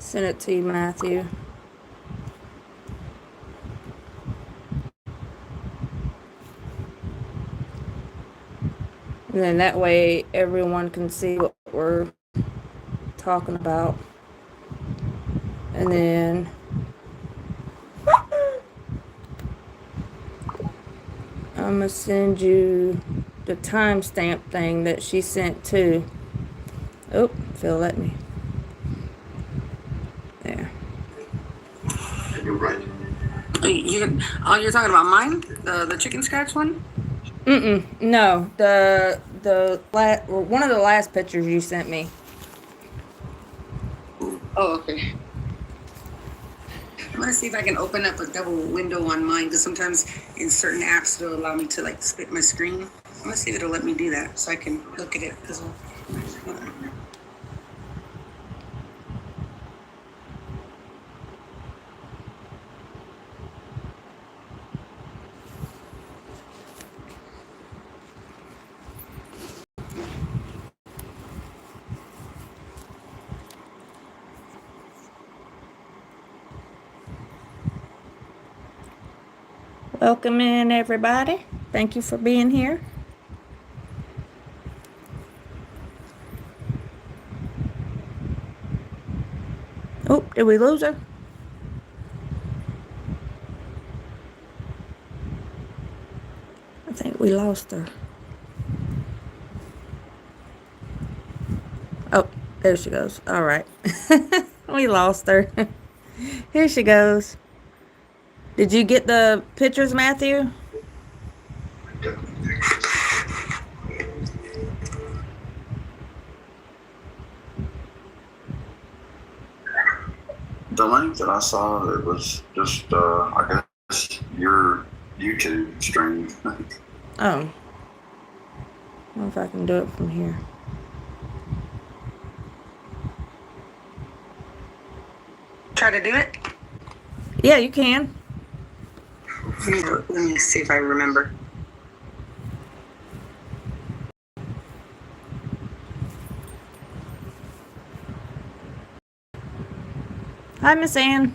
Send it to you, Matthew. And then that way everyone can see what we're talking about. And then I'm going to send you the timestamp thing that she sent too. Oh, Phil, let me. There. You're right. You're talking about mine? The chicken scratch one? No, one of the last pictures you sent me. Oh, okay. I'm gonna see if I can open up a double window on mine, because sometimes in certain apps it'll allow me to like split my screen. I'm gonna see if it'll let me do that so I can look at it as well. Welcome in, everybody. Thank you for being here. Oh, did we lose her? I think we lost her. Oh, there she goes. All right. We lost her. Here she goes. Did you get the pictures, Matthew? The link that I saw, it was just, I guess, your YouTube stream. Oh. I don't know if I can do it from here. Try to do it? Yeah, you can. Let me see if I remember. Hi, Miss Ann.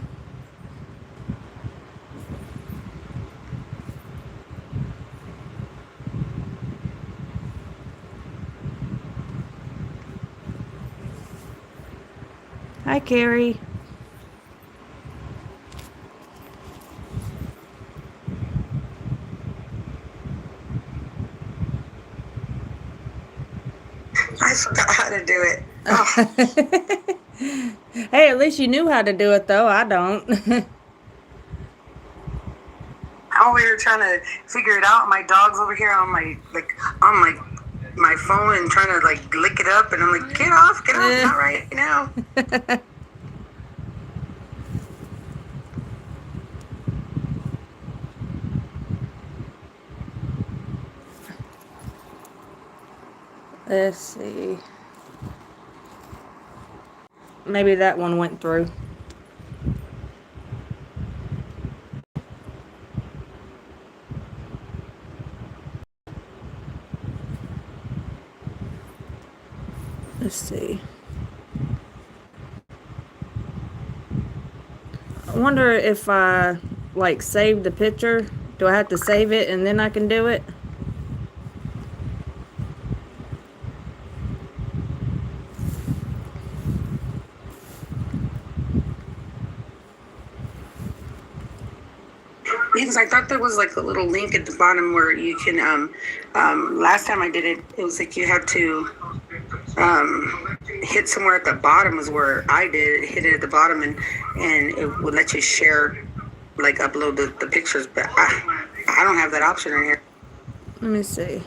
Hi, Carrie. I forgot how to do it. Oh. Hey, at least you knew how to do it, though. I don't. I'm over here trying to figure it out. My dog's over here on my phone and trying to like lick it up, and I'm like, get off, not right now. Let's see. Maybe that one went through. Let's see. I wonder if I like save the picture. Do I have to save it and then I can do it? Because I thought there was like a little link at the bottom where you can last time I did it, it was like you had to hit somewhere at the bottom is where I did it, hit it at the bottom, and it would let you share, like upload the pictures, but I don't have that option in here. Let me see.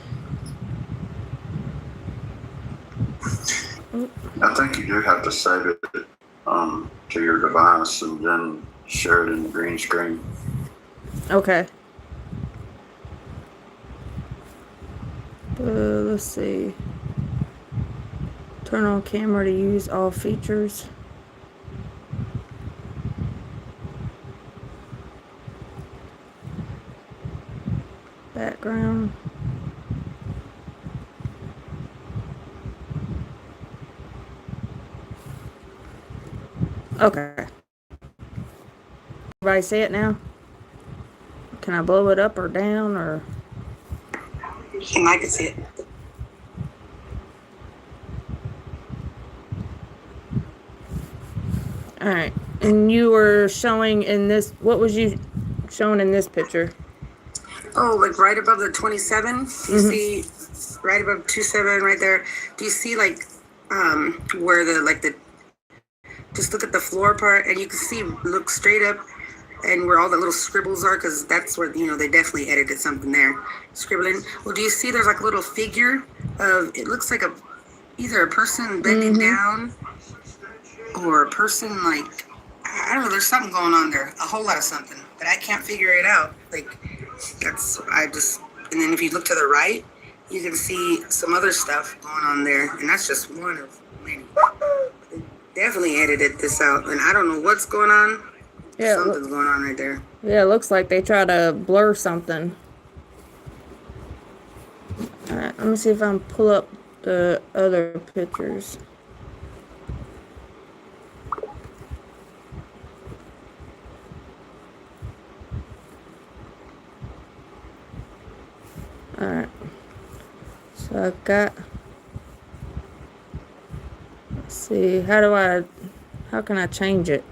I think you do have to save it to your device and then share it in the green screen. Okay. Let's see. Turn on camera to use all features. Background. Okay. Everybody see it now? Can I blow it up or down or? I can see it. All right. And you were showing in this, what was you showing in this picture? Oh, like right above the 27. You see, right above 27, right there. Do you see like where the just look at the floor part, and you can see, look straight up, and where all the little scribbles are, because that's where they definitely edited something there, scribbling. Well, do you see there's like a little figure of, it looks like either a person bending down or a person like, I don't know, there's something going on there, a whole lot of something, but I can't figure it out. Like, and then if you look to the right, you can see some other stuff going on there, and that's just one of many. They definitely edited this out, and I don't know what's going on. Yeah, something's going on right there. Yeah, it looks like they try to blur something. All right, let me see if I can pull up the other pictures. All right, so I got, let's see, how can I change it?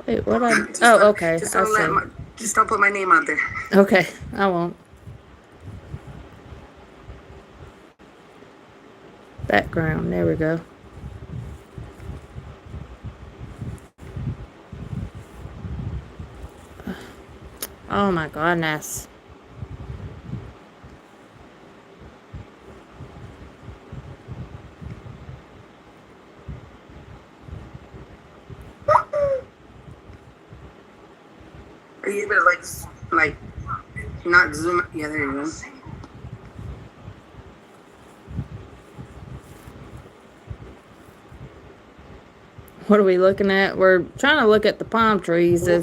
Wait, what okay, Just I don't see. just don't put my name out there. Okay, I won't. Background, there we go. Oh my goodness. Are you able to like not zoom? Yeah, there you go. What are we looking at? We're trying to look at the palm trees. Yeah,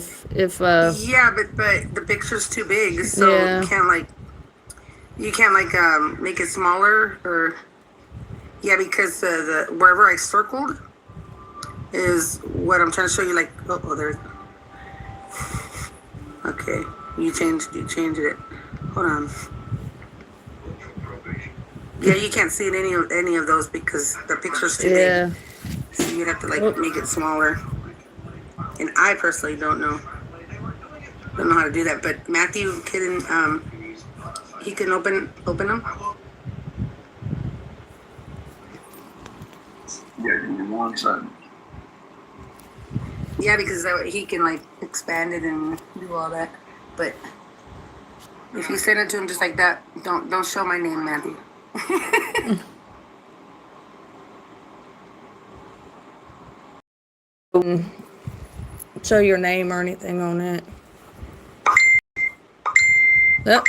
but the picture's too big, so Yeah. you can't make it smaller, or because the wherever I circled is what I'm trying to show you. Like, oh there. Okay, you changed it. Hold on. Yeah, you can't see any of those because the picture's too big. So you'd have to make it smaller. And I personally don't know how to do that. But Matthew he can open them. Yeah, give me 1 second. Yeah, because he can expand it and do all that. But if you send it to him just like that, don't show my name, Matthew. Show your name or anything on it. Oh.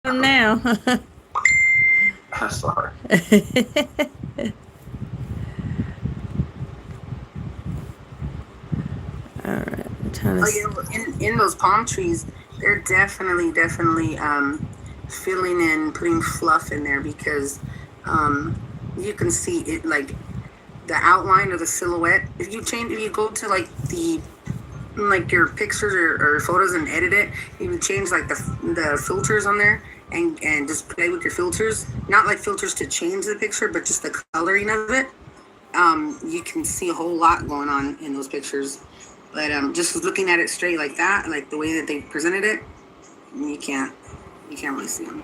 Now. Sorry. All right. I'm trying to in those palm trees, they're definitely filling in, putting fluff in there because you can see it, like the outline of the silhouette. If you go to your pictures or photos and edit it, you can change the filters on there and just play with your filters. Not like filters to change the picture, but just the coloring of it. You can see a whole lot going on in those pictures. But just looking at it straight like that, like the way that they presented it, you can't really see them.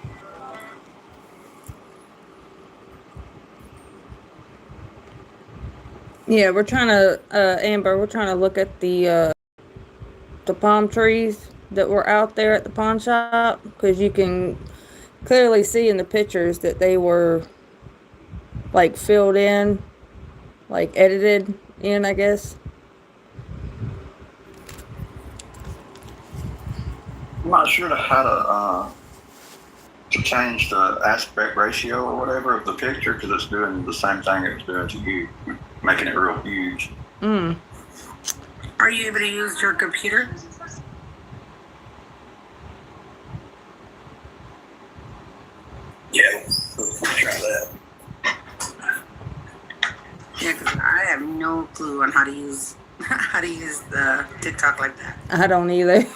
Yeah, we're trying to, Amber, we're trying to look at the palm trees that were out there at the pawn shop, because you can clearly see in the pictures that they were filled in, edited in, I guess. I'm not sure how to change the aspect ratio or whatever of the picture, because it's doing the same thing it's doing to you, making it real huge. Are you able to use your computer? clue on how to use the TikTok like that. I don't either.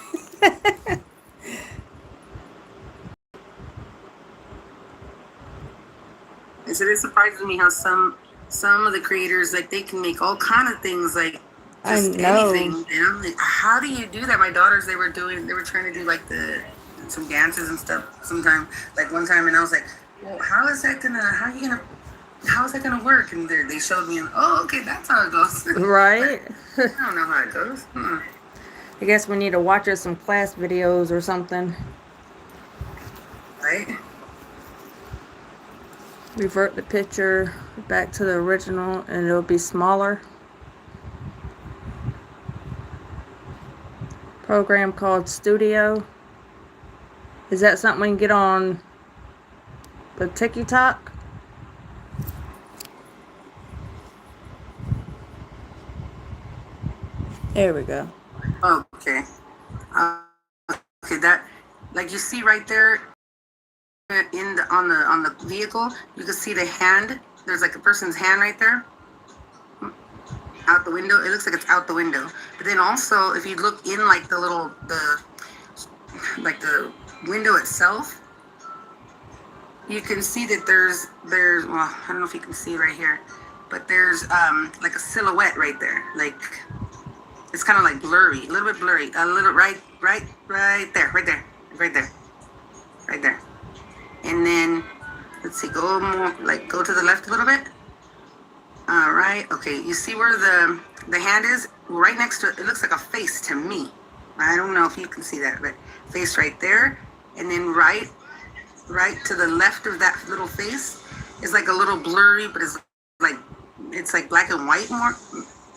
And so it surprises me how some of the creators, like, they can make all kind of things, like just anything. And I'm like, how do you do that? My daughters, they were trying to do like some dances and stuff sometime, like one time, and I was like, well, how is that gonna work? And they showed me, and oh, okay, that's how it goes. Right. I don't know how it goes. I guess we need to watch us some class videos or something. Right. Revert the picture back to the original and it'll be smaller. Program called Studio. Is that something we can get on the TikTok? There we go. Okay. Okay, that, like you see right there on the vehicle, you can see the hand. There's like a person's hand right there out the window. It looks like it's out the window. But then also, if you look in like the window itself, you can see that there's well, I don't know if you can see right here, but there's like a silhouette right there. Like, it's kind of like blurry, a little bit blurry, a little right there. And then let's see, go to the left a little bit. All right, okay, you see where the hand is? Right next to it, it looks like a face to me. I don't know if you can see that, but face right there. And then right to the left of that little face is like a little blurry, but it's like black and white, more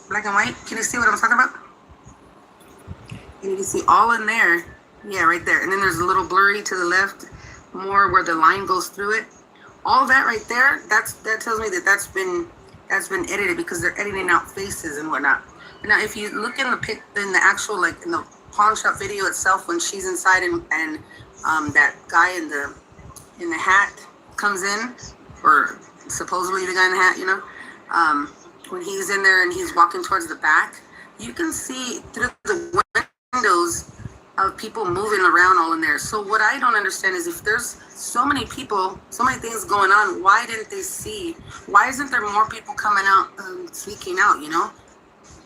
black and white. Can you see what I'm talking about? And you can see all in there. Yeah, right there. And then there's a little blurry to the left, more where the line goes through it. All that right there, that tells me that that's been edited, because they're editing out faces and whatnot. Now, if you look in the actual, like in the Pawnshop video itself, when she's inside and that guy in the hat comes in, or supposedly the guy in the hat, you know, when he's in there and he's walking towards the back, you can see through the windows of people moving around all in there. So what I don't understand is, if there's so many people, so many things going on, why didn't they see? Why isn't there more people coming out, speaking out, you know?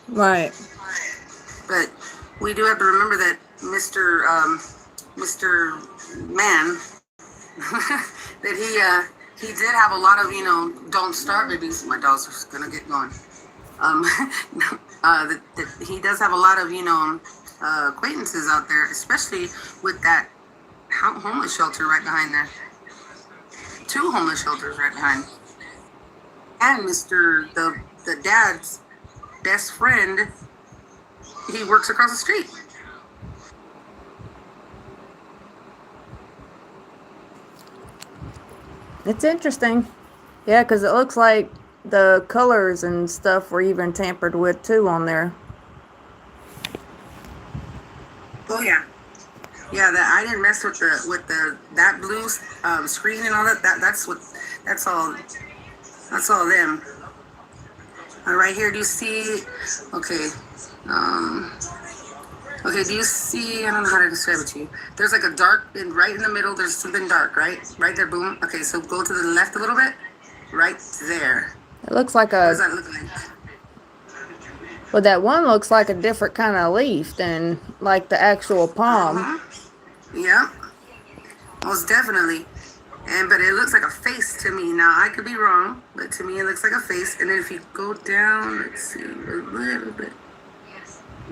Right. But we do have to remember that Mr. Man, that he did have a lot of, you know, don't start babies. My dogs are gonna get going. That he does have a lot of, you know, acquaintances out there, especially with that homeless shelter right behind there. 2 homeless shelters right behind. And the dad's best friend, he works across the street. It's interesting. Yeah, because it looks like the colors and stuff were even tampered with too on there. Oh yeah, yeah. That I didn't mess with that blue screen and all that. That's all them. Right here, do you see? Okay. Okay, do you see? I don't know how to describe it to you. There's like a dark, and right in the middle, there's something dark, right? Right there, boom. Okay, so go to the left a little bit. Right there. It looks like What does that look like? well, that one looks like a different kind of leaf than like the actual palm. Yeah, most definitely. But it looks like a face to me. Now, I could be wrong, but to me it looks like a face. And then if you go down, let's see, a little bit.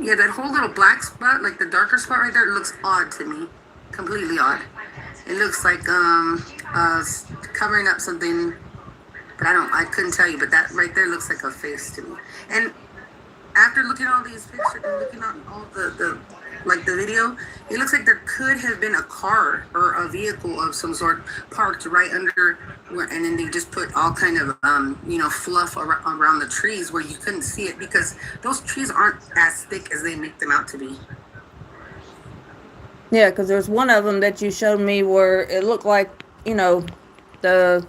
Yeah, that whole little black spot, like the darker spot right there, it looks odd to me. Completely odd. It looks like covering up something, but I couldn't tell you, but that right there looks like a face to me. And after looking at all these pictures and looking at all the video, it looks like there could have been a car or a vehicle of some sort parked right under where, and then they just put all kind of you know, fluff around the trees where you couldn't see it, because those trees aren't as thick as they make them out to be. Yeah, because there's one of them that you showed me where it looked like, you know, the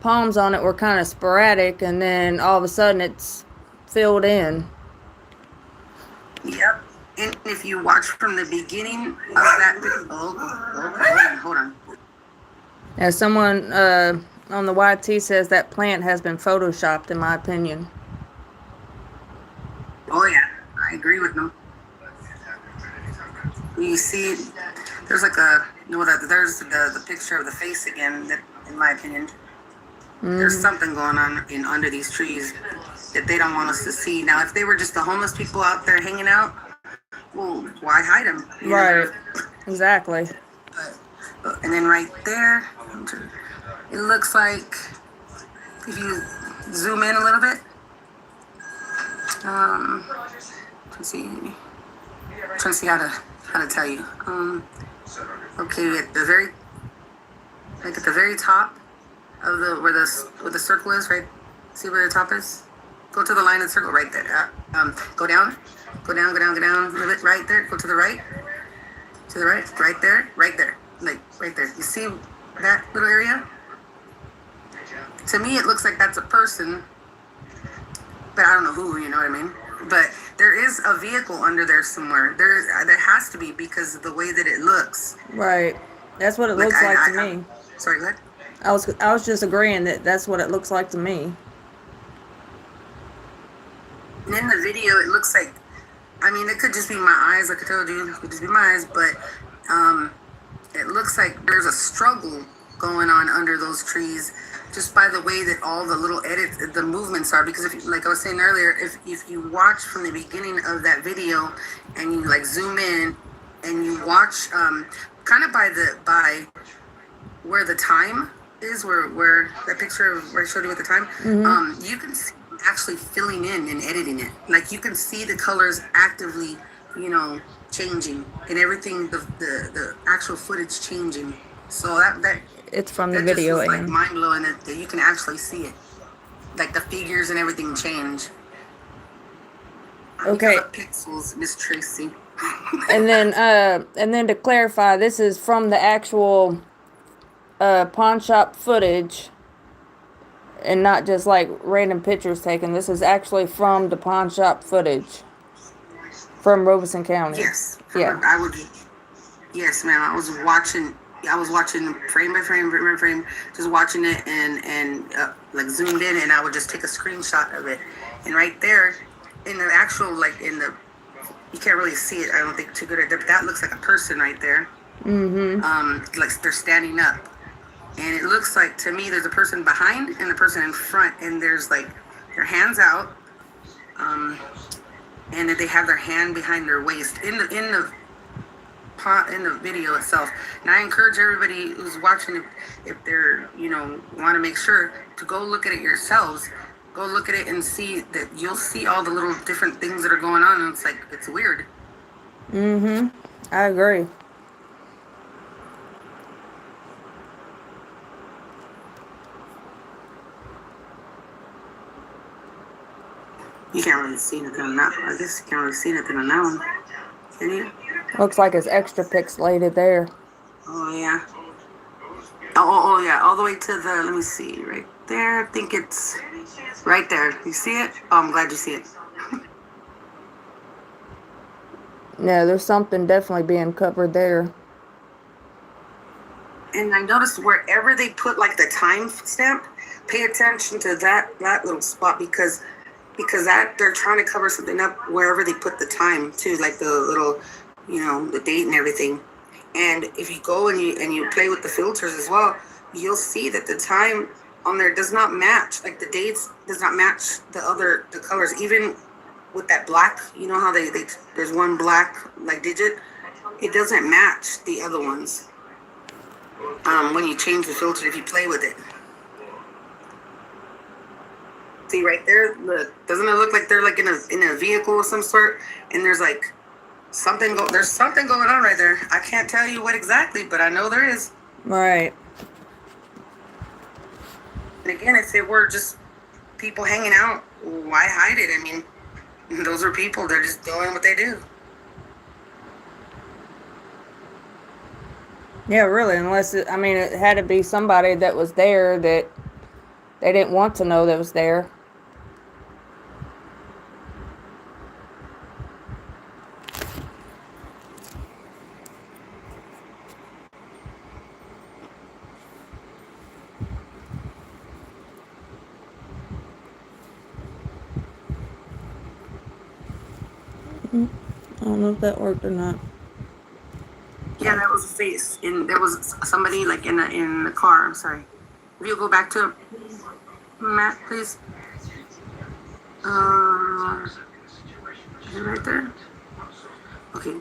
palms on it were kind of sporadic, and then all of a sudden it's filled in. Yep. And if you watch from the beginning of that, hold on. As someone on the YT says, that plant has been photoshopped, in my opinion. Oh yeah, I agree with them. You see, there's like there's the picture of the face again. That, in my opinion, there's something going on under these trees that they don't want us to see. Now, if they were just the homeless people out there hanging out, well, why hide them? Right. Exactly. And then right there, it looks like, if you zoom in a little bit, let's see, I'm trying to see how to tell you. Okay, at the very top of where the circle is, right? See where the top is? Go to the line of the circle right there. Go down a little bit, right there. Go to the right, right there, like right there. You see that little area? To me, it looks like that's a person, but I don't know who. You know what I mean? But there is a vehicle under there somewhere. There has to be, because of the way that it looks. Right. That's what it looks like to me. Sorry, go ahead. I was just agreeing that that's what it looks like to me. And in the video, it looks like, I mean, it could just be my eyes, like I told you, it could just be my eyes, but it looks like there's a struggle going on under those trees, just by the way that all the little edits, the movements are. Because if, like I was saying earlier, if you watch from the beginning of that video and you like zoom in and you watch kind of by where the time is, where that picture where I showed you at the time, you can see actually filling in and editing it. Like you can see the colors actively, changing, and everything, the actual footage changing. So that It's from the that video, just was, like, and mind blowing that you can actually see it, like the figures and everything change. Okay. Pixels, Miss Tracy. and then to clarify, this is from the actual Pawnshop footage, and not just like random pictures taken. This is actually from the Pawnshop footage from Robeson County. Yes. Yeah. Yes, ma'am. I was watching frame by frame, just watching it and like zoomed in, and I would just take a screenshot of it. And right there, in the actual, like in the, you can't really see it, I don't think, too good, but that looks like a person right there. Like they're standing up. And it looks like, to me, there's a person behind and a person in front, and there's like their hands out, and they have their hand behind their waist in the video itself. And I encourage everybody who's watching, if they're want to make sure to go look at it yourselves. Go look at it and see that you'll see all the little different things that are going on, and it's weird. I agree. You can't really see anything on that. I guess you can't really see anything on that one. Can you? Looks like it's extra pixelated there. Oh yeah. Oh yeah. All the way to the. Let me see. Right there. I think it's right there. You see it? Oh, I'm glad you see it. No, there's something definitely being covered there. And I noticed wherever they put like the time stamp, pay attention to that little spot, because that they're trying to cover something up wherever they put the time too, like the little, the date and everything. And if you go and you play with the filters as well, you'll see that the time on there does not match. Like the dates does not match the colors, even with that black. You know how there's one black like digit, it doesn't match the other ones. When you change the filter, if you play with it. See right there, look, doesn't it look like they're like in a vehicle of some sort, and there's like there's something going on right there. I can't tell you what exactly, but I know there is. Right. And again, if it were just people hanging out, why hide it? I mean, those are people, they're just doing what they do. Yeah, really, unless it had to be somebody that was there that they didn't want to know that was there. don't know if that worked or not. Yeah, that was a face, and there was somebody like in the car. I'm sorry. If you go back to Matt, please. Is it right there? Okay.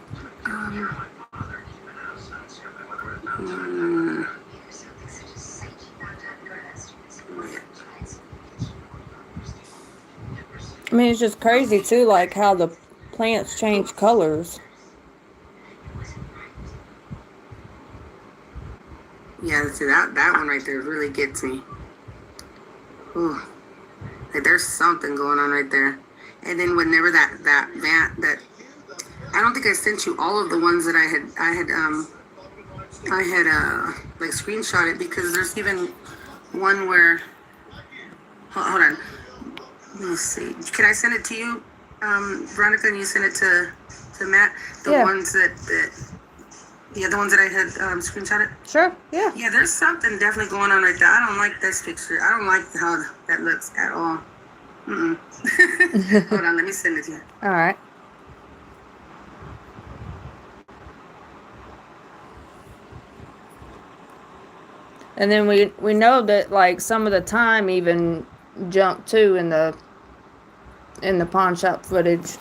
I mean, it's just crazy too, like how the plants change colors. Yeah, see that one right there really gets me. Ooh, like there's something going on right there. And then whenever that I don't think I sent you all of the ones that I had like screenshot it, because there's even one where hold on. Let me see. Can I send it to you, Veronica, and you send it to Matt? The Yeah. ones that the other ones that I had screenshotted? Sure, yeah. Yeah, there's something definitely going on right there. I don't like this picture. I don't like how that looks at all. Hold on, let me send it to you. All right. And then we know that like some of the time even jumped too in the pawn shop footage.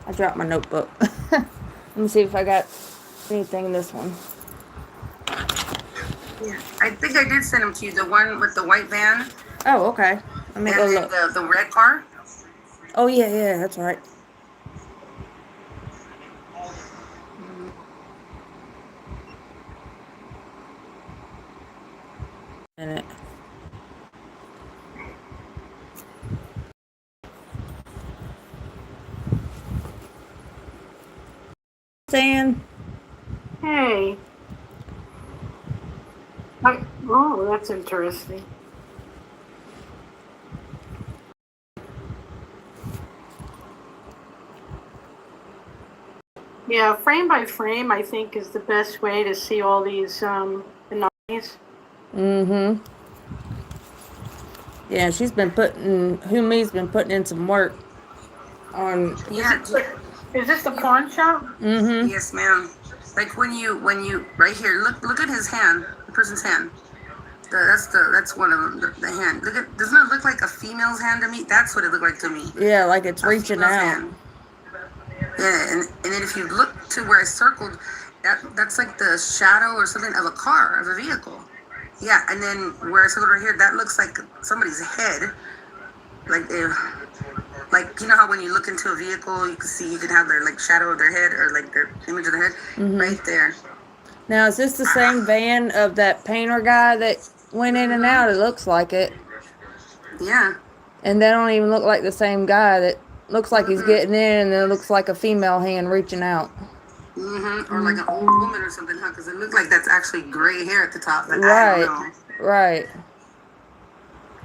I dropped my notebook. Let me see if I got anything in this one. Yeah, I think I did send them to you. The one with the white van Oh, okay. Let me and go then look. the red car. Oh yeah, that's right. Minute. Dan. Hey. Oh, that's interesting. Yeah, frame by frame, I think, is the best way to see all these anomalies. Mm-hmm. Yeah, she's been Humi's been putting in some work on. Yeah. Is this the pawn shop? Mm-hmm. Yes, ma'am. Like when you right here, look at his hand, the person's hand. That's one of them. The hand. Doesn't it look like a female's hand to me? That's what it looked like to me. Yeah, like it's A reaching female's out. hand. Yeah, and then if you look to where I circled, that's like the shadow or something of a car, of a vehicle. Yeah, and then where I circled right here, that looks like somebody's head. Like you know how when you look into a vehicle, you can have their like shadow of their head or like their image of their head right there. Now, is this the same van of that painter guy that went in and out? It looks like it. Yeah. And they don't even look like the same guy. That looks like he's getting in, and then it looks like a female hand reaching out. Or like an old woman or something, huh? Because it looks like that's actually gray hair at the top. But Right. I don't know. Right.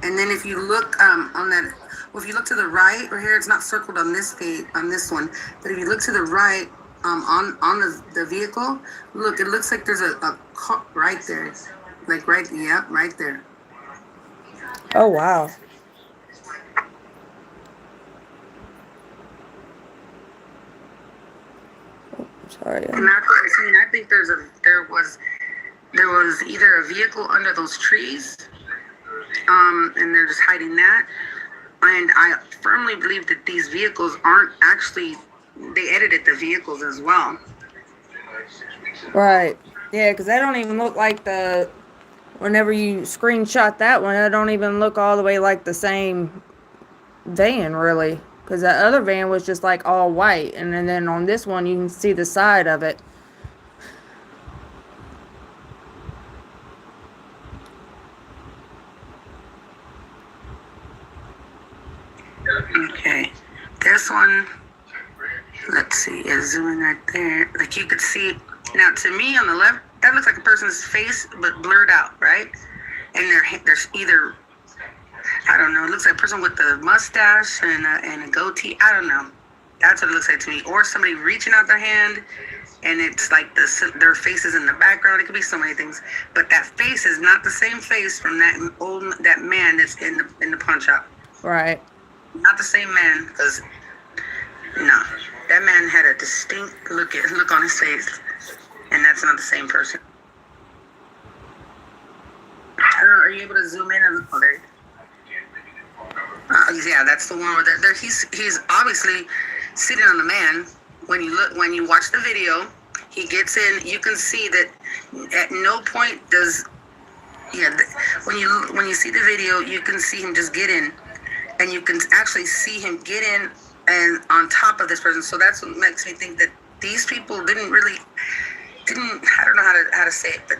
And then if you look on that, well, if you look to the right or here, it's not circled on this page, on this one. But if you look to the right, on the vehicle, look, it looks like there's a car right there, like right there. Oh wow. Oh, sorry. And that's what I'm saying. I think there was either a vehicle under those trees, and they're just hiding that. And I firmly believe that these vehicles aren't actually. They edited the vehicles as well. Right. Yeah, because they don't even look like the. Whenever you screenshot that one, it don't even look all the way like the same van, really. Because that other van was just like all white, and then on this one you can see the side of it. Okay, this one. Let's see, is zooming right there. Like you could see now. To me, on the left, that looks like a person's face, but blurred out, right? And there's either, I don't know, it looks like a person with a mustache and a goatee. I don't know. That's what it looks like to me. Or somebody reaching out their hand, and it's like their face is in the background. It could be so many things. But that face is not the same face from that man that's in the pawn shop. Right. Not the same man, because no. that man had a distinct look on his face, and that's not the same person. I don't know, are you able to zoom in and look there? Yeah, that's the one where he's obviously sitting on the man. When you watch the video, he gets in. You can see that at no point does when you see the video, you can see him just get in, and you can actually see him get in and on top of this person. So that's what makes me think that these people didn't. I don't know how to say it, but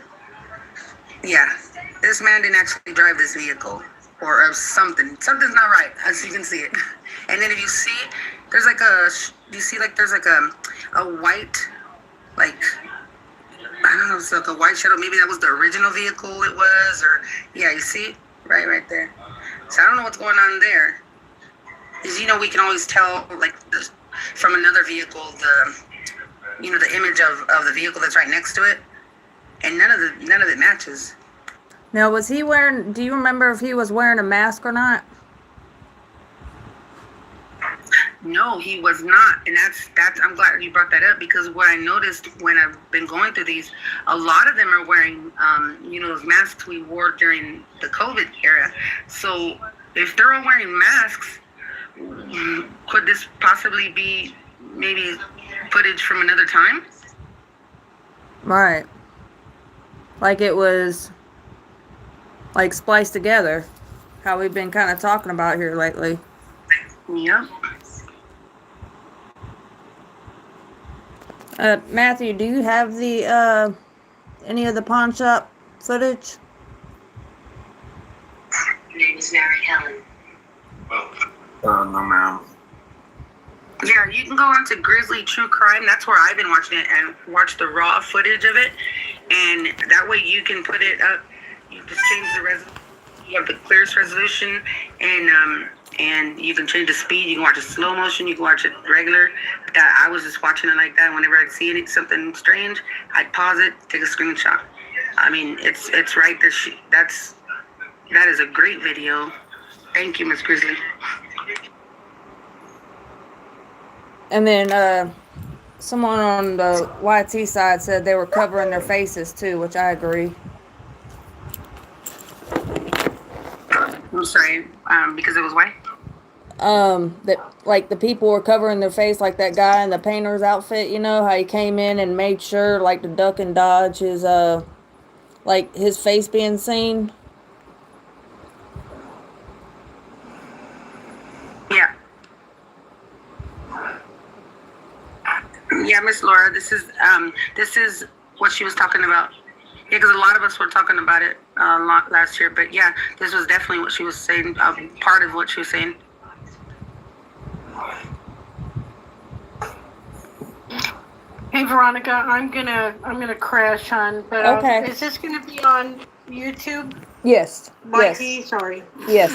yeah, this man didn't actually drive this vehicle. Or something. Something's not right, as you can see it. And then if you see, there's like a white, like, I don't know, it's like a white shadow. Maybe that was the original vehicle it was, or, yeah, you see? Right there. So I don't know what's going on there. Because, we can always tell, like, from another vehicle, the image of the vehicle that's right next to it. And none of it matches. Now, do you remember if he was wearing a mask or not? No, he was not. And that's I'm glad you brought that up, because what I noticed when I've been going through these, a lot of them are wearing, those masks we wore during the COVID era. So if they're all wearing masks, could this possibly be maybe footage from another time? Right. Like it was, like, spliced together, how we've been kind of talking about here lately. Yep. Matthew, do you have the any of the pawn shop footage? Your name is Mary Helen. No, ma'am. Yeah, you can go on to Grizzly True Crime. That's where I've been watching it, and watch the raw footage of it. And that way you can put it up. You just change the resolution. You have the clearest resolution, and you can change the speed. You can watch it slow motion. You can watch it regular. I was just watching it like that. Whenever I'd see something strange, I'd pause it, take a screenshot. I mean, it's right there. That is a great video. Thank you, Miss Grizzly. And then someone on the YT side said they were covering their faces too, which I agree. I'm sorry, because it was white? That, like, the people were covering their face, like that guy in the painter's outfit, how he came in and made sure, like, to duck and dodge his, like, his face being seen. Yeah. Yeah, Miss Laura, this is what she was talking about. Yeah, because a lot of us were talking about it a lot last year, but yeah, this was definitely what she was saying, part of what she was saying. Hey Veronica, I'm gonna crash on, but Okay. Is this gonna be on YouTube? Yes. YT, sorry. Yes.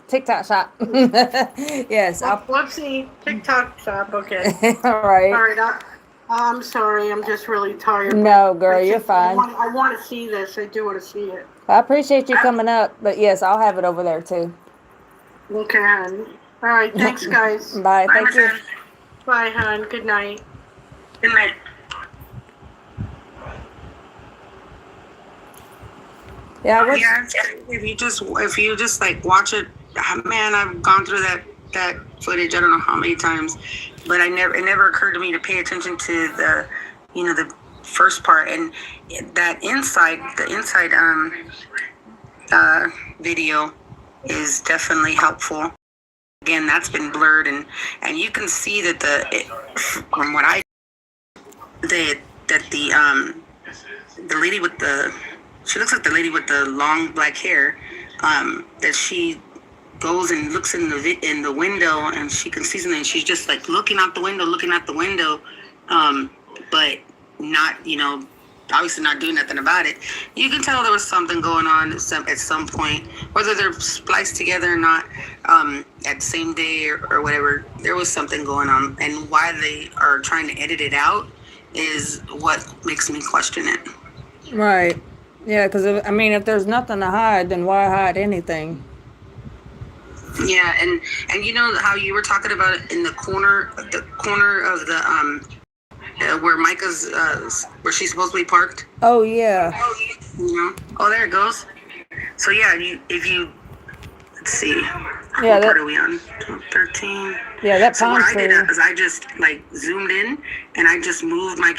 TikTok shop. Yes. Whoopsie, TikTok shop. Okay. All right. All right. I'm sorry. I'm just really tired. No, girl, you're fine. I want to see this. I do want to see it. I appreciate you coming up, but yes, I'll have it over there too. Okay, hon. All right. Thanks, guys. Bye. Thank you. Bye, hon. Good night. Good night. Yeah. If you just like watch it, man, I've gone through that footage. I don't know how many times, but it never occurred to me to pay attention to the first part, and that the inside video is definitely helpful. Again, that's been blurred, and you can see that from what I the lady with she looks like the lady with the long black hair, that she goes and looks in the window, and she can see something, and she's just like looking out the window, but not, obviously not doing nothing about it. You can tell there was something going on at some point, whether they're spliced together or not, at the same day or whatever. There was something going on, and why they are trying to edit it out is what makes me question it. Right. Yeah, because, if there's nothing to hide, then why hide anything? Yeah, and you know how you were talking about it in the corner of the where Mica's where she's supposed to be parked. Oh yeah. You know? Oh, there it goes. So yeah, if you let's see, Yeah, what part that, are we on? 13. yeah, that So palm what I tree. did is I just like zoomed in and I just moved my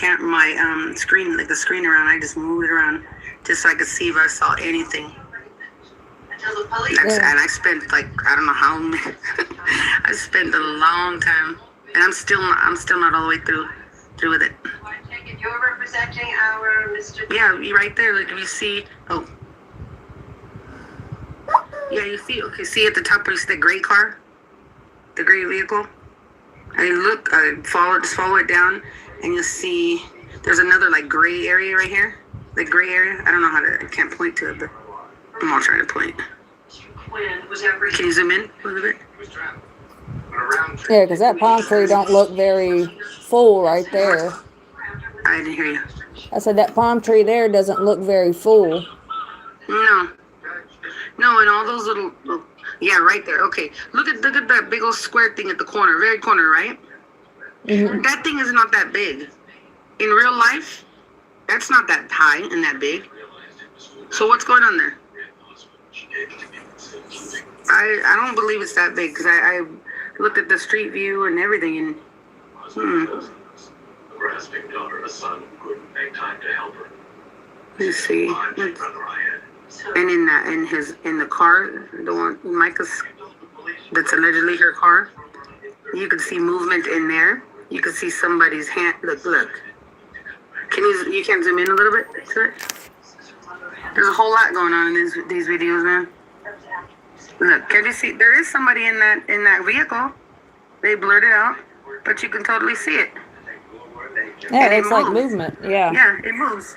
screen, like the screen around. I just moved it around just so I could see if I saw anything. Yeah. And I spent like I don't know how many. I spent a long time, and I'm still not all the way through with it. You're representing our Mr. Yeah, you right there. Like if you see, oh, yeah, you see. Okay, see at the top where you see the gray car, the gray vehicle. I look, just follow it down, and you'll see there's another like gray area right here. The gray area. I don't know I can't point to it, but I'm all trying to point. Can you zoom in a little bit? Yeah, because that palm tree don't look very full right there. I didn't hear you. I said that palm tree there doesn't look very full. No, and all those little, yeah, right there. Okay, look at that big old square thing at the corner, very corner, right? Mm-hmm. That thing is not that big. In real life, that's not that high and that big. So what's going on there? I don't believe it's that big because I looked at the street view and everything and Grasping daughter, a son couldn't make time to help her. let's see. And in the car, the one Mica's that's allegedly her car, you could see movement in there. You could see somebody's hand. Look. You can't zoom in a little bit to it? There's a whole lot going on in these videos, man. Look, can you see? There is somebody in that vehicle. They blurred it out, but you can totally see it. Yeah, And it it's like moves. movement. Yeah. Yeah, it moves.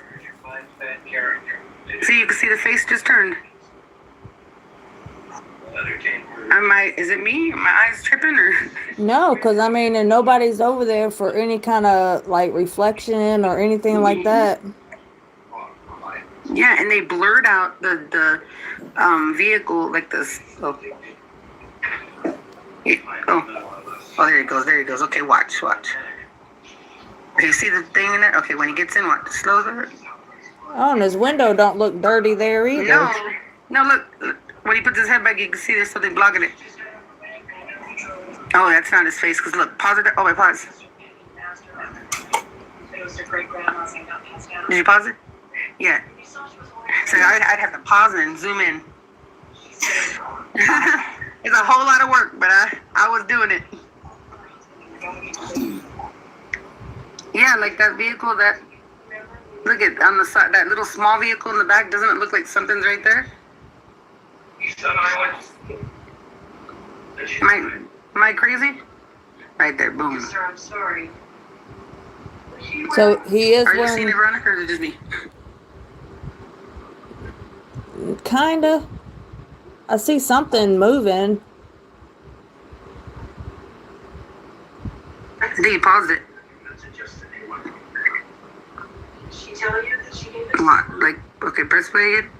See, you can see the face just turned. Is it me? Are my eyes tripping or? No, because I mean, and nobody's over there for any kind of like reflection or anything like that. Yeah, and they blurred out the vehicle like this. Oh, there it goes. Okay, watch. Okay, you see the thing in there? Okay, when he gets in, what? Slows it? Oh, and his window don't look dirty there either. No, look. When he puts his head back, you can see there's something blocking it. Oh, that's not his face, because look, pause it. Oh, wait, pause. Did you pause it? Yeah. So I'd have to pause it and zoom in. It's a whole lot of work, but I was doing it. Yeah, like that vehicle look at on the side, that little small vehicle in the back, doesn't it look like something's right there? Am I crazy? Right there, boom. Sir, I'm sorry. So he is Are you seeing wearing it, Veronica, or is it just me? kinda. I see something moving. I think you paused it. Did she tell you that she gave it? What? Like, okay, press play again.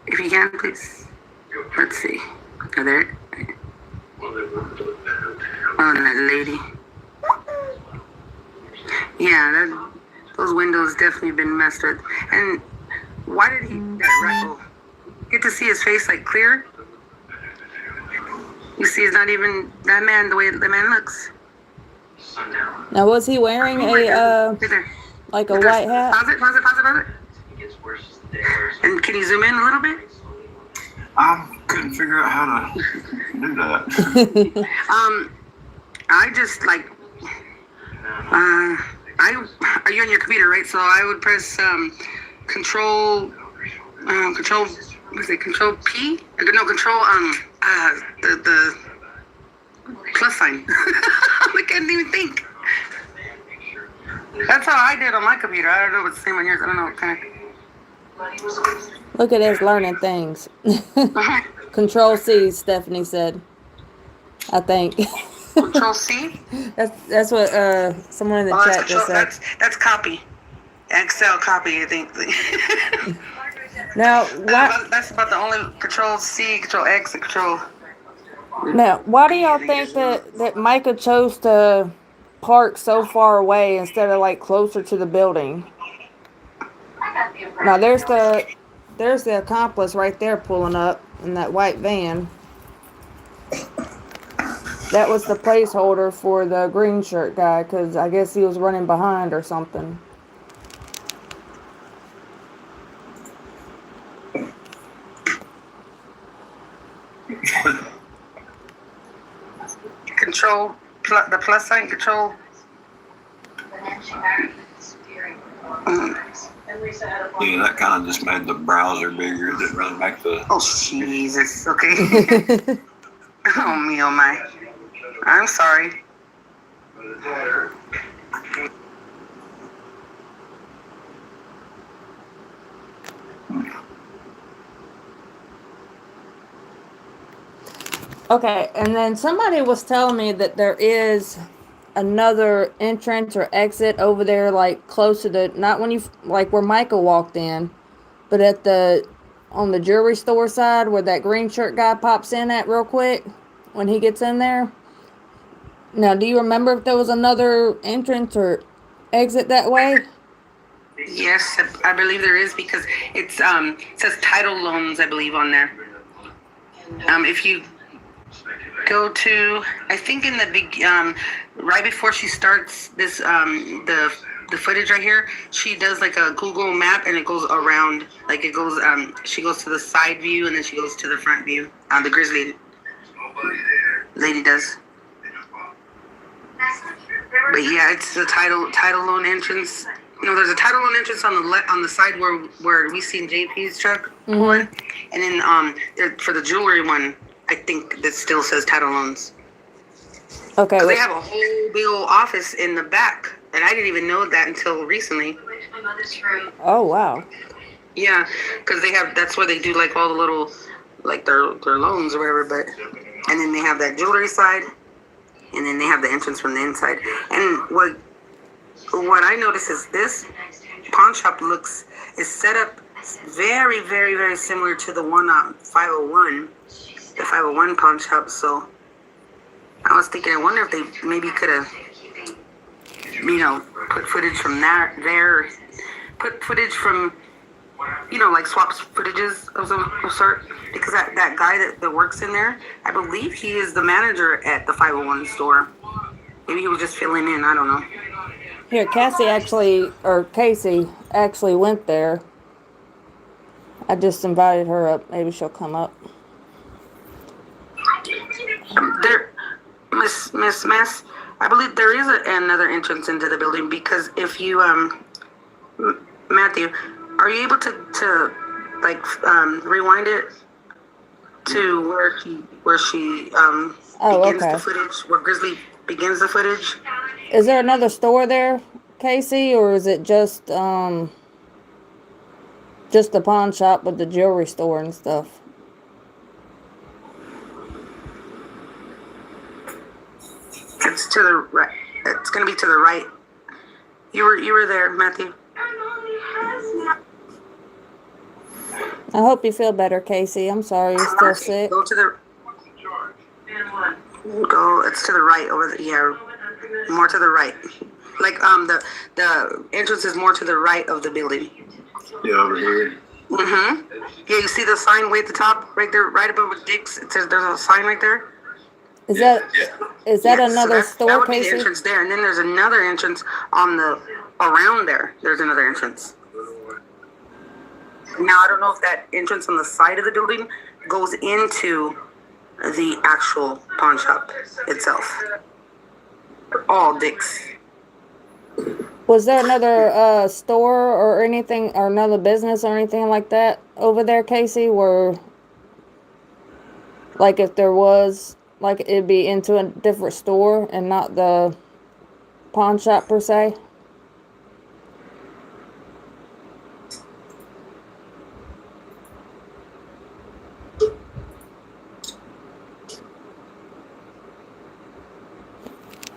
If you can, please. Let's see. Oh, there. Oh, that lady. Yeah, those windows definitely been messed with. And why did get to see his face like clear? You see, it's not even that man the way the man looks. Now, was he wearing a Right there. like a white hat? Pause it. And can you zoom in a little bit? I couldn't figure out how to do that. I just like, are you on your computer, right? So I would press control P? No, control the plus sign. I couldn't even think. That's how I did on my computer. I don't know if it's the same on yours. I don't know what kind Look at us learning things. of. Control C, Stephanie said. I think. Control C? That's what someone in the chat just said. That's copy. Excel copy, I think. Now, what? That's about the only Control C, Control X, and Control. Now, why do y'all think that Micah chose to park so far away instead of like closer to the building? Now there's the accomplice right there pulling up in that white van. That was the placeholder for the green shirt guy, because I guess he was running behind or something. Control, the plus sign control. Yeah, that kind of just made the browser bigger. It didn't really make the. Oh, Jesus. Okay. Oh, me, oh, my. I'm sorry. Okay, and then somebody was telling me that there is another entrance or exit over there, like close to the, not when you, like where Michael walked in, but at the, on the jewelry store side where that green shirt guy pops in at real quick when he gets in there. Now, do you remember if there was another entrance or exit that way? Yes, I believe there is, because it's it says title loans, I believe, on there. If you go to, I think in the big right before she starts this the footage right here, she does like a Google map, and it goes around, like it goes she goes to the side view and then she goes to the front view. The grizzly lady does. But yeah, it's the title loan entrance. You know, there's a title loan entrance on the side where we seen JP's truck one, and then there, for the jewelry one, I think that still says title loans. Okay. They have a whole big old office in the back, and I didn't even know that until recently. Oh, wow. Yeah, because they have, that's where they do like all the little, like their loans or whatever. But and then they have that jewelry side, and then they have the entrance from the inside. And what I notice is this pawn shop is set up very, very, very similar to the one on 501, the 501 pawn shop. So I was thinking, I wonder if they maybe could have, you know, put footage from there, put footage from, you know, like swaps footages of some sort, because that guy that works in there, I believe he is the manager at the 501 store. Maybe he was just filling in, I don't know. Here, Cassie Casey actually went there. I just invited her up. Maybe she'll come up. There, Miss, I believe there is another entrance into the building, because if you, Matthew, are you able to like rewind it to where she begins the footage, where Grizzly begins the footage? Is there another store there, Casey, or is it just the pawn shop with the jewelry store and stuff? It's to the right. It's gonna be to the right. You were there, Matthew. I hope you feel better, Casey. I'm sorry you're still sick. Go to the. Go. It's to the right over there. Yeah, more to the right. Like the entrance is more to the right of the building. Yeah, over here. Yeah, you see the sign way at the top, right there, right above with Dick's. It says there's a sign right there. Is that another store, that would Casey? be the entrance there, and then there's another entrance around there. There's another entrance. Now I don't know if that entrance on the side of the building goes into the actual pawn shop itself. All Dick's. Was there another store or anything, or another business or anything like that over there, Casey, where, like, if there was, like, it'd be into a different store and not the pawn shop per se?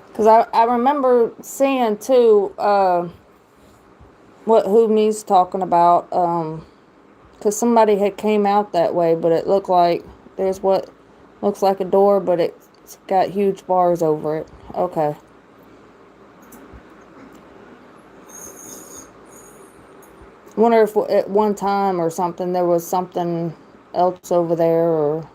Because I remember seeing, too, who me's talking about, because somebody had came out that way, but it looked like there's what Looks like a door, but it's got huge bars over it. Okay. I wonder if at one time or something there was something else over there, or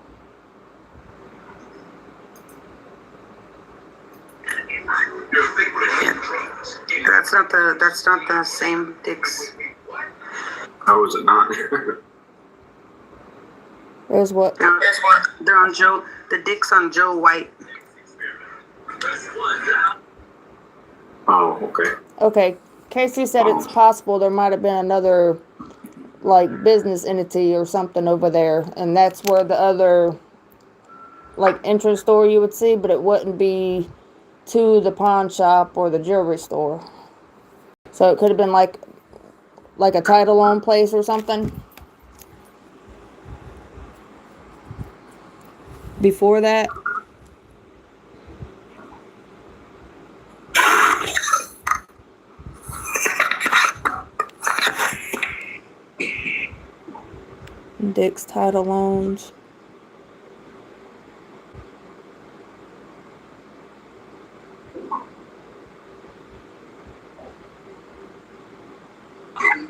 That's not the same dicks. How is it not? there's what? They're on Joe. The dicks on Joe White. Oh, okay. Okay, Casey said it's possible there might have been another, like, business entity or something over there, and that's where the other, like, entrance store you would see, but it wouldn't be to the pawn shop or the jewelry store. So it could have been like a title loan place or something before that. Dick's Title Loans.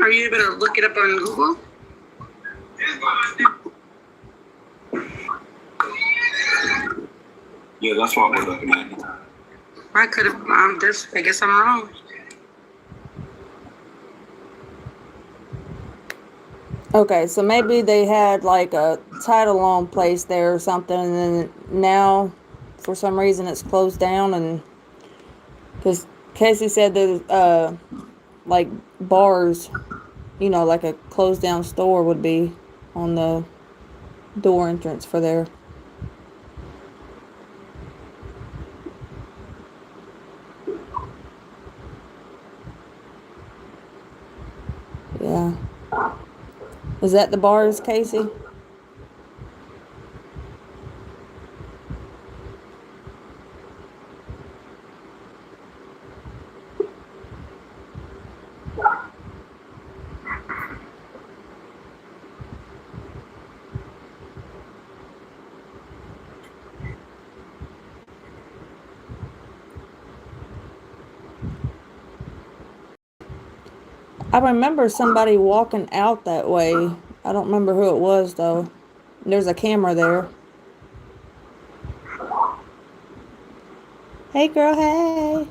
Are you able to look it up on Google? Yeah, that's what we're looking at. I could have. I guess I'm wrong. Okay, so maybe they had like a title loan place there or something, and then now for some reason it's closed down. And because Casey said there's like bars, you know, like a closed down store would be on the door entrance for there. Yeah. Is that the bars, Casey? I remember somebody walking out that way. I don't remember who it was, though. There's a camera there. Hey, girl, hey.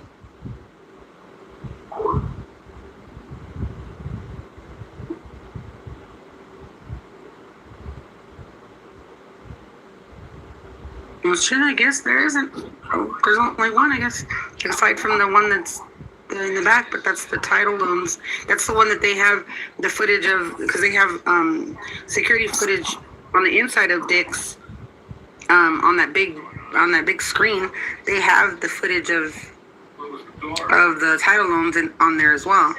Well, shit, I guess there isn't. There's only one, I guess, aside from the one that's in the back, but that's the title loans. That's the one that they have the footage of, because they have security footage on the inside of Dick's, on that big screen. They have the footage of the title loans on there as well.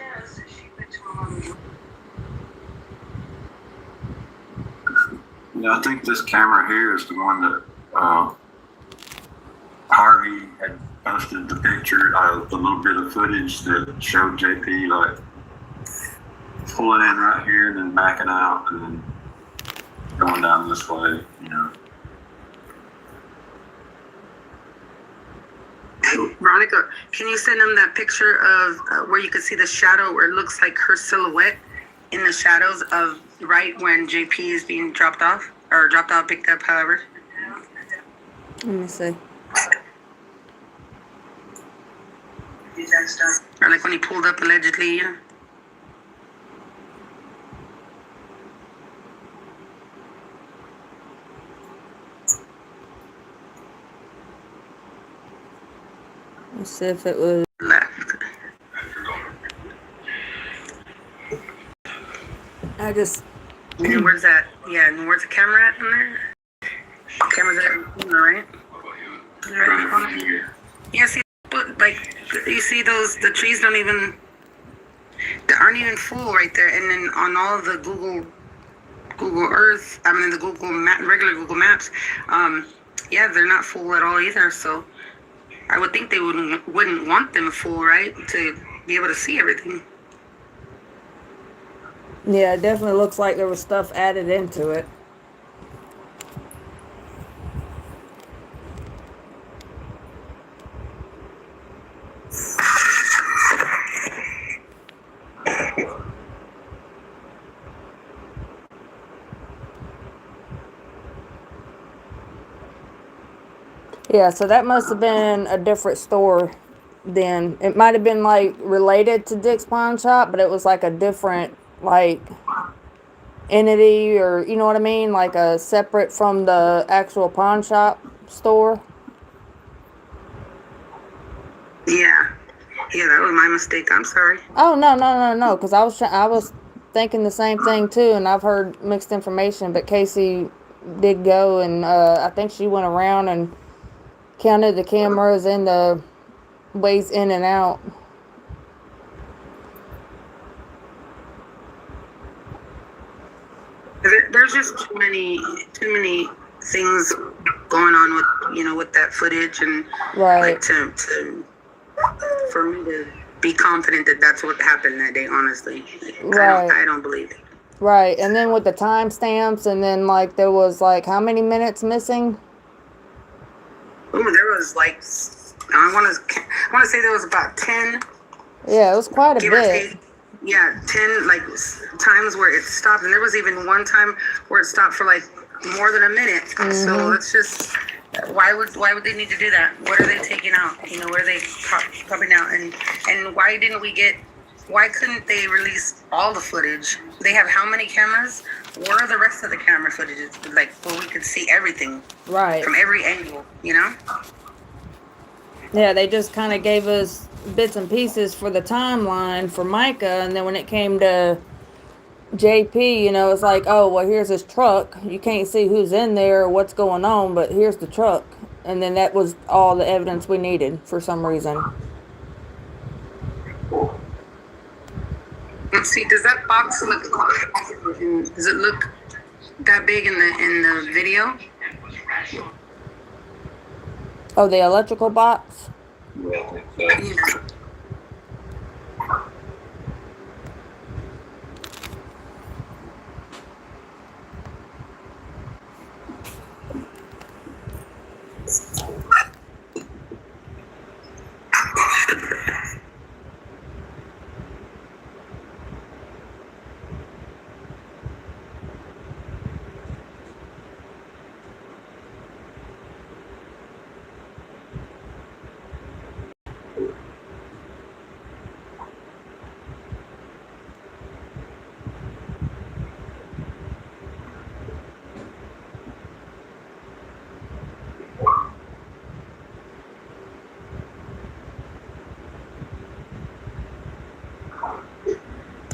Yeah, I think this camera here is the one that Harvey had posted the picture, the little bit of footage that showed JP like pulling in right here and then backing out and then going down this way, you know. Veronica, can you send them that picture of where you could see the shadow where it looks like her silhouette in the shadows of right when JP is being dropped off, or picked up, however? Let me see. Or like when he pulled up allegedly, yeah. Let's see if it was Left. I just And where's that? Yeah, and where's the camera at in there? Camera's at, right? Right in the corner. Yeah, see, but like, you see those, the trees they aren't even full right there. And then on all of the Google Earth, the regular Google Maps, yeah, they're not full at all either. So I would think they wouldn't want them full, right? To be able to see everything. yeah, it definitely looks like there was stuff added into it. Yeah, so that must have been a different store then. It might have been like related to Dick's Pawn Shop, but it was like a different like entity, or you know what I mean? Like a separate from the actual pawn shop store. Yeah. Yeah, that was my mistake. I'm sorry. Oh no, because I was thinking the same thing too, and I've heard mixed information. But Casey did go, and I think she went around and counted the cameras and the ways in and out. There's just too many things going on with that footage, and Right. like to for me to be confident that that's what happened that day. Honestly, Right. I don't believe it. Right, and then with the timestamps, and then like there was like how many minutes missing? Ooh, there was like I want to say there was about 10. Yeah, it was quite a Give or bit. take. Yeah, 10 like times where it stopped, and there was even one time where it stopped for like more than a minute. So it's just why would they need to do that? What are they taking out? What are they popping out? And why couldn't they release all the footage? They have how many cameras? Where are the rest of the camera footages? Like where we could see everything Right. from every angle, Yeah, they just kind of gave us bits and pieces for the timeline for Mica, and then when it came to JP, it's like, oh, well, here's his truck. You can't see who's in there or what's going on, but here's the truck. And then that was all the evidence we needed for some reason. Let's see. Does that box look? Does it look that big in the video? Oh, the electrical box? Yeah.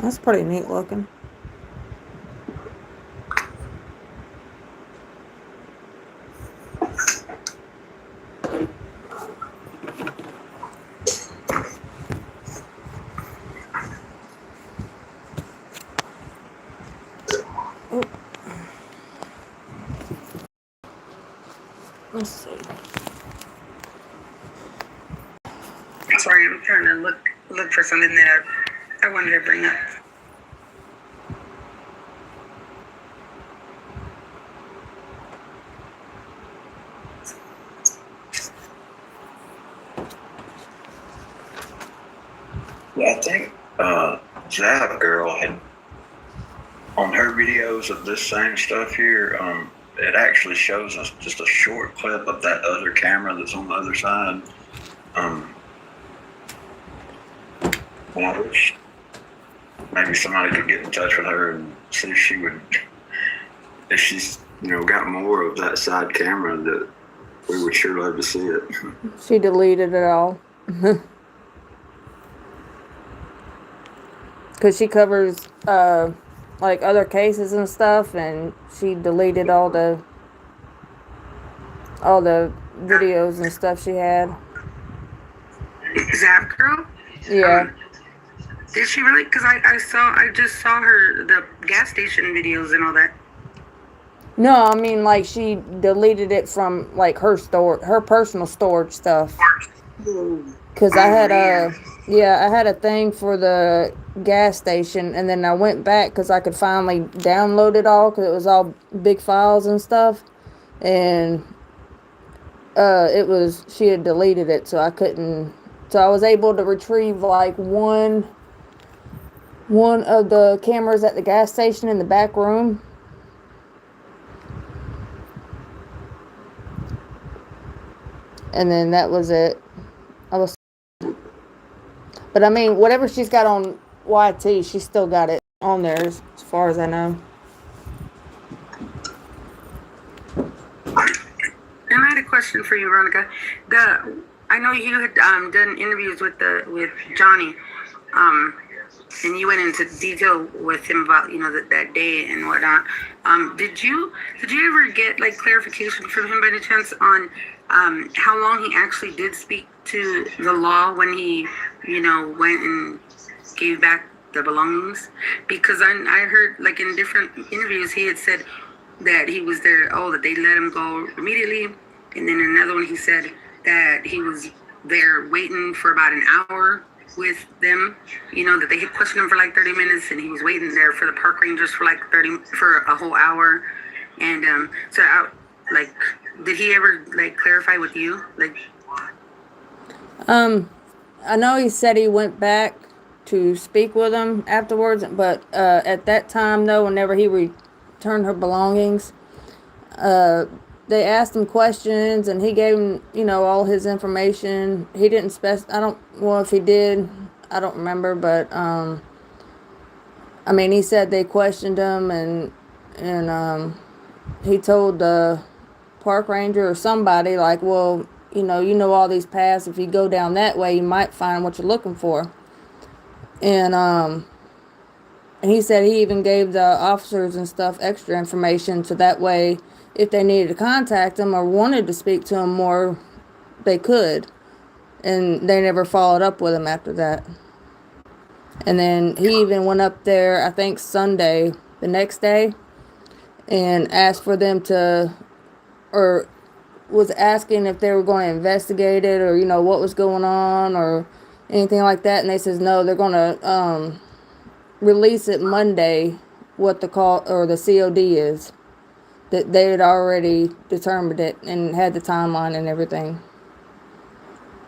That's pretty neat looking. Let's see. Sorry, I'm trying to look for something that I wanted to bring up. Yeah, I think Zap Girl had on her videos of this same stuff here. It actually shows us just a short clip of that other camera that's on the other side. And I wish maybe somebody could get in touch with her and see if she's got more of that side camera, that we would sure love to see it. She deleted it all. Because she covers like other cases and stuff, and she deleted all the videos and stuff she had. Zap Girl? Yeah. Did she really? Because I just saw the gas station videos and all that. No, I mean like she deleted it from like her personal storage stuff. Because I had I had a thing for the gas station, and then I went back because I could finally download it all because it was all big files and stuff, and she had deleted it, so I couldn't. So I was able to retrieve like one of the cameras at the gas station in the back room. and then that was it. But I mean, whatever she's got on YT, she still got it on there, as far as I know. And I had a question for you, Veronica. I know you had done interviews with Johnny, and you went into detail with him about that day and whatnot. Did you ever get like clarification from him by any chance on how long he actually did speak to the law when he went and gave back the belongings? Because I heard like in different interviews he had said that he was there, that they let him go immediately. And then another one, he said that he was there waiting for about an hour with them, that they had questioned him for like 30 minutes and he was waiting there for the park rangers for like for a whole hour. And did he ever like clarify with you? Like, I know he said he went back to speak with him afterwards, but at that time though, whenever he returned her belongings, they asked him questions and he gave him, all his information. He didn't if he did, I don't remember, but, I mean, he said they questioned him and he told the park ranger or somebody like, well, you know all these paths. If you go down that way, you might find what you're looking for. And he said he even gave the officers and stuff extra information so that way if they needed to contact him or wanted to speak to him more, they could. And they never followed up with him after that. And then he even went up there, I think Sunday, the next day, and asked for them or was asking if they were going to investigate it or, what was going on or anything like that. And they says, no, they're going to release it Monday, what the call or the COD is. That they had already determined it and had the timeline and everything.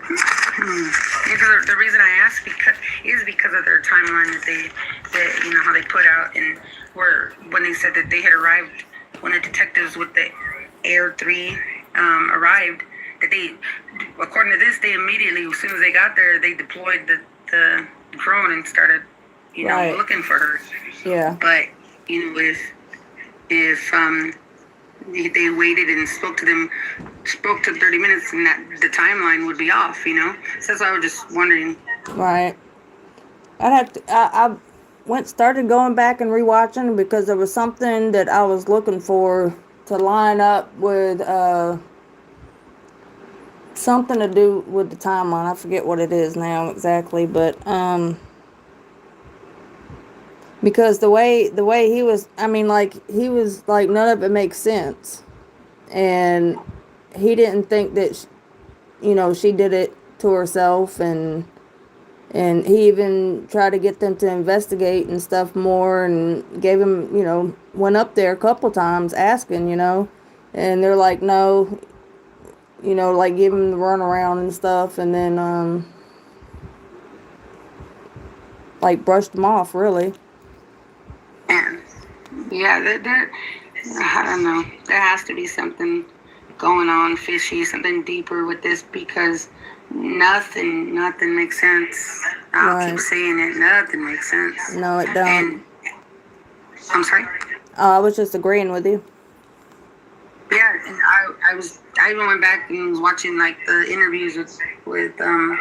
The reason I asked is because of their timeline that how they put out and when they said that they had arrived when the detectives with the Air 3 arrived, that they, according to this, they immediately, as soon as they got there, they deployed the drone and started Right. looking for her. Yeah. But if they waited and spoke to 30 minutes, and that the timeline would be off, So that's why I was just wondering. Right. I started going back and rewatching because there was something that I was looking for to line up with something to do with the timeline. I forget what it is now exactly, but because the way he was, he was like none of it makes sense, and he didn't think that she did it to herself, and he even tried to get them to investigate and stuff more, and gave him went up there a couple times asking, and they're like no, like give him the runaround and stuff, and then like brushed him off really. Yeah, I don't know. There has to be something going on, fishy, something deeper with this because nothing makes sense. I'll keep saying it. Nothing makes sense. No, it don't. And I'm sorry. I was just agreeing with you. Yeah, and I even went back and was watching like the interviews with the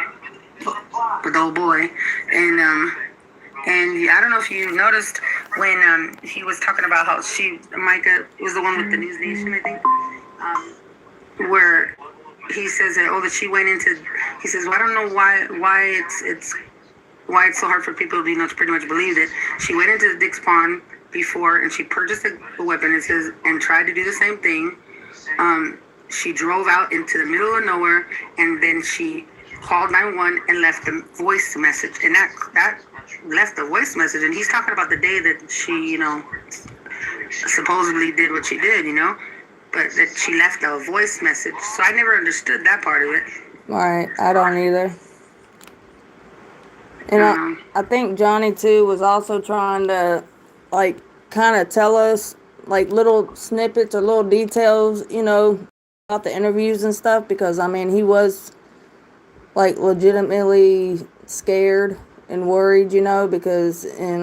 old boy, and I don't know if you noticed when he was talking about how Mica was the one with the News Nation, I think, where he says that she went into. He says, well, I don't know why it's so hard for people to pretty much believe it. She went into Dick's Pawn before and she purchased a weapon. It says and tried to do the same thing. She drove out into the middle of nowhere and then she called 911 and left a voice message, and that left a voice message, and he's talking about the day that she, supposedly did what she did, but that she left a voice message. So I never understood that part of it. Right, I don't either. And I think Johnny too was also trying to, like, kind of tell us like little snippets or little details, about the interviews and stuff, because I mean he was like legitimately scared and worried, because in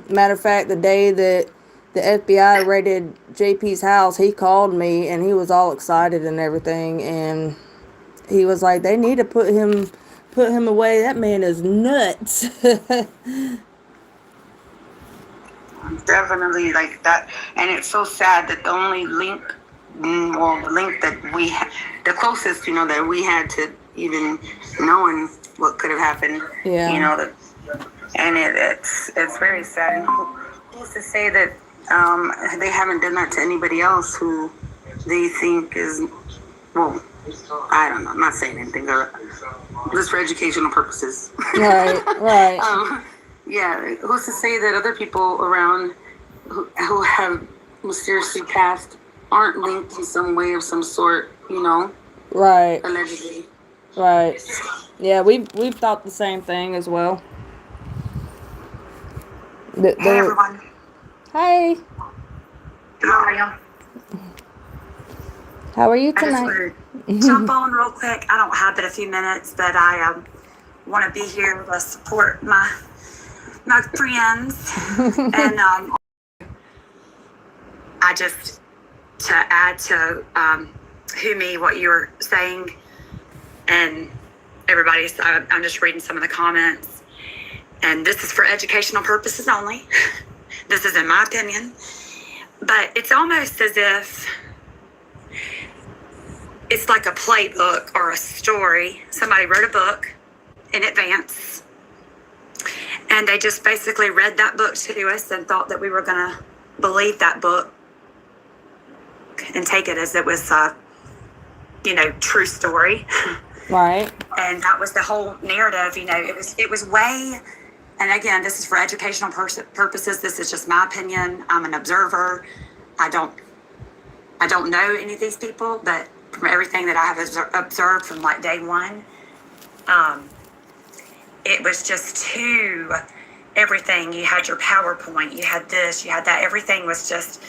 matter of fact, the day that the FBI raided JP's house, he called me and he was all excited and everything, and he was like, they need to put him away. That man is nuts. Definitely like that. And it's so sad that the only link, the link that the closest, that we had to even knowing what could have happened, Yeah. And it's very sad. And who's to say that they haven't done that to anybody else who they think is, well, I don't know, I'm not saying anything, just for educational purposes. Right. Yeah, who's to say that other people around who have mysteriously passed aren't linked in some way of some sort, Right. allegedly. Right. Yeah, we've thought the same thing as well. Hey everyone, Hi. how are you? How are you I just tonight? want to jump on real quick. I don't have but a few minutes, but I want to be here to support my friends. And I just, to add to what you were saying, and everybody's, I'm just reading some of the comments, and this is for educational purposes only. This is in my opinion, but it's almost as if it's like a playbook or a story. Somebody wrote a book in advance, and they just basically read that book to us and thought that we were going to believe that book and take it as it was true story. Right. And that was the whole narrative. It was way, and again, this is for educational purposes. This is just my opinion. I'm an observer. I don't know any of these people, but from everything that I have observed from like day one, it was just too everything. You had your PowerPoint, you had this, you had that. Everything was just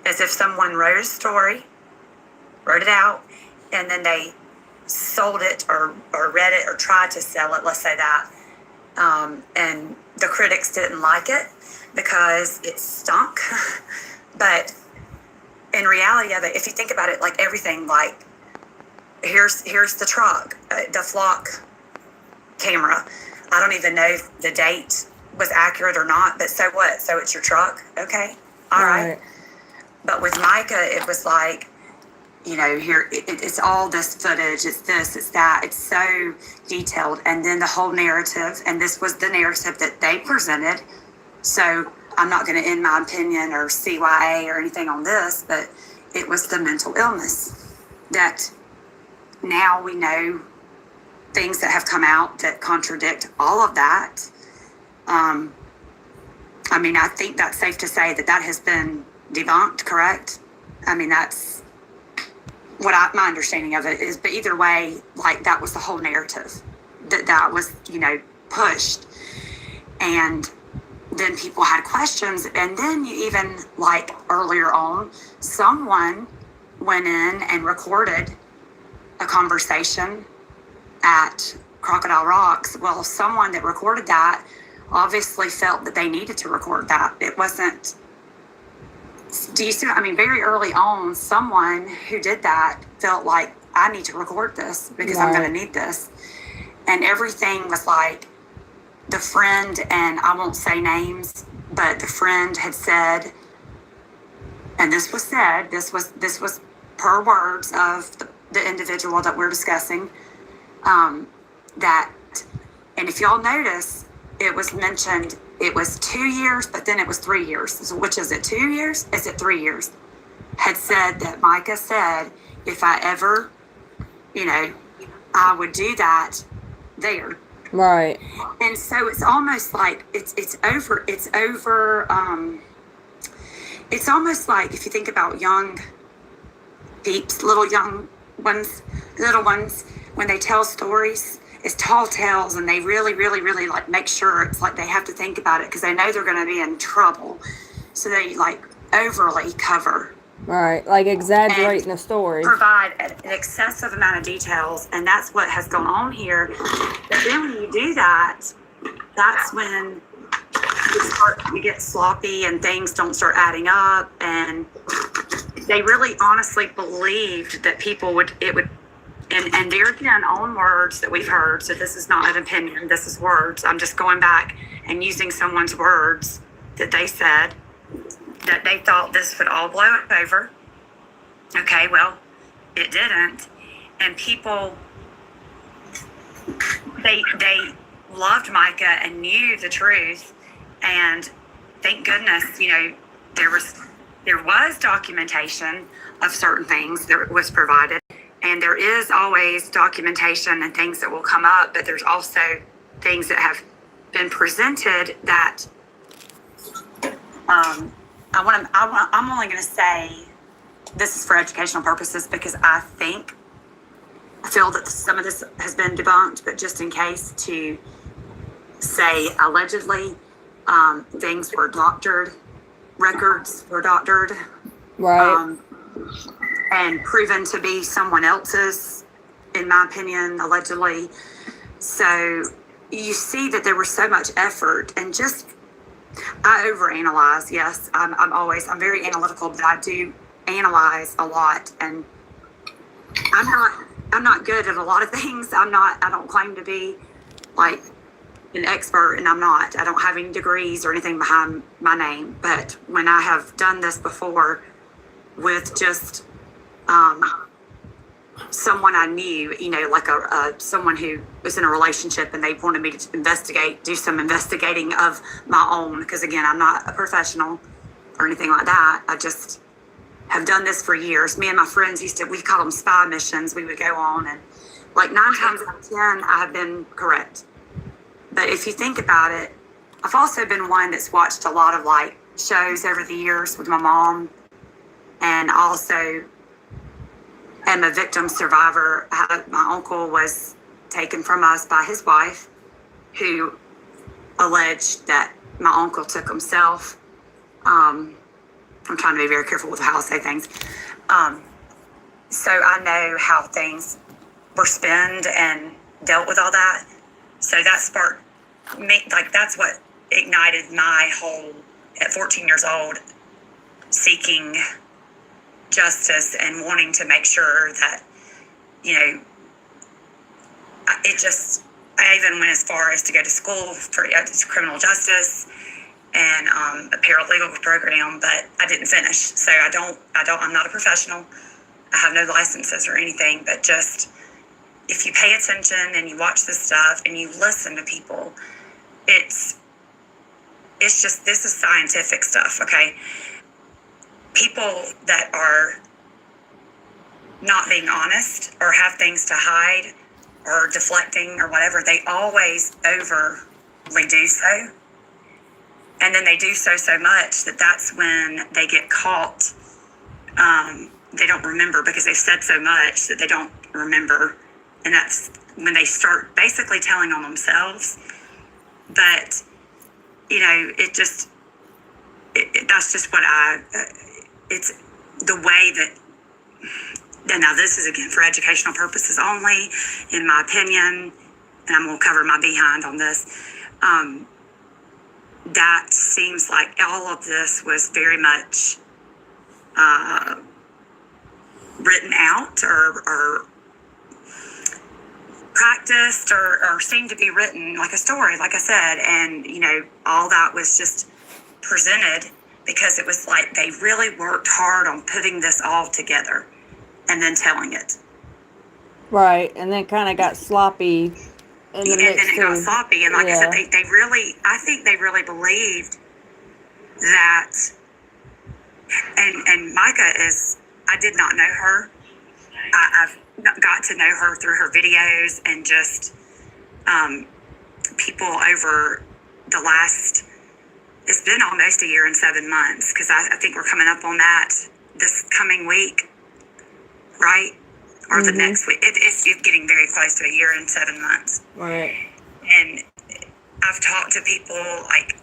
as if someone wrote a story, wrote it out, and then they sold it or read it or tried to sell it, let's say that. And the critics didn't like it because it stunk. But in reality of it, if you think about it, like everything, like here's the truck, the flock camera. I don't even know if the date was accurate or not, but so what? So it's your truck? Okay. All right. But with Mica, it was like, here, it's all this footage, it's this, it's that, it's so detailed. And then the whole narrative, and this was the narrative that they presented. So I'm not going to end my opinion or CYA or anything on this, but it was the mental illness that now we know things that have come out that contradict all of that. I mean, I think that's safe to say that has been debunked, correct? I mean, that's what my understanding of it is. But either way, like that was the whole narrative that was, pushed. And then people had questions. And then you even, like earlier on, someone went in and recorded a conversation at Crocodile Rocks. Well, someone that recorded that obviously felt that they needed to record that. It wasn't, do you see? I mean, very early on, someone who did that felt like, I need to record this because I'm going to need this. And everything was like the friend, and I won't say names, but the friend had said, and this was said, this was per words of the individual that we're discussing, that, and if y'all notice, it was mentioned, it was 2 years, but then it was 3 years. So which is it, 2 years? Is it 3 years? Had said that Mica said, if I ever, I would do that there. Right. And so it's almost like it's almost like if you think about young peeps, little ones, when they tell stories, it's tall tales, and they really, really, really like make sure it's like they have to think about it because they know they're going to be in trouble. So they like overly cover Right, like exaggerating the story. provide an excessive amount of details, and that's what has gone on here. But then when you do that, that's when you get sloppy and things don't start adding up. And they really honestly believed that people would, and they're again on words that we've heard. So this is not an opinion, this is words. I'm just going back and using someone's words that they said that they thought this would all blow over. Okay, well, it didn't. And people, they loved Mica and knew the truth. And thank goodness, there was documentation of certain things that was provided. And there is always documentation and things that will come up, but there's also things that have been presented that I'm only going to say this is for educational purposes because I feel that some of this has been debunked, but just in case, to say allegedly things were doctored, records were doctored, Right. And proven to be someone else's, in my opinion, allegedly. So you see that there was so much effort, and just I overanalyze. Yes, I'm very analytical, but I do analyze a lot, and I'm not good at a lot of things. I don't claim to be like an expert, and I'm not. I don't have any degrees or anything behind my name. But when I have done this before with just someone I knew, like someone who was in a relationship, and they wanted me to do some investigating of my own, because again, I'm not a professional or anything like that. I just have done this for years. Me and my friends we call them spy missions. We would go on, and like 9 times out of 10, I have been correct. But if you think about it, I've also been one that's watched a lot of like shows over the years with my mom, and also am a victim survivor. My uncle was taken from us by his wife, who alleged that my uncle took himself. I'm trying to be very careful with how I say things. So I know how things were spent and dealt with all that. So that sparked me, like that's what ignited my whole, at 14 years old, seeking justice and wanting to make sure that, I even went as far as to go to school for criminal justice and a paralegal program, but I didn't finish. So I'm not a professional. I have no licenses or anything, but just if you pay attention and you watch this stuff and you listen to people, it's just, this is scientific stuff, okay? People that are not being honest or have things to hide or deflecting or whatever, they always overly do so. And then they do so much that that's when they get caught. They don't remember because they've said so much that they don't remember. And that's when they start basically telling on themselves. But, that's just what it's the way that, and now this is again for educational purposes only, in my opinion, and I'm going to cover my behind on this. That seems like all of this was very much written out or practiced or seemed to be written like a story, like I said. And, all that was just presented because it was like they really worked hard on putting this all together and then telling it. Right, and then kind of got sloppy. And then it got sloppy. And like I said, I think they really believed that, and Mica I did not know her. I've got to know her through her videos and just people over the last, it's been almost a year and 7 months, because I think we're coming up on that this coming week, right? Or the next week. It's getting very close to a year and 7 months. Right. And I've talked to people like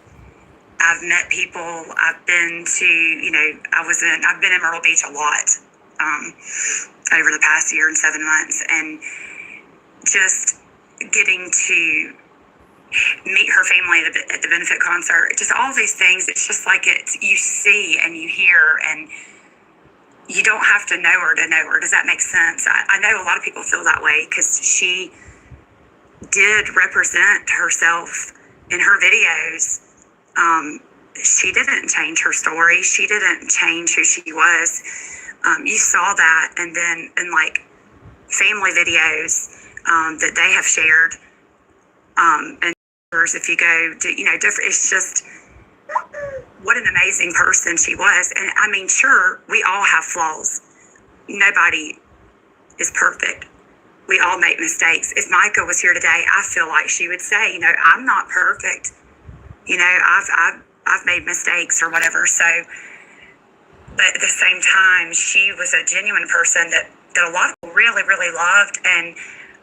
I've met people. I've been to, I've been in Myrtle Beach a lot over the past year and 7 months, and just getting to meet her family at the benefit concert, just all these things. It's just like you see and you hear, and you don't have to know her to know her. Does that make sense? I know a lot of people feel that way because she did represent herself in her videos. She didn't change her story. She didn't change who she was. You saw that, and then in like family videos that they have shared, and if you go to, different, it's just what an amazing person she was. And I mean, sure, we all have flaws. Nobody is perfect. We all make mistakes. If Mica was here today, I feel like she would say, I'm not perfect. I've made mistakes or whatever. So, but at the same time, she was a genuine person that a lot of people really, really loved. And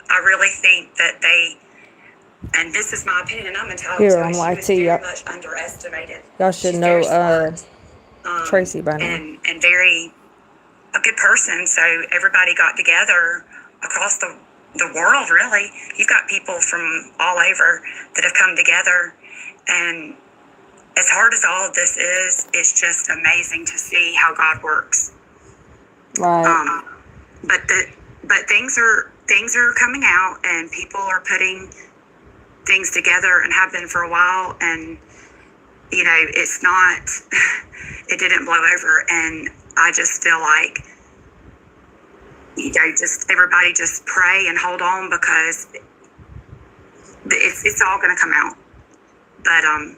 I really think that and this is my opinion, I'm entitled Here to on it, she was YT, very much underestimated. y'all should She's know very smart, Tracy by now. and very a good person. So everybody got together across the world, really. You've got people from all over that have come together, and as hard as all of this is, it's just amazing to see how God works. Right. But things are coming out, and people are putting things together and have been for a while, and it's not it didn't blow over. And I just feel like just everybody just pray and hold on, because it's all going to come out. But I'm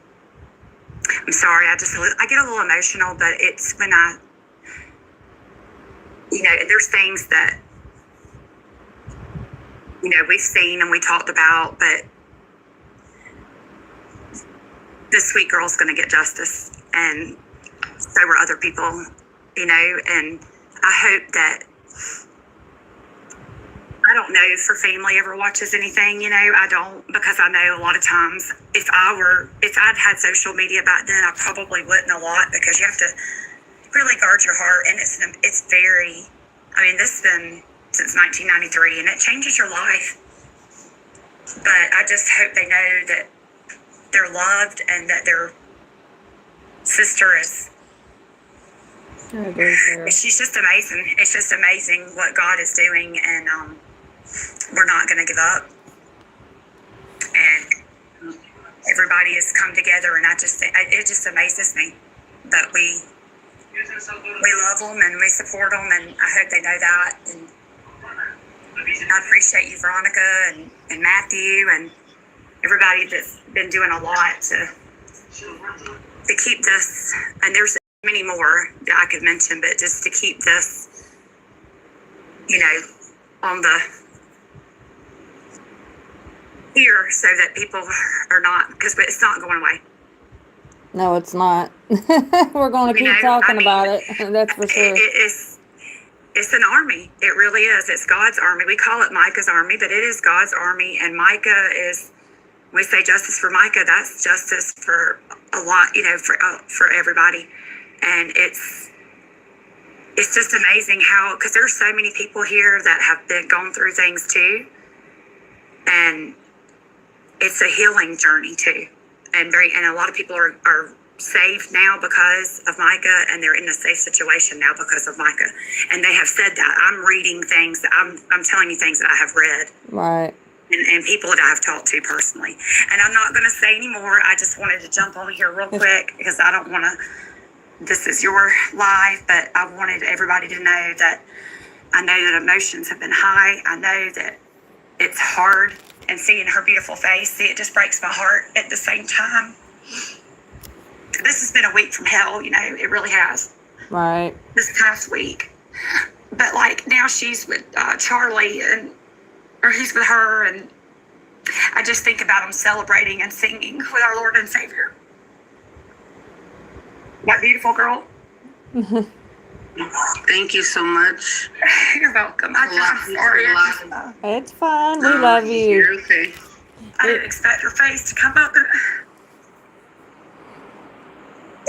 sorry, I get a little emotional, but it's when there's things that we've seen and we talked about, but this sweet girl's going to get justice, and so are other people, and I hope that, I don't know if her family ever watches anything, I don't, because I know a lot of times if I'd had social media back then, I probably wouldn't a lot, because you have to really guard your heart, and it's very, this has been since 1993, and it changes your life. But I just hope they know that they're loved, and that their sister is. She's just amazing. It's just amazing what God is doing, and we're not going to give up. And everybody has come together, and it just amazes me that we love them and we support them, and I hope they know that. And I appreciate you, Veronica, and Matthew, and everybody that's been doing a lot to keep this, and there's many more that I could mention, but just to keep this, on the here, so that people are not, because it's not going away. No, it's not. We're going to keep talking about it. That's for sure. It's an army. It really is. It's God's army. We call it Mica's army, but it is God's army. And Mica is, when we say justice for Mica, that's justice for a lot, for everybody. And it's just amazing how, because there's so many people here that have been going through things too. And it's a healing journey too. And a lot of people are saved now because of Mica, and they're in a safe situation now because of Mica. And they have said that. I'm reading things that I'm telling you things that I have read. Right. And people that I have talked to personally. And I'm not going to say any more. I just wanted to jump on here real quick, because I don't want to, this is your life, but I wanted everybody to know that I know that emotions have been high. I know that it's hard, and seeing her beautiful face, it just breaks my heart at the same time. This has been a week from hell, it really has. Right. This past week. But now she's with Charlie, or he's with her, and I just think about them celebrating and singing with our Lord and Savior. That beautiful girl. Thank you so much. You're welcome. I'm sorry. It's fine. We love you. You're okay. I didn't expect her face to come up.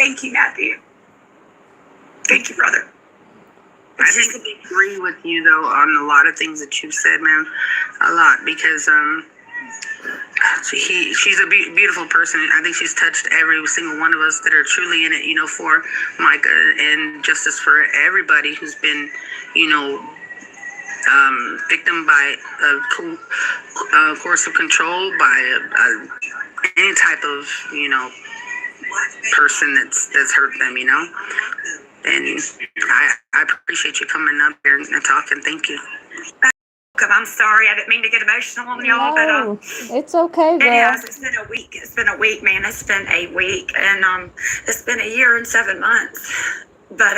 Thank you, Matthew. Thank you, brother. I think I agree with you though on a lot of things that you've said, man. A lot, because she's a beautiful person. I think she's touched every single one of us that are truly in it, you know, for Mica and justice for everybody who's been, you know, victim by a course of control, by any type of, you know, person that's hurt them, you know. And I appreciate you coming up here and talking. Thank you. I'm sorry, I didn't mean to get emotional on y'all, No, it's okay, it girl. has. It's been a week. It's been a week, man. It's been a week, and it's been a year and 7 months. But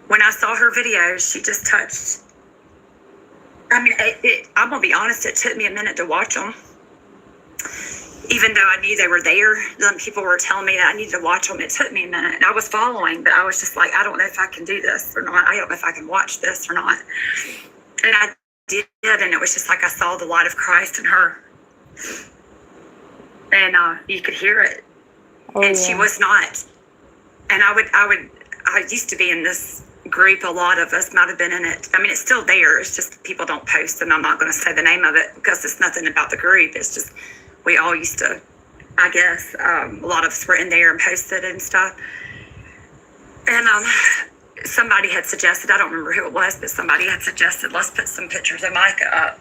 when I saw her videos, she just touched. I mean, I'm gonna be honest. It took me a minute to watch them, even though I knew they were there. Then people were telling me that I needed to watch them. It took me a minute, and I was following, but I was just like, I don't know if I can do this or not. I don't know if I can watch this or not. And I did, and it was just like I saw the light of Christ in her, and you could hear it. Oh, And yeah. she was not. And I used to be in this group. A lot of us might have been in it. I mean, it's still there. It's just people don't post, and I'm not going to say the name of it because it's nothing about the group. It's just we all used to. I guess a lot of us were in there and posted and stuff. And somebody had suggested, I don't remember who it was, but somebody had suggested, let's put some pictures of Mica up.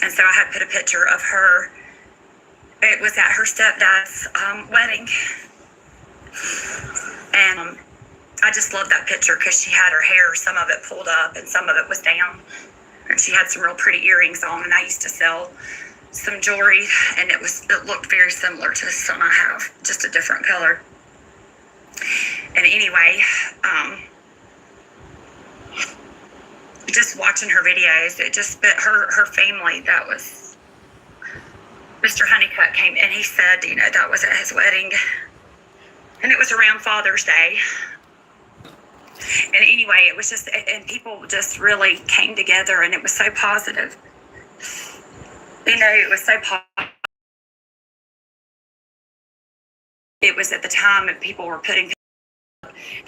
And so I had put a picture of her. It was at her stepdad's wedding. And I just loved that picture because she had her hair, some of it pulled up and some of it was down. And she had some real pretty earrings on, and I used to sell some jewelry, and it looked very similar to the son I have, just a different color. And anyway, just watching her videos, it just fit her family. That was Mr. Honeycutt came, and he said, you know, that was at his wedding, and it was around Father's Day. And anyway, it was just, and people just really came together, and it was so positive. You know, it was so positive. It was at the time that people were putting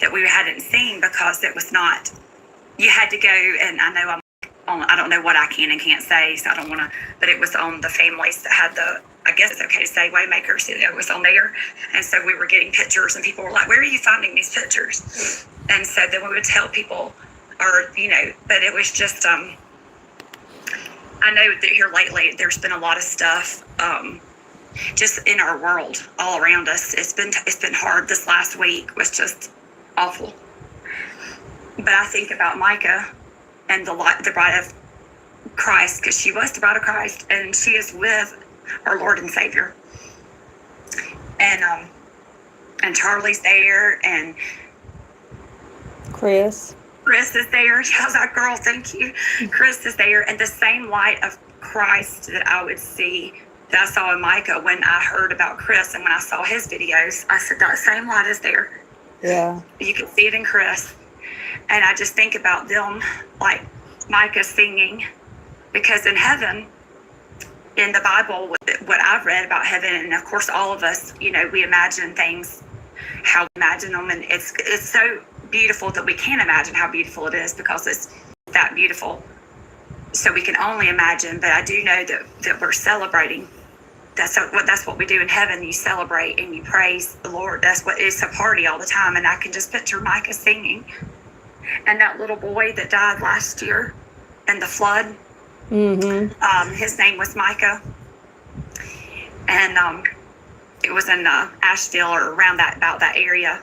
that we hadn't seen because it was not. You had to go, and I know I don't know what I can and can't say, so I don't want to, but it was on the families that had the, I guess it's okay to say Waymakers, it was on there. And so we were getting pictures, and people were like, where are you finding these pictures? And so then we would tell people, or, you know, but it was just, I know that here lately, there's been a lot of stuff, just in our world, all around us. It's been hard. This last week was just awful. But I think about Mica and the bride of Christ, because she was the bride of Christ, and she is with our Lord and Savior. And Charlie's there, and Chris is there. How's that girl? Thank you. Chris is there, and the same light of Christ that I would see, that I saw in Mica when I heard about Chris, and when I saw his videos, I said that same light is there. Yeah. You can see it in Chris. And I just think about them, like Mica singing, because in heaven, in the Bible, what I've read about heaven, and of course all of us, you know, we imagine things, how we imagine them, and it's so beautiful that we can't imagine how beautiful it is because it's that beautiful. So we can only imagine, but I do know that we're celebrating. That's what we do in heaven. You celebrate and you praise the Lord. That's what it's a party all the time. And I can just picture Mica singing. And that little boy that died last year in the flood, his name was Mica. And it was in Asheville or around about that area.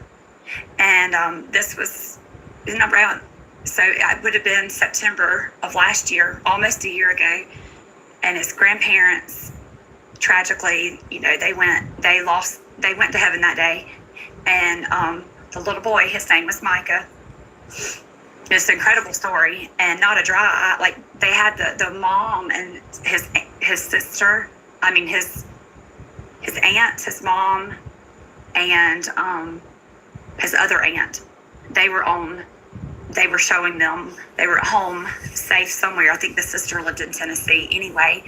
And this was around, so it would have been September of last year, almost a year ago. And his grandparents, tragically, you know, they went to heaven that day. And the little boy, his name was Mica. It's an incredible story, and not a dry eye. Like, they had the mom and his sister, I mean his aunt, his mom, and his other aunt. They were showing them, they were at home, safe somewhere. I think the sister lived in Tennessee. Anyway,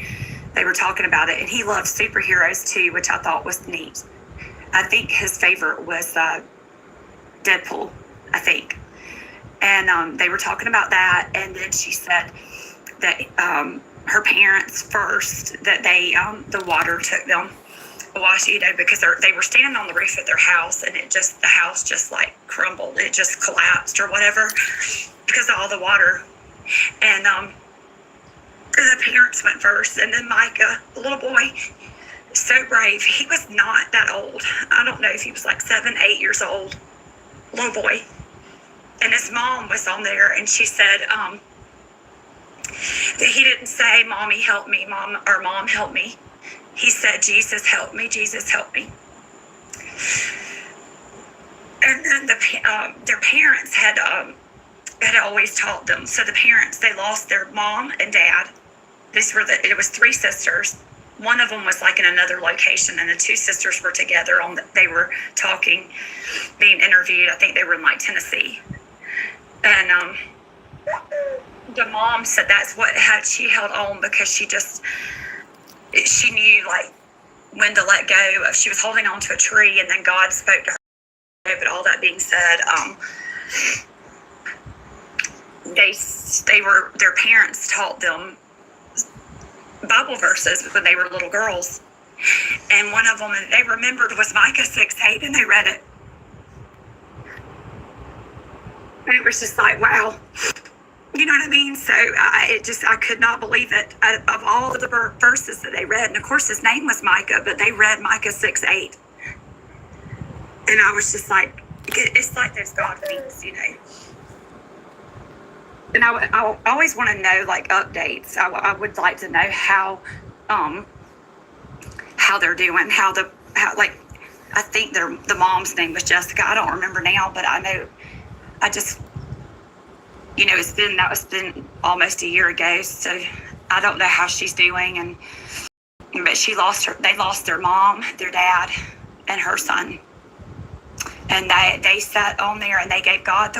they were talking about it, and he loved superheroes too, which I thought was neat. I think his favorite was Deadpool, I think. And they were talking about that, and then she said that her parents first, that they the water took them a wash, because they were standing on the roof of their house, and the house just like crumbled. It just collapsed or whatever because of all the water. And the parents went first, and then Mica, the little boy, so brave. He was not that old. I don't know if he was like 7, 8 years old, little boy. And his mom was on there, and she said that he didn't say, "Mommy, help me," Mom help me. He said, "Jesus, help me, Jesus, help me." And then their parents had always taught them. So the parents, they lost their mom and dad. It was 3 sisters. One of them was like in another location, and the 2 sisters were together. They were talking, being interviewed. I think they were in like Tennessee. And the mom said that's what she held on, because she knew like when to let go. She was holding on to a tree, and then God spoke to her. But all that being said, their parents taught them Bible verses when they were little girls, and one of them they remembered was Micah 6:8, and they read it. And it was just like, wow. You know what I mean? So I could not believe it. Of all of the verses that they read, and of course his name was Mica, but they read Micah 6:8. And I was just like, it's like those God things, And I always want to know like updates. I would like to know how they're doing, how like, I think the mom's name was Jessica. I don't remember now, but I know, I just, that was been almost a year ago. So I don't know how she's doing. But they lost their mom, their dad, and her son. And they sat on there, and they gave God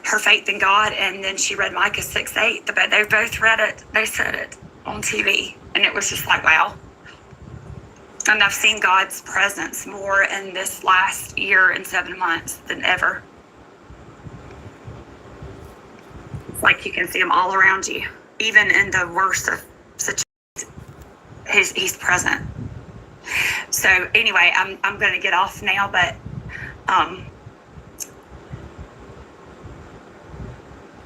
her faith in God. And then she read Micah 6:8. But they both read it. They said it on TV, and it was just like, wow. And I've seen God's presence more in this last year and 7 months than ever. It's like you can see him all around you, even in the worst of situations. He's present. So anyway, I'm going to get off now, but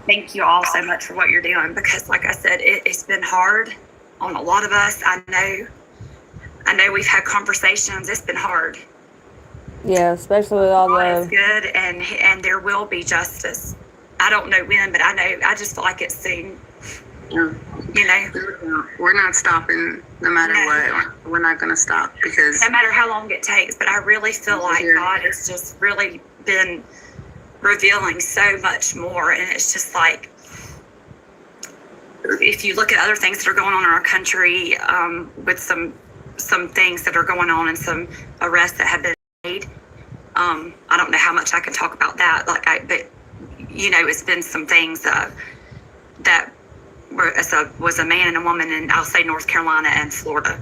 thank you all so much for what you're doing, because like I said, it's been hard on a lot of us. I know we've had conversations. It's been hard. Yeah, especially with all God is the... good, and there will be justice. I don't know when, but I just feel like it's soon. We're not stopping no matter what. We're not going to stop, because no matter how long it takes. But I really feel like God has just really been revealing so much more. And it's just like, if you look at other things that are going on in our country, with some things that are going on and some arrests that have been made, I don't know how much I can talk about that. But it's been some things that was a man and a woman in, I'll say, North Carolina and Florida,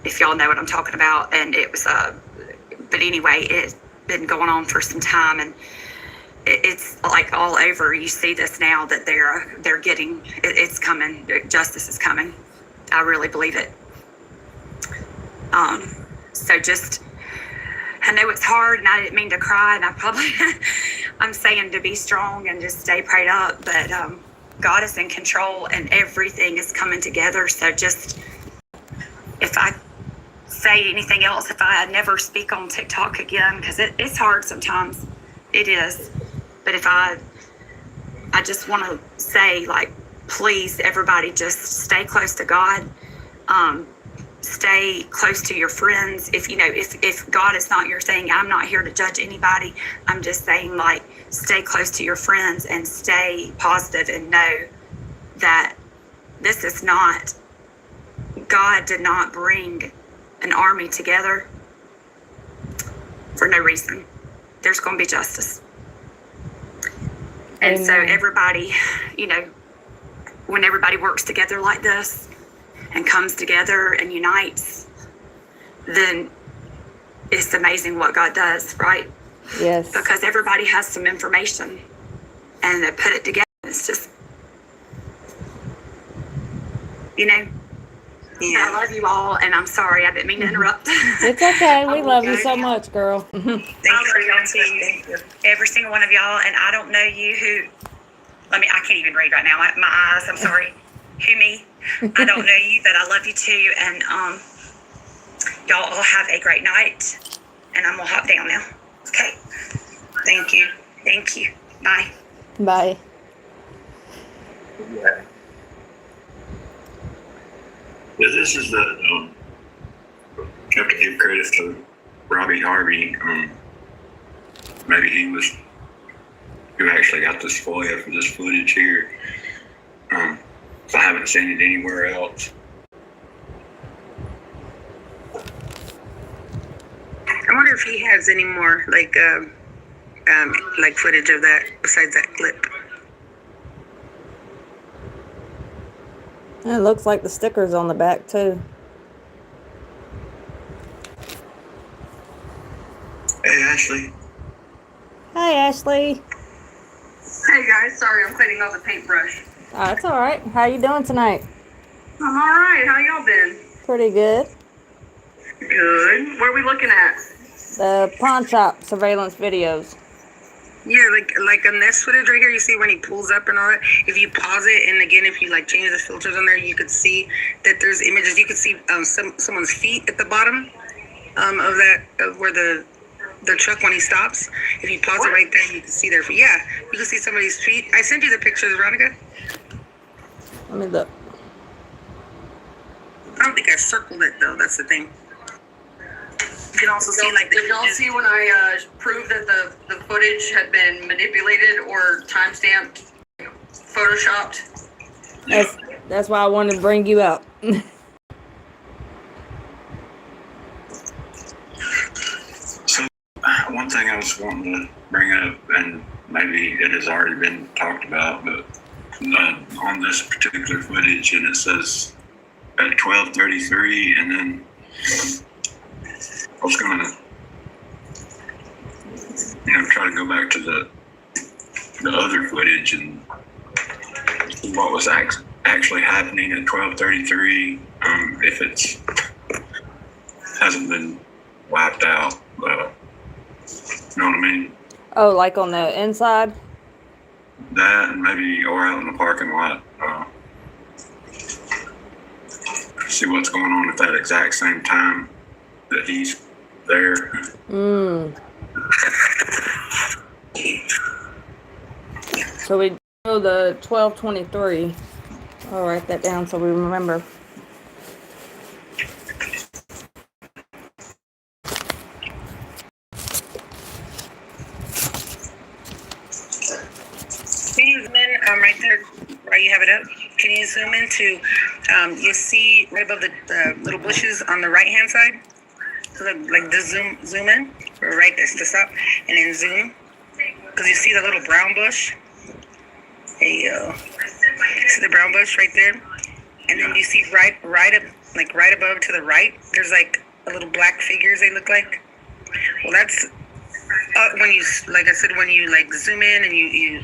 if y'all know what I'm talking about. And it was but anyway, it's been going on for some time, and it's like all over. You see this now that they're getting, it's coming. Justice is coming. I really believe it. So just, I know it's hard, and I didn't mean to cry, and I'm saying to be strong and just stay prayed up, but God is in control, and everything is coming together. So just, if I say anything else, if I never speak on TikTok again, because it's hard sometimes, it is. But if I just want to say, like, please, everybody, just stay close to God. Stay close to your friends. If God is not your thing, I'm not here to judge anybody. I'm just saying, like, stay close to your friends and stay positive, and know that this is not, God did not bring an army together for no reason. There's going to be justice. And so everybody, when everybody works together like this and comes together and unites, then it's amazing what God does, right? Yes. Because everybody has some information and they put it together. It's just, you know, I love you all, and I'm sorry, I didn't mean to interrupt. It's okay. We love you so much, girl. Thank you for y'all too. Every single one of y'all, and I don't know you who, I can't even read right now. My eyes, I'm sorry. Who, me? I don't know you, but I love you too, and y'all all have a great night, and I'm gonna hop down now. Okay? Thank you. Thank you. Bye. Bye. Yeah. But this is the, have to give credit to Robbie Harvey. Maybe he was who actually got the spoil for this footage here. I haven't seen it anywhere else. I wonder if he has any more like footage of that besides that clip. It looks like the stickers on the back too. Hey, Ashley. Hi, Ashley. Hey guys, sorry I'm cleaning off the paintbrush. Oh, it's all right. How you doing tonight? I'm alright, how y'all been? Pretty good. Good. What are we looking at? The Pawnshop surveillance videos. Yeah, like on this footage right here, you see when he pulls up and all that. If you pause it, and again, if you like change the filters on there, you could see that there's images. You could see someone's feet at the bottom of where the truck when he stops. If you pause it right there, you can see their feet. Yeah, you can see somebody's feet. I sent you the pictures, Veronica. Let me look. I don't think I circled it though. That's the thing. You can also see like Did y'all see when I proved that the footage had been manipulated or timestamped, photoshopped? That's why I wanted to bring you out. So, one thing I was wanting to bring up, and maybe it has already been talked about, but on this particular footage, and it says at 12:33, and then I was going to, try to go back to the other footage and what was actually happening at 12:33. If it's hasn't been wiped out, you know what I mean? Oh, like on the inside? That, and maybe or out in the parking lot. See what's going on at that exact same time that he's there. So we know the 12:23. I'll write that down so we remember. Can you zoom in right there, right? You have it up. Can you zoom into? You see right above the little bushes on the right hand side. So like the zoom in, or right there, to stop, and then zoom, because you see the little brown bush. There you go. See the brown bush right there, and then you see right up, like right above to the right. There's like a little black figures. They look like. Well, that's when you, like I said, when you like zoom in and you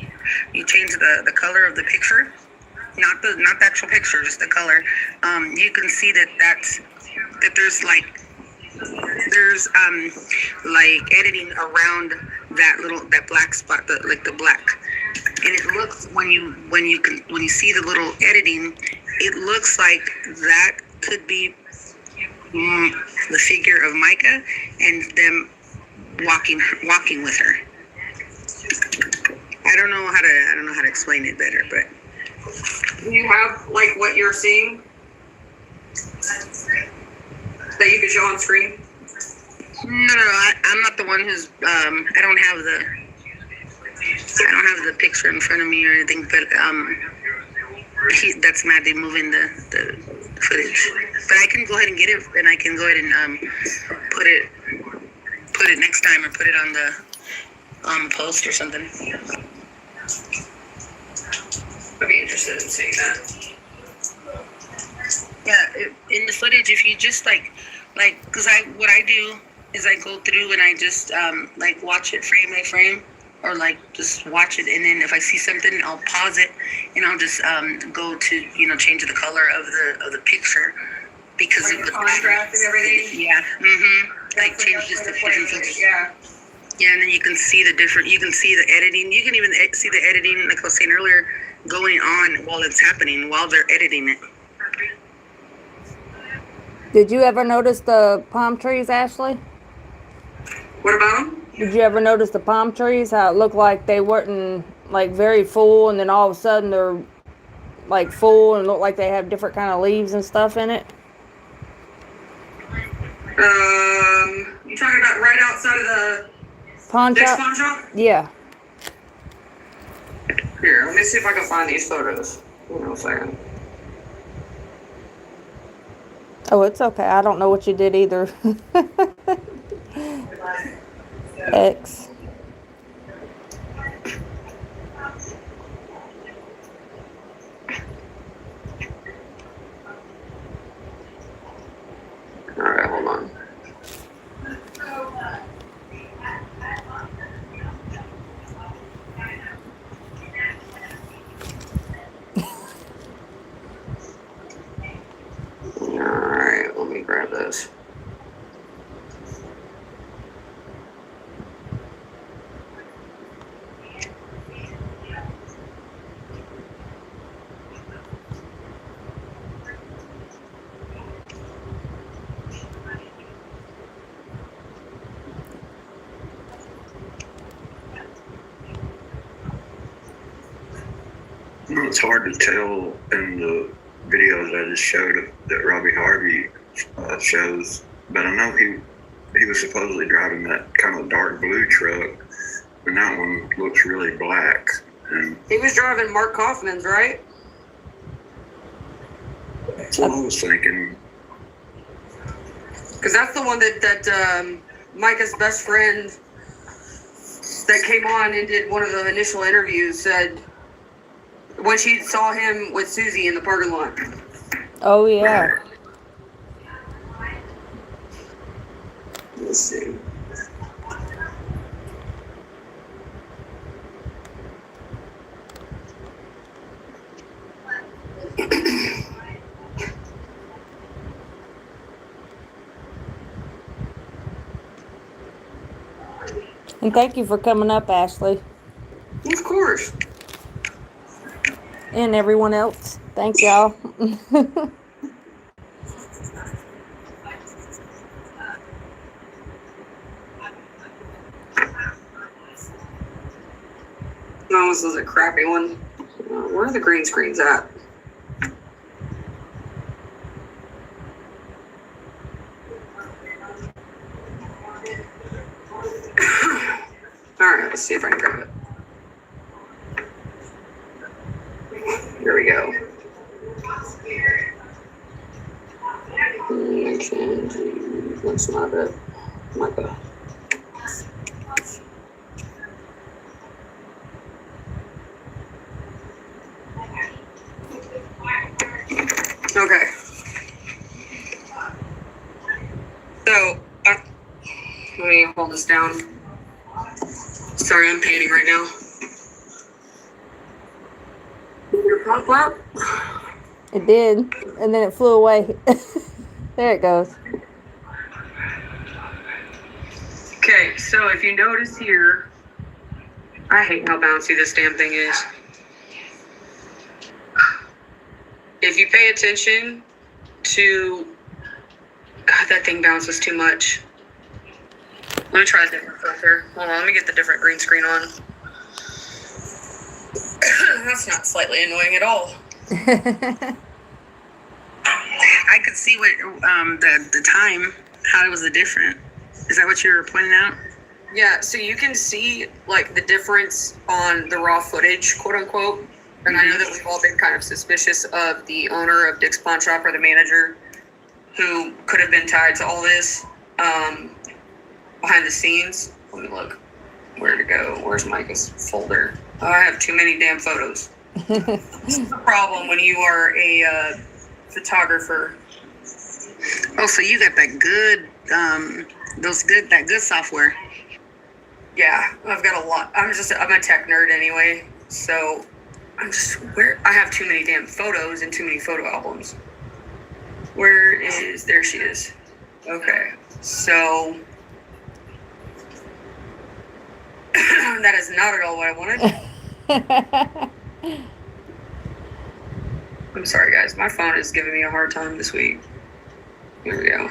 change the color of the picture, not the actual picture, just the color. You can see that there's editing around that black spot, the black, and it looks when you see the little editing, it looks like that could be the figure of Mica and them walking with her. I don't know how to explain it better, but Do you have like what you're seeing that you could show on screen? no, I'm not the one who's I don't have the picture in front of me or anything, but that's Maddie moving the footage. But I can go ahead and get it, and I can go ahead and put it next time, or put it on the post or something. I'd be interested in seeing that. Yeah, in the footage, if you just like, because what I do is I go through and I just like watch it frame by frame, or like just watch it, and then if I see something, I'll pause it and I'll just go to change the color of the picture because Like of the contrast and everything? Yeah. Like change just the pictures. Yeah. Yeah, and then you can see the different. You can see the editing. You can even see the editing, like I was saying earlier, going on while it's happening, while they're editing it. Did you ever notice the palm trees, Ashley? What about them? Did you ever notice the palm trees? How it looked like they weren't like very full, and then all of a sudden they're like full and look like they have different kind of leaves and stuff in it. You talking about right outside of the next Pawnshop? pawn shop? Yeah. Here, let me see if I can find these photos. Hold on a second. Oh, it's okay. I don't know what you did either. X. All right, hold on. All right, let me grab this. It's hard to tell in the videos I just showed that Robbie Harvey shows, but I know he was supposedly driving that kind of dark blue truck, and that one looks really black. And He was driving Mark Kaufman's, right? that's what I was thinking. Because that's the one that Mica's best friend that came on and did one of the initial interviews said when she saw him with Susie in the parking lot. Oh yeah. Let's see. And thank you for coming up, Ashley. Of course. And everyone else. Thank y'all. No, this is a crappy one. Where are the green screens at? Alright, let's see if I can grab it. Here we go. That's not it. Mica. Okay. So, let me hold this down. Sorry, I'm painting right now. Your pop up? It did. And then it flew away. There it goes. Okay, so if you notice here, I hate how bouncy this damn thing is. If you pay attention to, God, that thing bounces too much. Let me try a different filter. Hold on, let me get the different green screen on. That's not slightly annoying at all. I could see what the time, how it was different. Is that what you were pointing out? Yeah, so you can see like the difference on the raw footage, quote unquote. And I know that we've all been kind of suspicious of the owner of Dick's Pawn Shop or the manager who could have been tied to all this behind the scenes. Let me look. Where to go? Where's Mica's folder? Oh, I have too many damn photos. It's the problem when you are a photographer. Oh, so you got that good that good software. Yeah, I've got a lot. I'm a tech nerd anyway, so I have too many damn photos and too many photo albums. There she is. Okay, so that is not at all what I wanted. I'm sorry, guys. My phone is giving me a hard time this week. Here we go.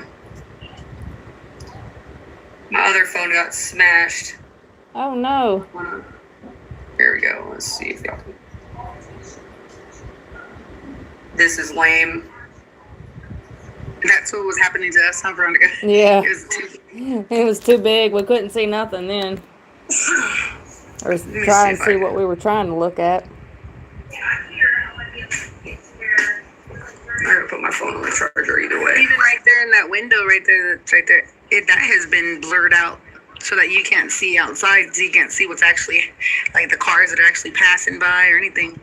My other phone got smashed. Oh no. Here we go. Let's see if y'all can. This is lame. That's what was happening to us, huh, Veronica? Yeah. It It was too big. We couldn't see nothing then. Or try and see what we were trying to look at. I'm gonna put my phone on the charger either way. even right there in that window, right there, that has been blurred out so that you can't see outside. So you can't see what's actually, like the cars that are actually passing by or anything.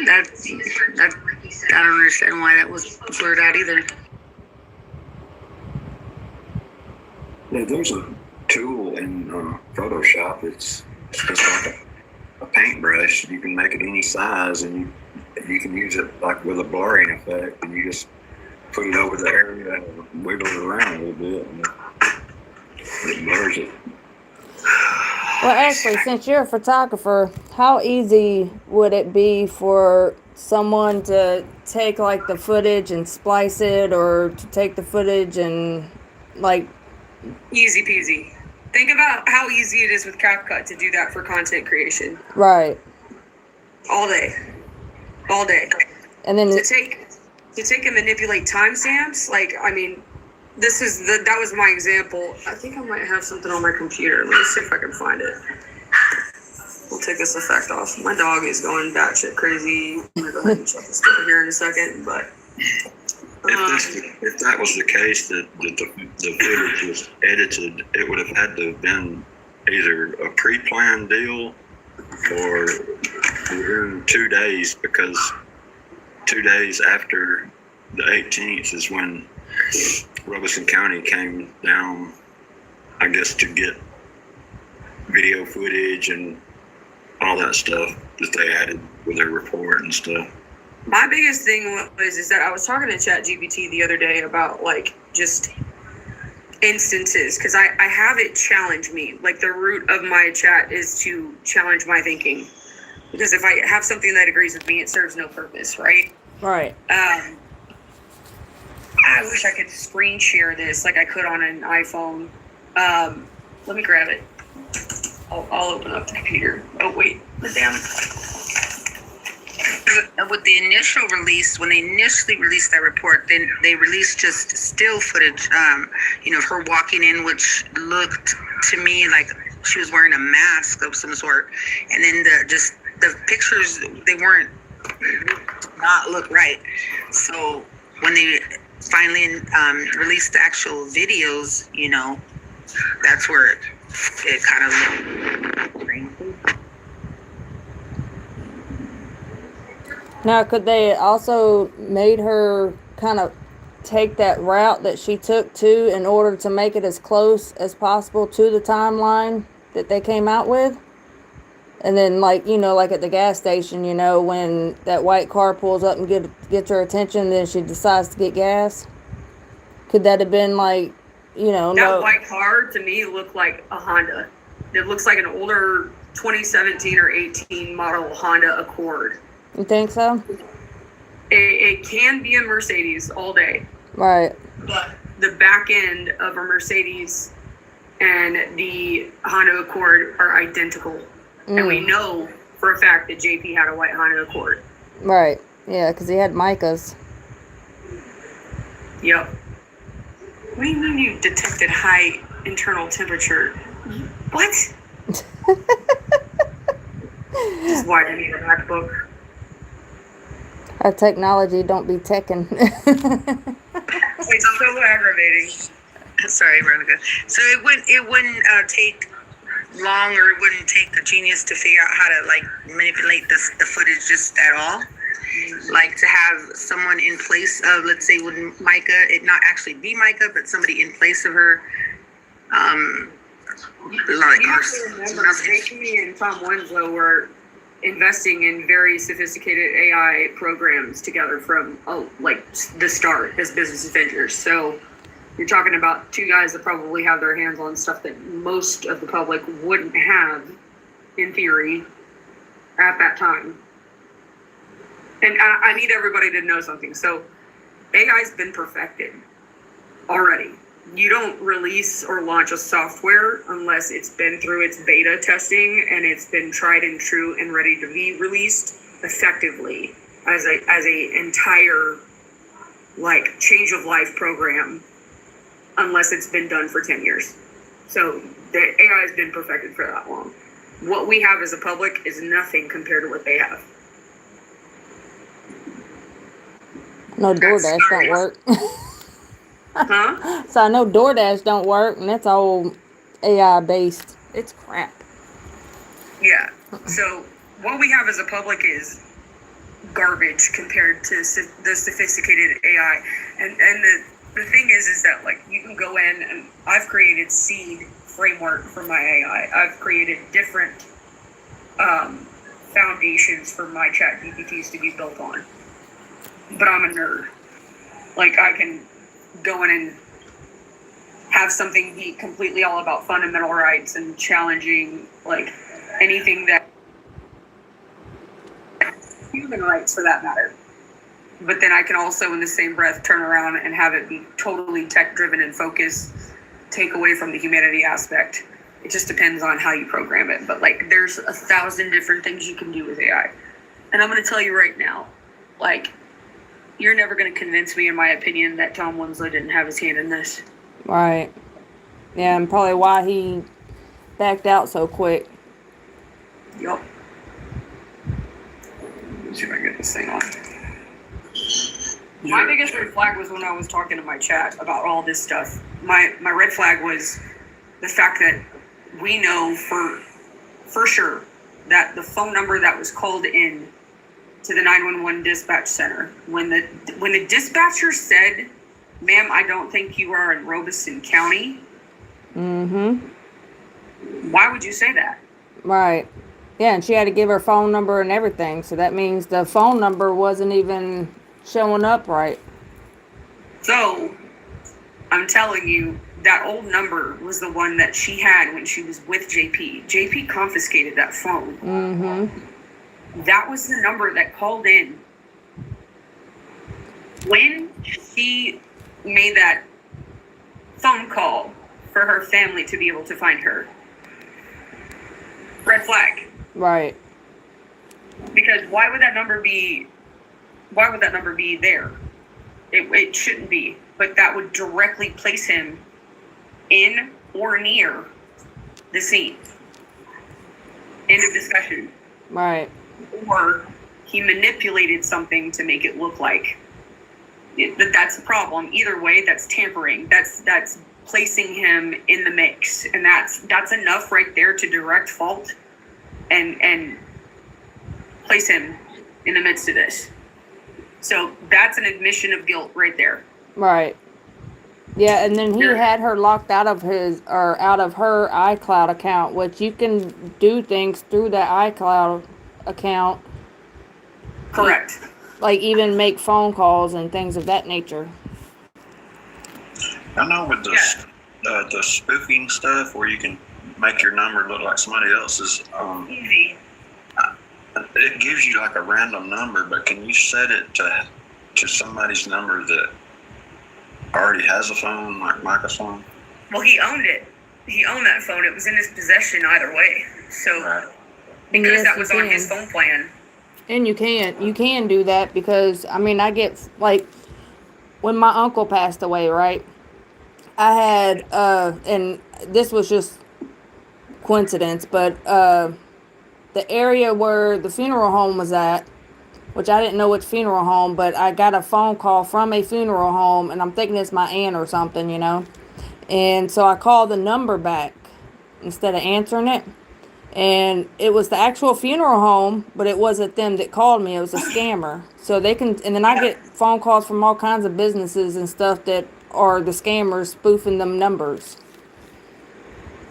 That I don't understand why that was blurred out either. Yeah, there's a tool in Photoshop. It's just like a paintbrush. You can make it any size, and you can use it like with a blurring effect, and you just put it over the area and wiggle it around a little bit, and it blurs it. Well, actually, since you're a photographer, how easy would it be for someone to take like the footage and splice it, or to take the footage and like... Easy peasy. Think about how easy it is with CapCut to do that for content creation. Right. All day. And then To take and manipulate timestamps, like, I mean, that was my example. I think I might have something on my computer. Let me see if I can find it. We'll take this effect off. My dog is going batshit crazy. I'm gonna go ahead and shut this down here in a second, but If that was the case, that the footage was edited, it would have had to have been either a pre-planned deal or within 2 days, because 2 days after the 18th is when Robeson County came down, I guess, to get video footage and all that stuff that they added with their report and stuff. my biggest thing is that I was talking to ChatGPT the other day about like just instances, because I have it challenge me. Like the root of my chat is to challenge my thinking, because if I have something that agrees with me, it serves no purpose, right? right. I wish I could screen share this like I could on an iPhone. Let me grab it. I'll open up the computer. Oh wait, the damn. With the initial release, when they initially released that report, then they released just still footage, of her walking in, which looked to me like she was wearing a mask of some sort. And then the pictures, they not look right. So when they finally released the actual videos, that's where it kind of looked strange. Now, could they also made her kind of take that route that she took too, in order to make it as close as possible to the timeline that they came out with? And then, like, like at the gas station, when that white car pulls up and gets her attention, then she decides to get gas. Could that have been like, That white car to me looked like a Honda. It looks like an older 2017 or 18 model Honda Accord. You think so? It can be a Mercedes all day, Right. but the back end of a Mercedes and the Honda Accord are identical. And we know for a fact that JP had a white Honda Accord. Right. Yeah, because he had Mica's. Yep. What do you mean you detected high internal temperature? What? This is why I need a MacBook. Our technology don't be teching. It's so aggravating. Sorry, Veronica. So it wouldn't take long, or it wouldn't take a genius to figure out how to like manipulate the footage just at all. Like to have someone in place of, let's say, with Mica, it not actually be Mica, but somebody in place of her, Like, You have to remember, JP and Tom Winslow were investing in very sophisticated AI programs together from like the start as business adventures. So you're talking about two guys that probably have their hands on stuff that most of the public wouldn't have, in theory, at that time. And I need everybody to know something. So AI's been perfected already. You don't release or launch a software unless it's been through its beta testing and it's been tried and true and ready to be released effectively as a entire like change of life program, unless it's been done for 10 years. So the AI has been perfected for that long. What we have as a public is nothing compared to what they have. No, DoorDash don't work. Huh? So I know DoorDash don't work, and that's all AI based. It's crap. Yeah. So what we have as a public is garbage compared to the sophisticated AI. And the thing is that like you can go in and I've created seed framework for my AI. I've created different foundations for my chat GPTs to be built on. But I'm a nerd. Like I can go in and have something be completely all about fundamental rights and challenging like anything that human rights for that matter. But then I can also in the same breath turn around and have it be totally tech driven and focused, take away from the humanity aspect. It just depends on how you program it. But like there's 1,000 different things you can do with AI. And I'm going to tell you right now, like you're never going to convince me, in my opinion, that Tom Winslow didn't have his hand in this. Right. Yeah, and probably why he backed out so quick. Yup. Let's see if I can get this thing on. My biggest red flag was when I was talking to my chat about all this stuff. My red flag was the fact that we know for sure that the phone number that was called in to the 911 dispatch center, when the dispatcher said, "Ma'am, I don't think you are in Robeson County." Mm-hmm. Why would you say that? Right. Yeah, and she had to give her phone number and everything, so that means the phone number wasn't even showing up right. So, I'm telling you, that old number was the one that she had when she was with JP. JP confiscated that phone. Mm-hmm. That was the number that called in. When she made that phone call for her family to be able to find her, red flag. Right. Because why would that number be there? It shouldn't be, but that would directly place him in or near the scene. End of discussion. Right. Or he manipulated something to make it look like that's a problem. Either way, that's tampering. That's placing him in the mix, and that's enough right there to direct fault and place him in the midst of this. So that's an admission of guilt right there. Right. Yeah, and then he had her locked out of her iCloud account, which you can do things through that iCloud account. Correct. Like even make phone calls and things of that nature. I know with the spoofing stuff where you can make your number look like somebody else's, Easy. it gives you like a random number, but can you set it to somebody's number that already has a phone, like Mica's phone? Well, he owned it. He owned that phone. It was in his possession either way. So Right. because Yes, that was you on can. his phone plan. And you can do that because, I mean, I get, like, when my uncle passed away, right, I had, and this was just coincidence, but the area where the funeral home was at, which I didn't know which funeral home, but I got a phone call from a funeral home, and I'm thinking it's my aunt or something, you know, and so I called the number back instead of answering it. And it was the actual funeral home, but it wasn't them that called me. It was a scammer. So they can, and then I get phone calls from all kinds of businesses and stuff that are the scammers spoofing them numbers.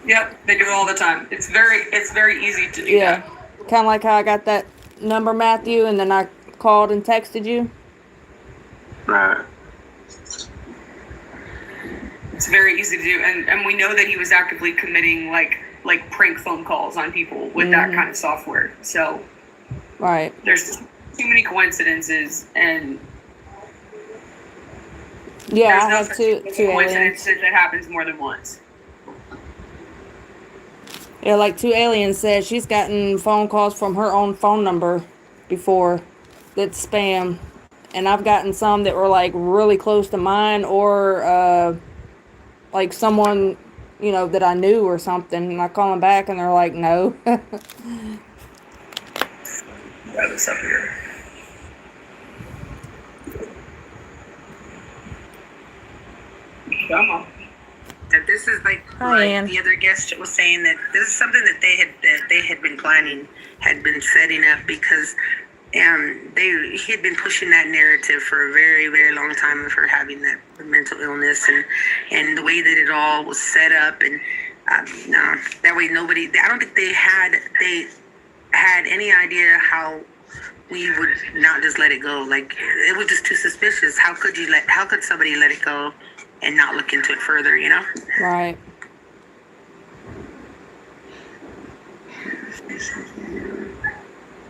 Yep, they do it all the time. It's very easy to do Yeah. that. Kind of like how I got that number, Matthew, and then I called and texted you. Right. It's very easy to do, and we know that he was actively committing like prank phone calls on people with that kind of software. So Right. there's just too many coincidences, and Yeah, I there's have no two such aliens. coincidences that happens more than once. Yeah, like two aliens said she's gotten phone calls from her own phone number before that's spam. And I've gotten some that were like really close to mine or like someone, you know, that I knew or something. And I call them back and they're like, no. Grab this up here. Come on. That this is like Ann. the other guest was saying, that this is something that they had been planning, had been setting up, because he had been pushing that narrative for a very, very long time of her having that mental illness, and the way that it all was set up, and no, that way nobody, I don't think they had any idea how we would not just let it go. Like, it was just too suspicious. How could somebody let it go and not look into it further, you know? Right.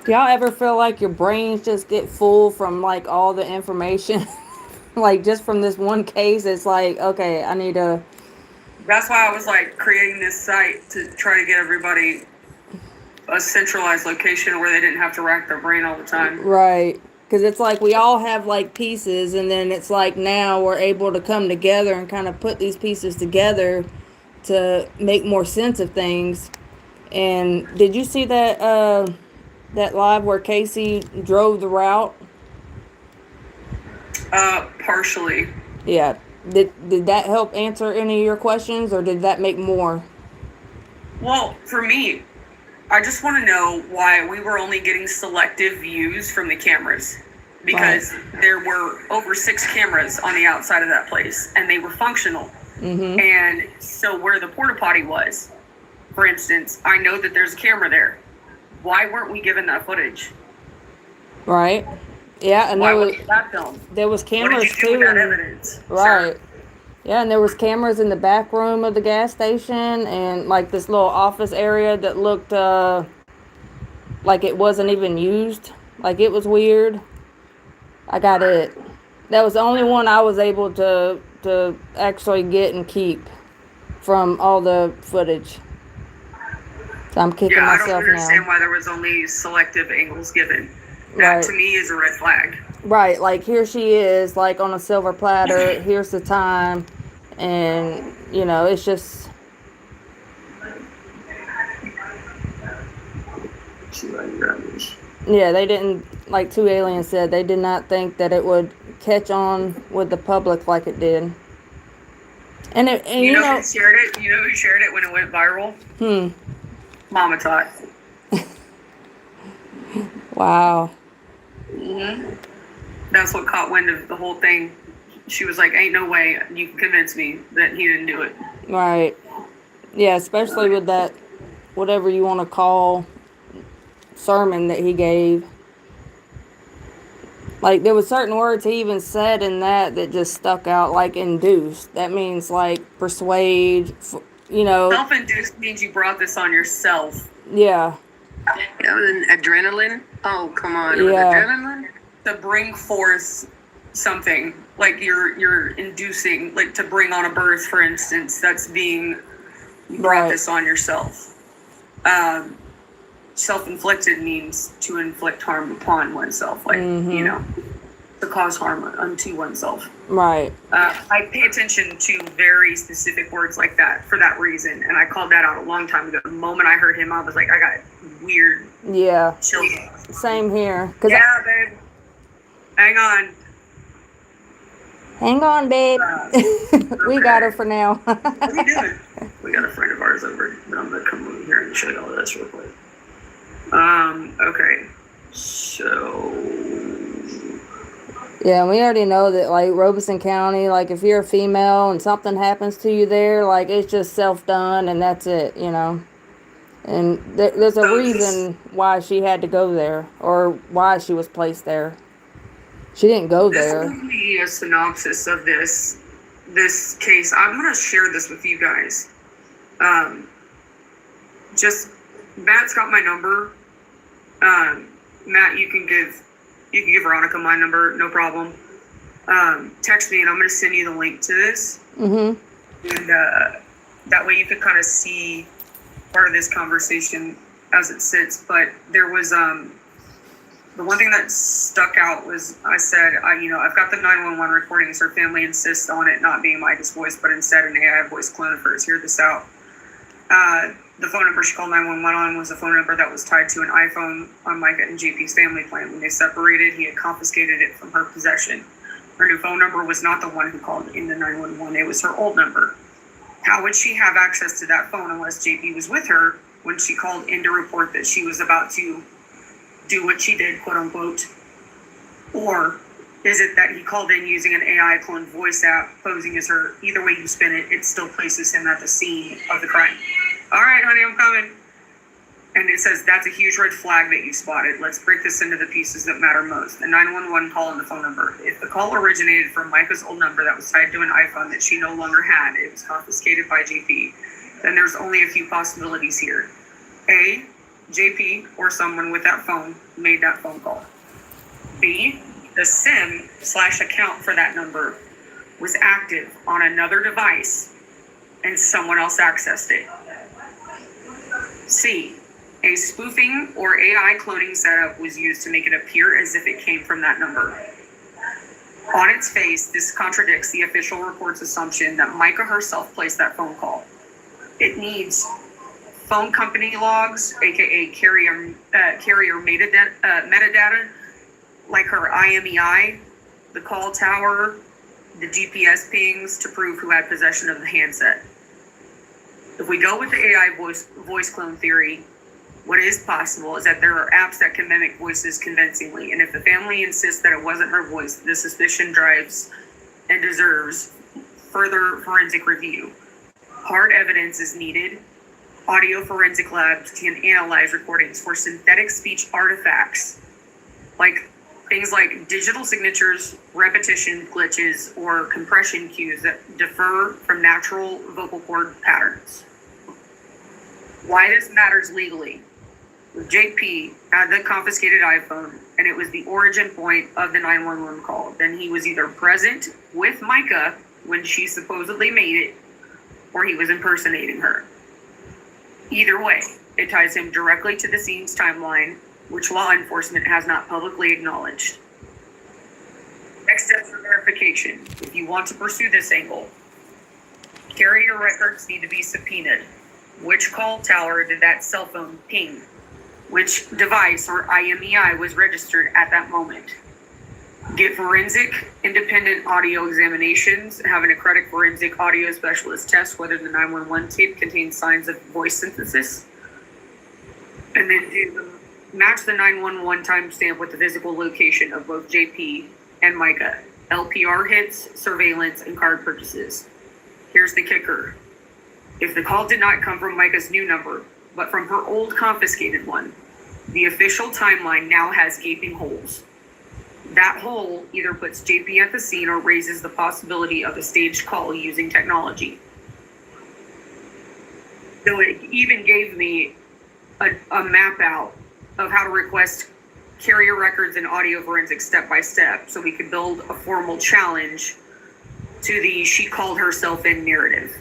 Do y'all ever feel like your brains just get full from like all the information? Like just from this one case, it's like, okay, I need to. That's why I was like creating this site to try to get everybody a centralized location where they didn't have to rack their brain all the time. Right. Because it's like we all have like pieces, and then it's like now we're able to come together and kind of put these pieces together to make more sense of things. And did you see that that live where Casey drove the route? Partially. Yeah. Did that help answer any of your questions, or did that make more? Well, for me, I just want to know why we were only getting selective views from the cameras, because there were over 6 cameras on the outside of that place, and they were functional. Mm-hmm. And so where the porta potty was, for instance, I know that there's a camera there. Why weren't we given that footage? Right. Yeah, and Why wasn't that filmed? there was What cameras did you do too. with that and- evidence? Right. Sir? Yeah, and there was cameras in the back room of the gas station, and like this little office area that looked like it wasn't even used. Like it was weird. I got it. That was the only one I was able to actually get and keep from all the footage. So I'm kicking Yeah, I don't myself understand now. why there was only selective angles given. That Right. to me is a red flag. Right, like here she is, like on a silver platter. Here's the time, and you know, it's just yeah. They didn't, like two aliens said, they did not think that it would catch on with the public like it did. And You know who shared it? You know who shared it when it went viral? Mama Tot. Wow. That's what caught wind of the whole thing. She was like, ain't no way you can convince me that he didn't do it. Right. Yeah, especially with that, whatever you want to call, sermon that he gave. Like, there was certain words he even said in that just stuck out, like induce. That means, like, persuade, you know. Self-induced means you brought this on yourself. Yeah. That was an adrenaline. Oh, come on. It was Yeah. adrenaline? To bring forth something. Like you're inducing, like to bring on a birth, for instance, that's being, you brought this on yourself. Self-inflicted means to inflict harm upon oneself, like, you know, to cause harm unto oneself. Right. I pay attention to very specific words like that for that reason, and I called that out a long time ago. The moment I heard him, I was like, I got weird Yeah. chills. Same here. Cause Yeah, babe. Hang on. hang on, babe. We got her for now. What are you doing? We got a friend of ours over. I'm gonna come over here and show you all this real quick. Okay. So Yeah, and we already know that, like, Robeson County, like, if you're a female and something happens to you there, like, it's just self-done and that's it, you know? And there's a So just reason why she had to go there, or why she was placed there. She didn't go this there. will be a synopsis of this case. I'm gonna share this with you guys. Just Matt's got my number. Matt, you can give Veronica my number, no problem. Text me and I'm gonna send you the link to this. Mm-hmm. And that way you could kind of see part of this conversation as it sits. But there was the one thing that stuck out was I said, I've got the 911 recordings. Her family insists on it not being Mica's voice, but instead an AI voice clone of hers. Hear this out. The phone number she called 911 on was a phone number that was tied to an iPhone on Mica and JP's family plan. When they separated, he had confiscated it from her possession. Her new phone number was not the one who called in the 911. It was her old number. How would she have access to that phone unless JP was with her when she called in to report that she was about to do what she did, quote unquote? Or is it that he called in using an AI cloned voice app posing as her? Either way you spin it, it still places him at the scene of the crime. All right, honey, I'm coming. And it says, that's a huge red flag that you spotted. Let's break this into the pieces that matter most. The 911 call and the phone number. If the call originated from Mica's old number that was tied to an iPhone that she no longer had, it was confiscated by JP, then there's only a few possibilities here. A, JP or someone with that phone made that phone call. B, the SIM/account for that number was active on another device and someone else accessed it. C, a spoofing or AI cloning setup was used to make it appear as if it came from that number. On its face, this contradicts the official report's assumption that Mica herself placed that phone call. It needs phone company logs, aka carrier metadata, like her IMEI, the call tower, the GPS pings to prove who had possession of the handset. If we go with the AI voice clone theory, what is possible is that there are apps that can mimic voices convincingly, and if the family insists that it wasn't her voice, the suspicion drives and deserves further forensic review. Hard evidence is needed. Audio forensic labs can analyze recordings for synthetic speech artifacts, like things like digital signatures, repetition glitches, or compression cues that differ from natural vocal cord patterns. Why this matters legally. JP had the confiscated iPhone, and it was the origin point of the 911 call. Then he was either present with Mica when she supposedly made it, or he was impersonating her. Either way, it ties him directly to the scene's timeline, which law enforcement has not publicly acknowledged. Next steps for verification. If you want to pursue this angle, carrier records need to be subpoenaed. Which call tower did that cell phone ping? Which device or IMEI was registered at that moment? Get forensic independent audio examinations. Have an accredited forensic audio specialist test whether the 911 tape contains signs of voice synthesis. And then match the 911 timestamp with the physical location of both JP and Mica. LPR hits, surveillance, and card purchases. Here's the kicker. If the call did not come from Mica's new number, but from her old confiscated one, the official timeline now has gaping holes. That hole either puts JP at the scene or raises the possibility of a staged call using technology. So it even gave me a map out of how to request carrier records and audio forensics step by step, so we could build a formal challenge to the she called herself in narrative.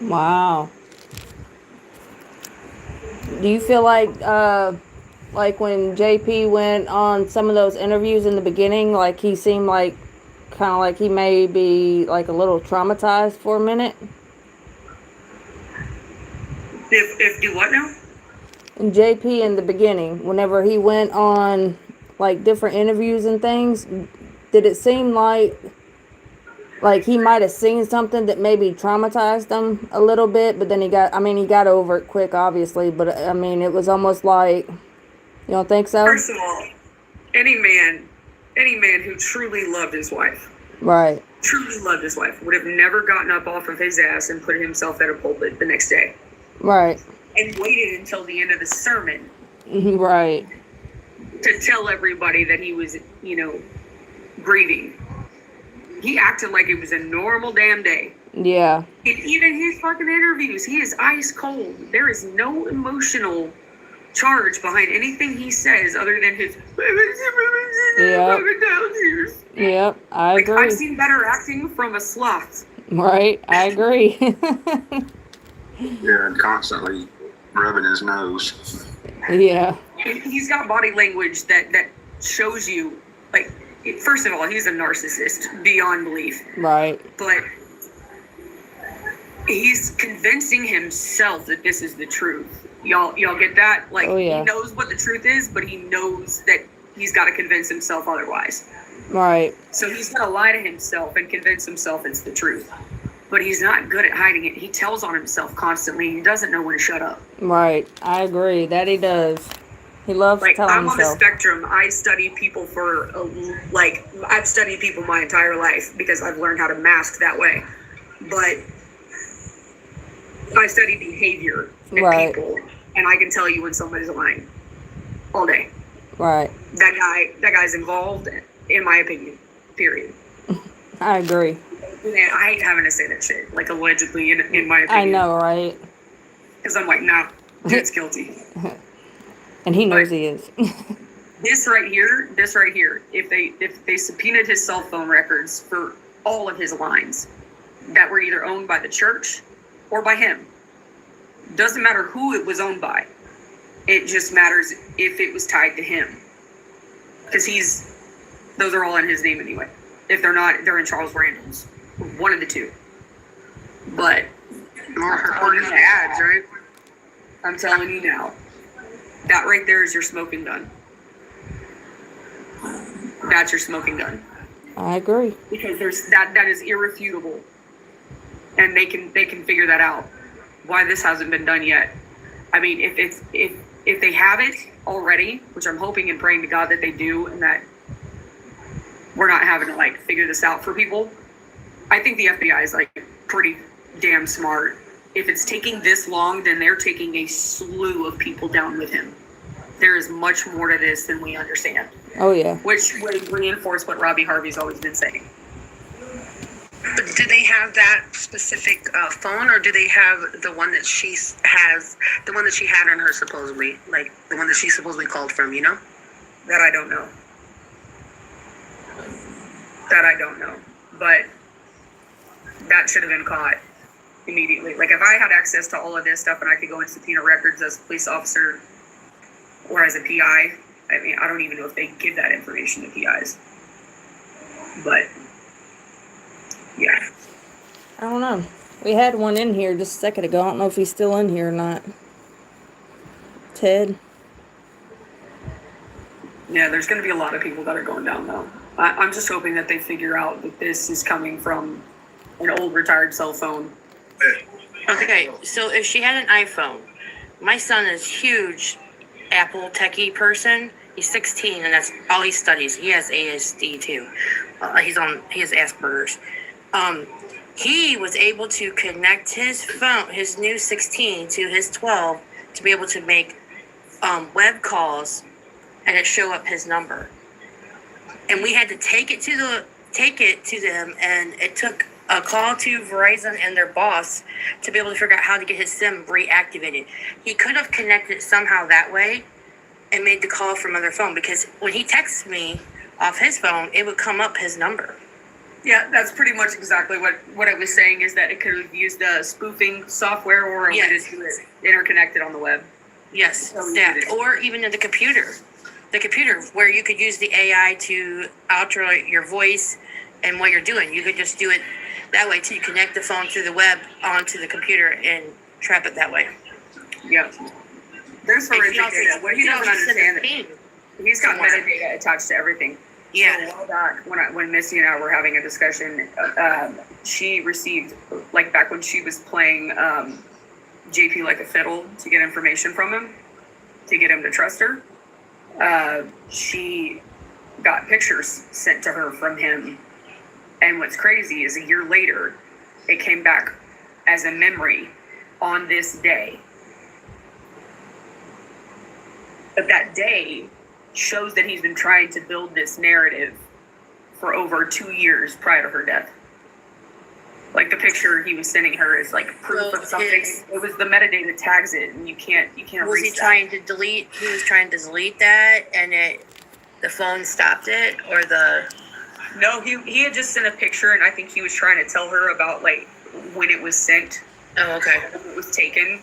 Wow. Do you feel like when JP went on some of those interviews in the beginning, like he seemed like kind of like he may be like a little traumatized for a minute? If do what now? And JP in the beginning, whenever he went on like different interviews and things, did it seem like he might have seen something that maybe traumatized him a little bit, but then he got over it quick, obviously, but I mean, it was almost like, you don't think so? First of all, any man who truly loved his wife, Right. would have never gotten up off of his ass and put himself at a pulpit the next day Right. and waited until the end of the sermon Right. to tell everybody that he was, grieving. He acted like it was a normal damn day. Yeah. And even his fucking interviews, he is ice cold. There is no emotional charge behind anything he says other than his Yep. Yep. I like, agree. I've seen better acting from a sloth. Right. I agree. Yeah, and constantly rubbing his nose. Yeah. He's got body language that shows you, like, first of all, he's a narcissist beyond belief. Right. But he's convincing himself that this is the truth. Y'all get that? Like, Oh, yeah. He knows what the truth is, but he knows that he's got to convince himself otherwise. Right. So he's going to lie to himself and convince himself it's the truth. But he's not good at hiding it. He tells on himself constantly. He doesn't know when to shut up. Right. I agree. That he does. He loves Like, telling I'm on the himself. spectrum. I study people I've studied people my entire life because I've learned how to mask that way. But I study behavior in Right. people, and I can tell you when somebody's lying all day. Right. That guy's involved, in my opinion, period. I agree. And I hate having to say that shit, like, allegedly, in my opinion. I know, right? Because I'm like, nah, dude's guilty. And he knows he is. This right here, if they subpoenaed his cell phone records for all of his lines that were either owned by the church or by him, doesn't matter who it was owned by. It just matters if it was tied to him. Because those are all in his name anyway. If they're not, they're in Charles Randall's. One of the two. But, according to the ads, right? I'm telling you now. That right there is your smoking gun. That's your smoking gun. I agree. Because that is irrefutable. And they can figure that out. Why this hasn't been done yet. I mean, if they have it already, which I'm hoping and praying to God that they do, and that we're not having to, like, figure this out for people. I think the FBI is, like, pretty damn smart. If it's taking this long, then they're taking a slew of people down with him. There is much more to this than we understand. Oh, yeah. Which would reinforce what Robbie Harvey's always been saying. But do they have that specific phone, or do they have the one that she has, the one that she had on her supposedly, like the one that she supposedly called from, you know? That I don't know. But that should have been caught immediately. Like, if I had access to all of this stuff and I could go and subpoena records as a police officer or as a PI, I mean, I don't even know if they give that information to PIs. But, yeah. I don't know. We had one in here just a second ago. I don't know if he's still in here or not. Ted? Yeah, there's going to be a lot of people that are going down, though. I'm just hoping that they figure out that this is coming from an old retired cell phone. Okay, so if she had an iPhone, my son is huge Apple techie person. He's 16 and that's all he studies. He has ASD too. He has Asperger's. He was able to connect his phone, his new 16 to his 12 to be able to make web calls and it show up his number. And we had to take it to them, and it took a call to Verizon and their boss to be able to figure out how to get his SIM reactivated. He could have connected somehow that way and made the call from other phone, because when he texts me off his phone, it would come up his number. Yeah, that's pretty much exactly what I was saying, is that it could have used the spoofing software or a way to do it interconnected on the web. Yes, that, or even in the computer where you could use the AI to alter your voice and what you're doing. You could just do it that way till you connect the phone through the web onto the computer and trap it that way. Yep. There's forensic data. What he doesn't understand is he's got metadata attached to everything. Yeah. So a while back, when Missy and I were having a discussion, she received, like, back when she was playing JP like a fiddle to get information from him, to get him to trust her. She got pictures sent to her from him. And what's crazy is a year later, it came back as a memory on this day. But that day shows that he's been trying to build this narrative for over 2 years prior to her death. Like the picture he was sending her is like proof of something. It was the metadata tags it, and you can't Was he trying to delete? He was trying to delete that, and the phone stopped it, or the. No, he had just sent a picture, and I think he was trying to tell her about like when it was sent. Oh, okay. It was taken,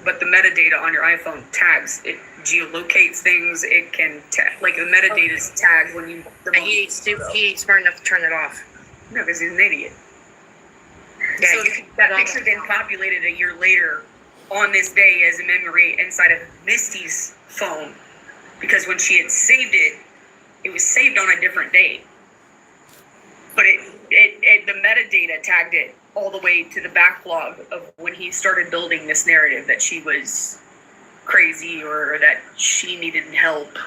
but the metadata on your iPhone tags it, geolocates things. It can like the metadata is tagged when you. And he ain't smart enough to turn it off. No, because he's an idiot. Yeah, so that picture then populated a year later on this day as a memory inside of Misty's phone, because when she had saved it, it was saved on a different date. But the metadata tagged it all the way to the backlog of when he started building this narrative that she was crazy or that she needed help.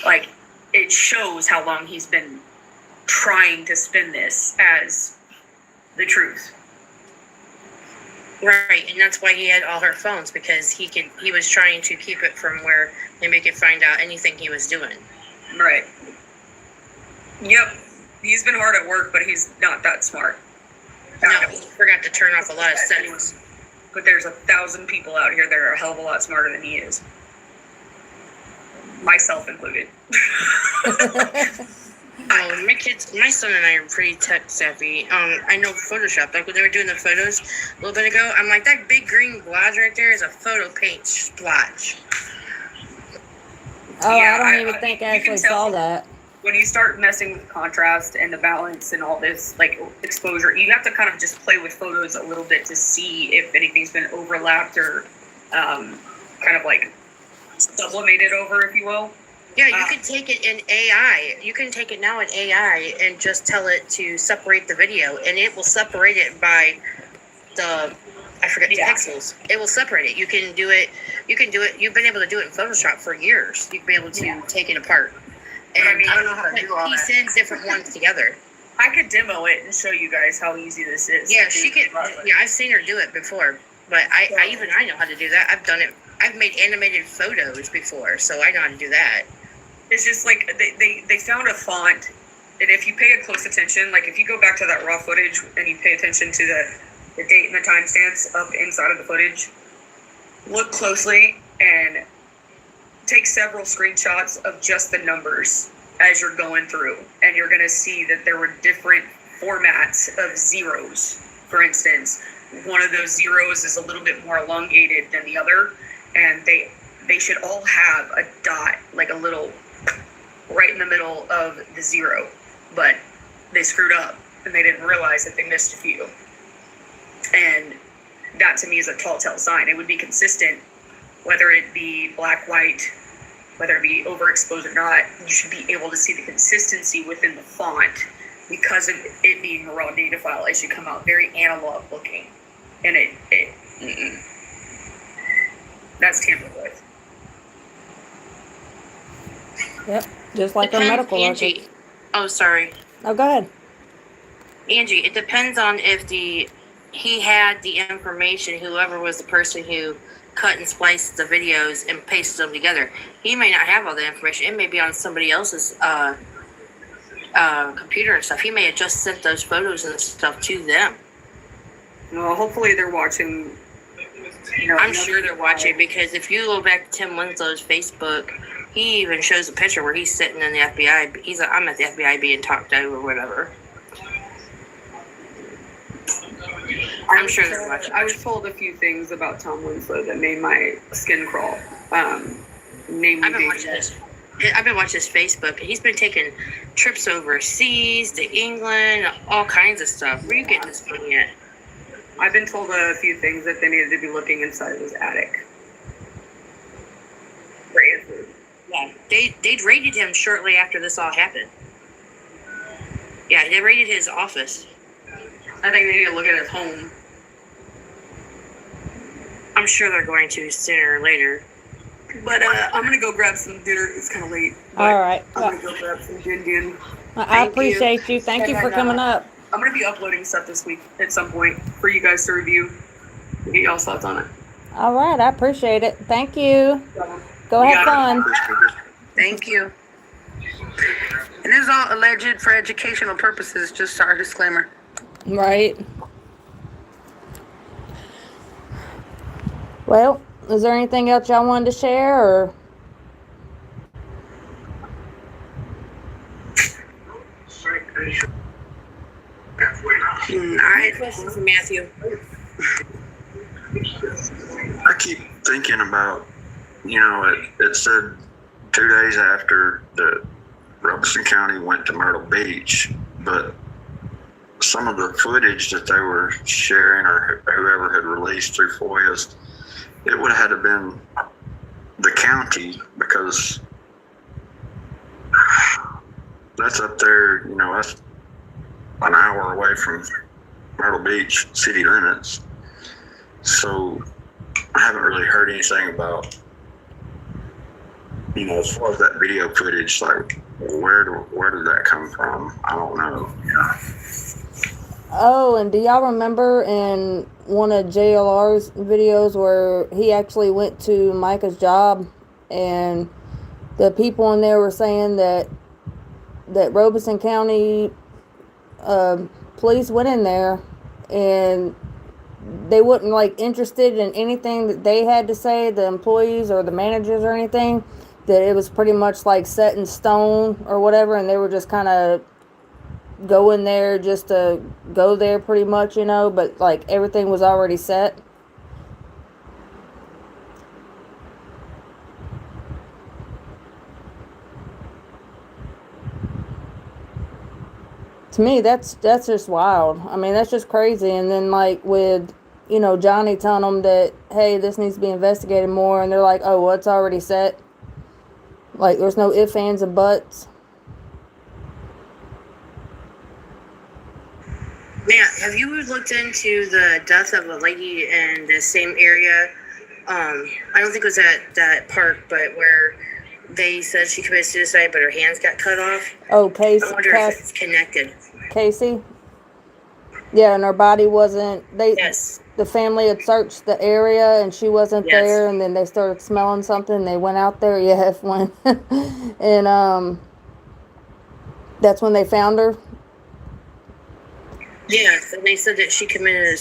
Like, it shows how long he's been trying to spin this as the truth. Right, and that's why he had all her phones, because he was trying to keep it from where maybe could find out anything he was doing. Right. Yep. He's been hard at work, but he's not that smart. No, he forgot to turn off a lot of settings. But there's 1,000 people out here that are a hell of a lot smarter than he is. Myself included. My son and I are pretty tech savvy. I know Photoshop. Like when they were doing the photos a little bit ago, I'm like, that big green splotch right there is a photo paint splotch. Oh, yeah, I don't even think I actually saw that. When you start messing with contrast and the balance and all this, like exposure, you have to kind of just play with photos a little bit to see if anything's been overlapped or kind of like sublimated over, if you will. Yeah, you can take it in AI. You can take it now in AI and just tell it to separate the video, and it will separate it by the pixels. It will separate it. You can do it. You've been able to do it in Photoshop for years. You've been able to take it apart. And I mean, I don't know how to do all he that. sends different ones together. I could demo it and show you guys how easy this is. Yeah, she could. Yeah, I've seen her do it before, but I know how to do that. I've done it. I've made animated photos before, so I know how to do that. It's just like they found a font, and if you pay close attention, like if you go back to that raw footage and you pay attention to the date and the timestamps up inside of the footage, look closely and take several screenshots of just the numbers as you're going through, and you're going to see that there were different formats of zeros. For instance, one of those zeros is a little bit more elongated than the other, and they should all have a dot, like a little right in the middle of the zero, but they screwed up and they didn't realize that they missed a few. And that to me is a telltale sign. It would be consistent, whether it be black, white, whether it be overexposed or not. You should be able to see the consistency within the font because of it being a raw data file. It should come out very analog looking, and that's tampered with. Yep, just like our medical Angie. records. Oh, sorry. Oh, go ahead. Angie, it depends on if he had the information, whoever was the person who cut and spliced the videos and pasted them together. He may not have all the information. It may be on somebody else's computer and stuff. He may have just sent those photos and stuff to them. Well, hopefully they're watching. I'm sure they're watching, because if you go back to Tim Winslow's Facebook, he even shows a picture where he's sitting in the FBI. He's like, I'm at the FBI being talked to or whatever. I'm sure they're watching. I was told a few things about Tom Winslow that made my skin crawl. I've been watching his Facebook. He's been taking trips overseas to England, all kinds of stuff. Where are you getting this money at? I've been told a few things that they needed to be looking inside of his attic. Yeah, they raided him shortly after this all happened. Yeah, they raided his office. I think they need to look at his home. I'm sure they're going to sooner or later. But I'm gonna go grab some dinner. It's kind of late. But All right. I'm Well, gonna go grab some gin. I Thank appreciate you. Thank you And for then, coming up. I'm gonna be uploading stuff this week at some point for you guys to review. Get y'all's thoughts on it. All right. I appreciate it. Thank you. Go You have got it. fun. Thank you. And this is all alleged for educational purposes, just our disclaimer. Right. Well, is there anything else y'all wanted to share, or? All right. Question for Matthew. I keep thinking about, it said 2 days after that Robeson County went to Myrtle Beach, but some of the footage that they were sharing or whoever had released through FOIAs, it would have had to been the county, because that's up there, that's an hour away from Myrtle Beach city limits. So I haven't really heard anything about, as far as that video footage, like where did that come from? I don't know. Oh, and do y'all remember in one of JLR's videos where he actually went to Mica's job, and the people in there were saying that Robeson County police went in there and they wasn't like interested in anything that they had to say, the employees or the managers or anything, that it was pretty much like set in stone or whatever, and they were just kind of going there just to go there pretty much, but like everything was already set. To me, that's just wild. I mean, that's just crazy. And then like with, Johnny telling them that, hey, this needs to be investigated more, and they're like, oh, well, it's already set. Like, there's no ifs, ands, and buts. Matt, have you looked into the death of a lady in the same area? I don't think it was at that park, but where they said she committed suicide, but her hands got cut off. Oh, Casey. I wonder if it's connected. Casey? Yeah, and her body wasn't, Yes. the family had searched the area and she wasn't Yes. there, and then they started smelling something and they went out there. Yeah, when and that's when they found her. Yes, and they said that she committed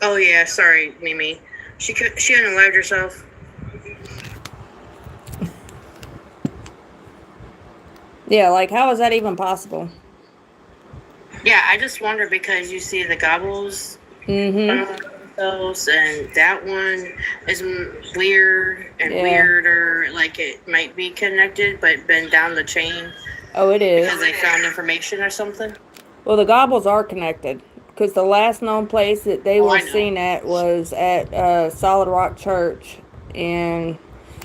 oh yeah, sorry, Mimi. She unalived herself. Yeah, like how is that even possible? Yeah, I just wonder because you see the gobbles themselves, and that one is weird and weirder. Like it might be connected, but been down the chain. Oh, it is. Because they found information or something. Well, the gobbles are connected, because the last known place that they were seen at was at Solid Rock Church, and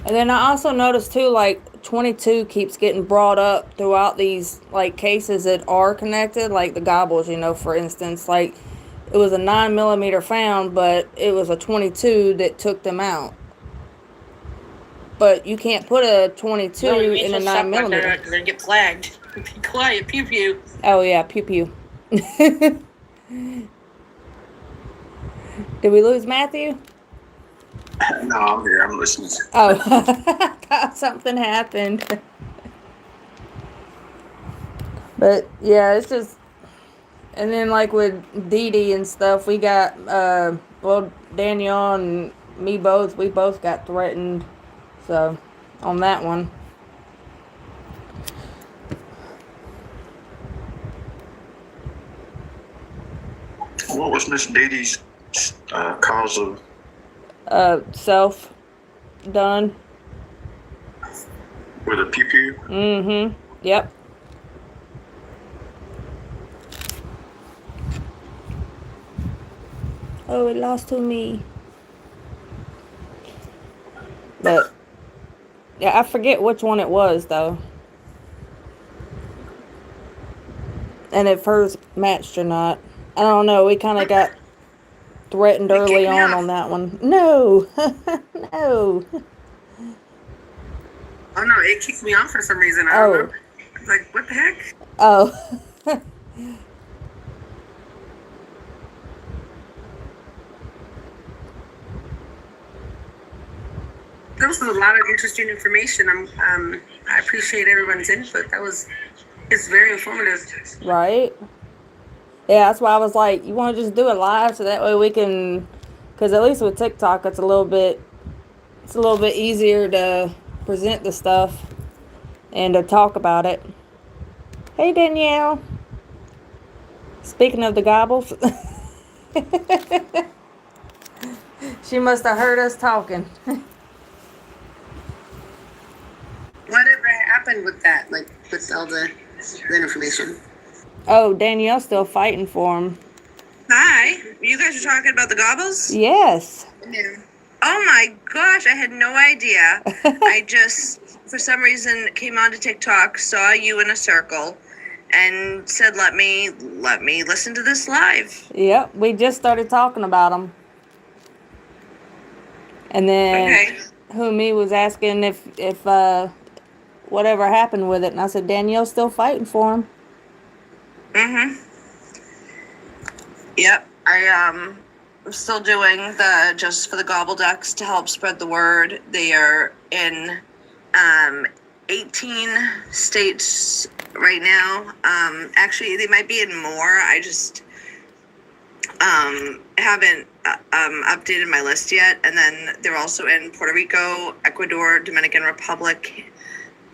then I also noticed too, like 22 keeps getting brought up throughout these like cases that are connected, like the gobbles. For instance, like it was a 9mm found, but it was a 22 that took them out. But you can't put a 22 in a 9mm. They're gonna get flagged. Be quiet, pew pew. Oh yeah, pew pew. Did we lose Matthew? No, I'm here. I'm listening. Oh, I thought something happened. But yeah, it's just, and then like with Dee Dee and stuff, we got Danielle and me both. We both got threatened. So on that one. What was Miss Dee Dee's cause of? Self done. With a pew pew? Mm-hmm. Yep. Oh, it lost to me. But yeah, I forget which one it was though. And if hers matched or not. I don't know. We kind of got threatened early on that one. No. No. Oh no, it kicked me off for some reason. I don't know. Like, what the heck? Oh. There was a lot of interesting information. I appreciate everyone's input. It's very informative. Right? Yeah, that's why I was like, you want to just do it live so that way we can, because at least with TikTok, it's a little bit easier to present the stuff and to talk about it. Hey, Danielle. Speaking of the gobbles, she must have heard us talking. Whatever happened with that? Like, with all the information? Oh, Danielle's still fighting for him. Hi, you guys are talking about the gobbles? Yes. Yeah. Oh my gosh, I had no idea. I just, for some reason, came onto TikTok, saw you in a circle, and said, let me listen to this live. Yep, we just started talking about them. And then Humi was asking if whatever happened with it, and I said Danielle's still fighting for him. Yep, I'm still doing the Justice for the Gobble Ducks to help spread the word. They are in 18 states right now. Actually, they might be in more. I just haven't updated my list yet. And then they're also in Puerto Rico, Ecuador, Dominican Republic,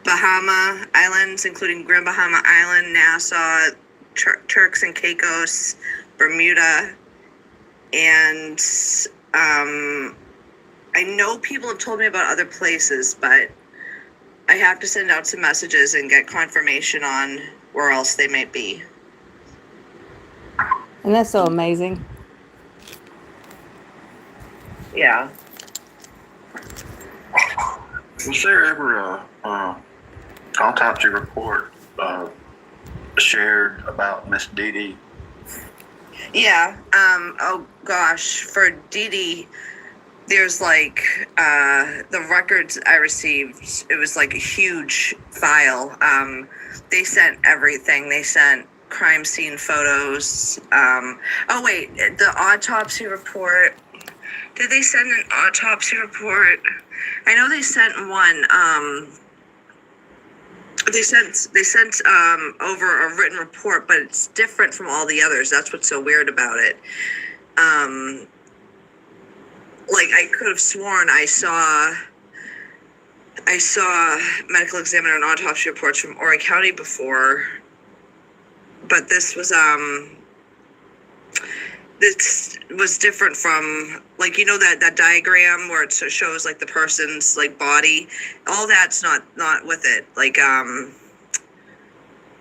Bahama Islands, including Grand Bahama Island, Nassau, Turks and Caicos, Bermuda, and I know people have told me about other places, but I have to send out some messages and get confirmation on where else they might be. And that's so amazing. Yeah. Was there ever a autopsy report shared about Miss Dee Dee? Yeah. Oh gosh, for Dee Dee, there's like the records I received. It was like a huge file. They sent everything. They sent crime scene photos. Oh wait, the autopsy report. Did they send an autopsy report? I know they sent one. They sent over a written report, but it's different from all the others. That's what's so weird about it. Like I could have sworn I saw medical examiner and autopsy reports from Horry County before, but this was different from, like, you know, that diagram where it shows like the person's like body, all that's not with it, like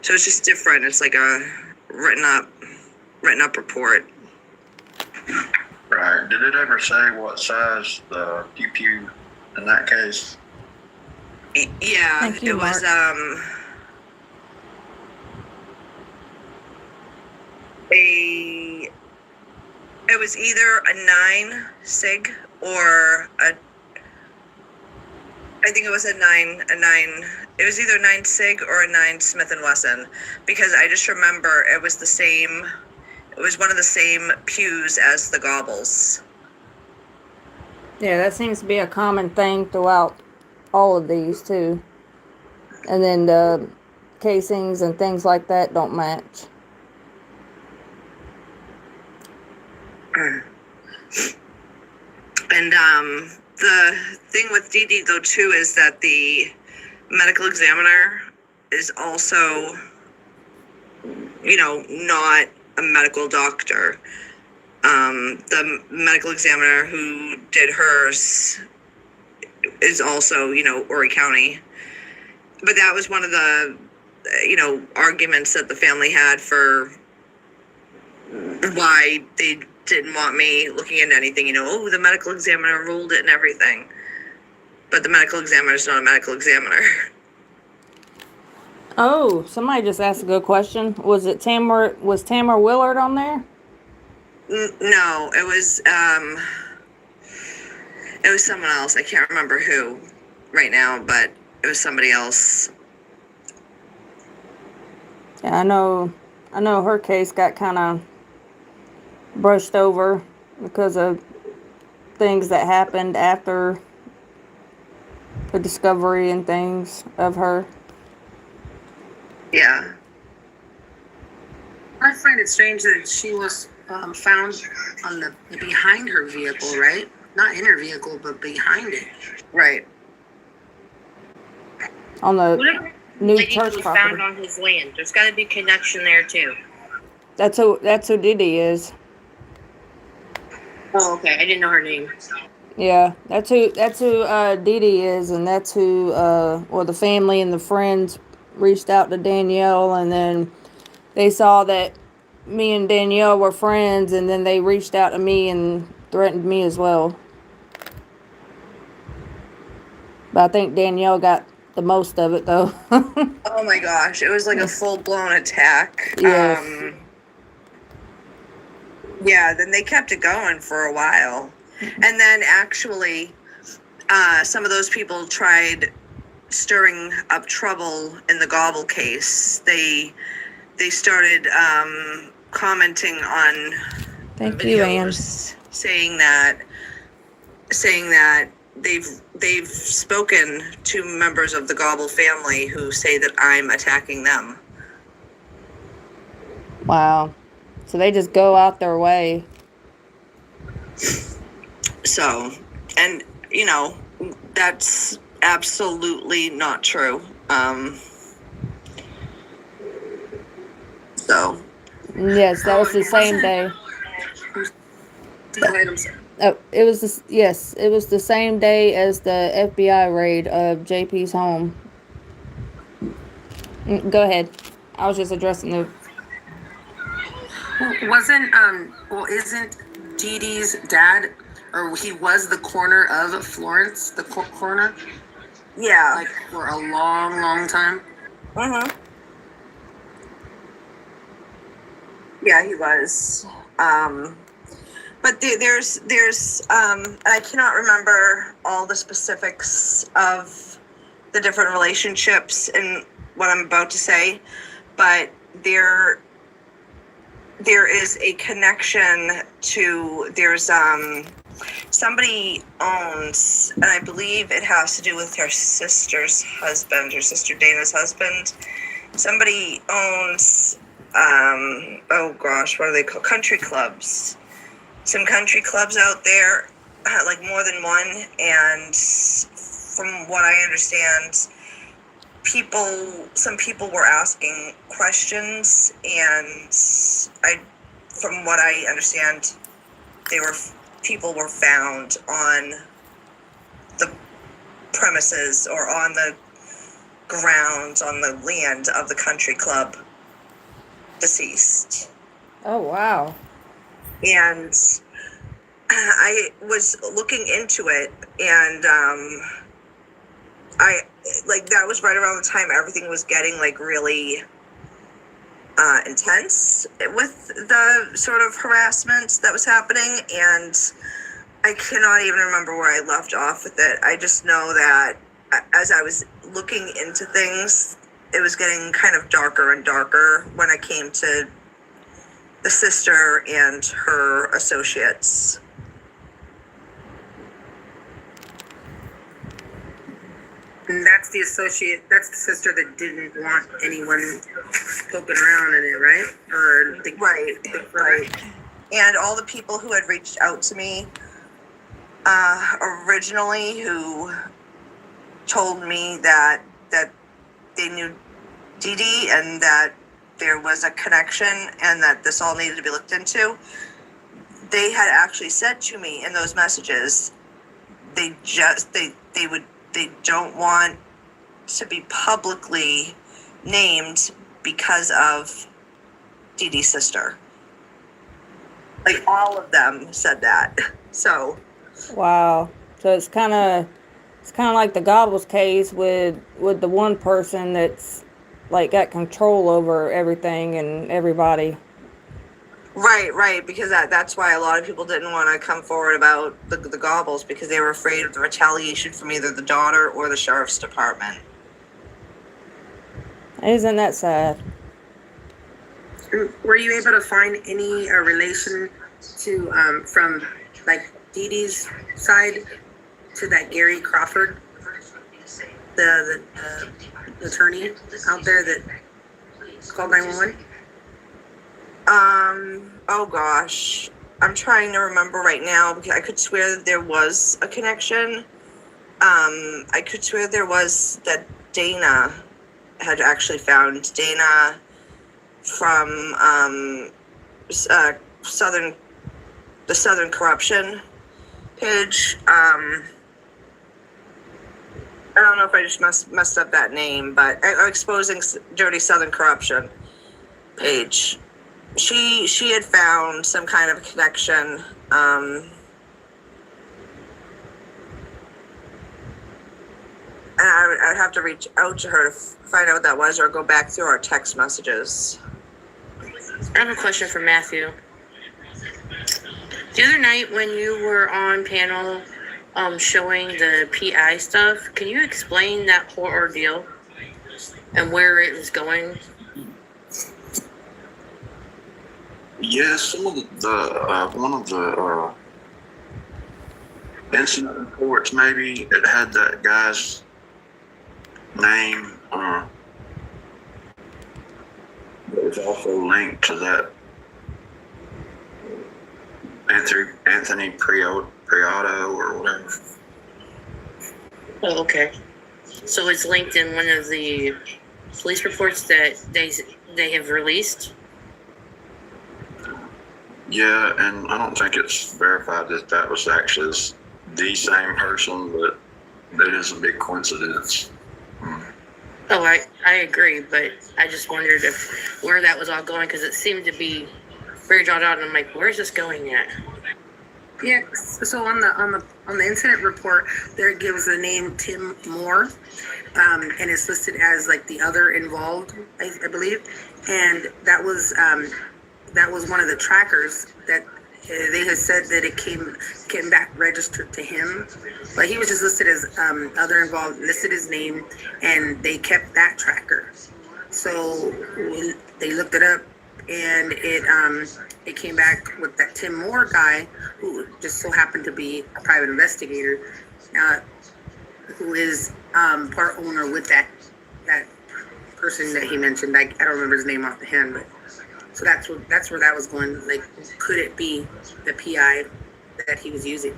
so it's just different. It's like a written up report. Right. Did it ever say what size the pew in that case? Yeah, Thank you, it was Mark. It was either a 9 sig or I think it was a 9. It was either 9 sig or a 9 Smith and Wesson, because I just remember it was the same. It was one of the same pews as the gobbles. Yeah, that seems to be a common thing throughout all of these too. And then the casings and things like that don't match. And the thing with Dee Dee though too is that the medical examiner is also, you know, not a medical doctor. The medical examiner who did hers is also, you know, Horry County. But that was one of the, you know, arguments that the family had for why they didn't want me looking into anything, you know, oh, the medical examiner ruled it and everything. But the medical examiner is not a medical examiner. Oh, somebody just asked a good question. Was Tamara Willard on there? No, it was someone else. I can't remember who right now, but it was somebody else. Yeah, I know her case got kind of brushed over because of things that happened after the discovery and things of her. Yeah. I find it strange that she was found on the behind her vehicle, right? Not in her vehicle, but behind it. Right. On the Whatever new lady church was property. found on his land. There's got to be connection there too. That's who Didi is. Oh, okay. I didn't know her name. Yeah, that's who Didi is, and that's who or the family and the friends reached out to Danielle, and then they saw that me and Danielle were friends, and then they reached out to me and threatened me as well. But I think Danielle got the most of it, though. Oh my gosh, it was like a full-blown attack. Yes. Yeah, then they kept it going for a while. And then actually, some of those people tried stirring up trouble in the Gobble case. They started commenting on Thank you, Anne. saying that they've spoken to members of the Gobble family who say that I'm attacking them. Wow. So they just go out their way. So, and you know, that's absolutely not true. So. Yes, that was the same day. It was it was the same day as the FBI raid of JP's home. Go ahead. I was just addressing the. Isn't Dee Dee's dad, or he was the coroner of Florence, the coroner? Yeah. Like for a long, long time? Yeah, he was. But there's and I cannot remember all the specifics of the different relationships in what I'm about to say, but there is a connection to, somebody owns, and I believe it has to do with her sister's husband, her sister Dana's husband. Somebody owns, oh gosh, what are they called? Country clubs. Some country clubs out there, like more than one, and from what I understand, some people were asking questions, and from what I understand, people were found on the premises or on the grounds, on the land of the country club, deceased. Oh, wow. And I was looking into it, and that was right around the time everything was getting like really intense with the sort of harassment that was happening, and I cannot even remember where I left off with it. I just know that as I was looking into things, it was getting kind of darker and darker when I came to the sister and her associates. And that's the that's the sister that didn't want anyone poking around in it, right? Right. And all the people who had reached out to me originally, who told me that they knew Dee Dee and that there was a connection and that this all needed to be looked into, they had actually said to me in those messages, they don't want to be publicly named because of Dee Dee's sister. Like, all of them said that. So. Wow. So it's kind of like the Gobbles case with the one person that's like got control over everything and everybody. Right, because that's why a lot of people didn't want to come forward about the Gobbles, because they were afraid of the retaliation from either the daughter or the sheriff's department. Isn't that sad? Were you able to find any relation to from like Dee Dee's side to that Gary Crawford, the attorney out there that called 911? Oh gosh. I'm trying to remember right now because I could swear that there was a connection. I could swear there was that Dana had actually found Dana from the Southern Corruption page. I don't know if I just messed up that name, but exposing dirty Southern Corruption page. She had found some kind of connection. And I would have to reach out to her to find out what that was, or go back through our text messages. I have a question for Matthew. The other night when you were on panel showing the PI stuff, can you explain that whole ordeal and where it was going? Yes, some of the one of the incident reports, maybe it had that guy's name. It was also linked to that Anthony Prioto or whatever. Oh, okay. So it's linked in one of the police reports that they have released? Yeah, and I don't think it's verified that that was actually the same person, but that is a big coincidence. Oh, I agree, but I just wondered if where that was all going, because it seemed to be very drawn out, and I'm like, where's this going at? Yeah. So on the incident report, there it gives the name Tim Moore, and it's listed as like the other involved, I believe, and that was one of the trackers that they had said that it came back registered to him, but he was just listed as other involved, listed his name, and they kept that tracker. So they looked it up, and it came back with that Tim Moore guy, who just so happened to be a private investigator, who is part owner with that person that he mentioned. I don't remember his name off the hand, but. So that's where that was going. Like, could it be the PI that he was using?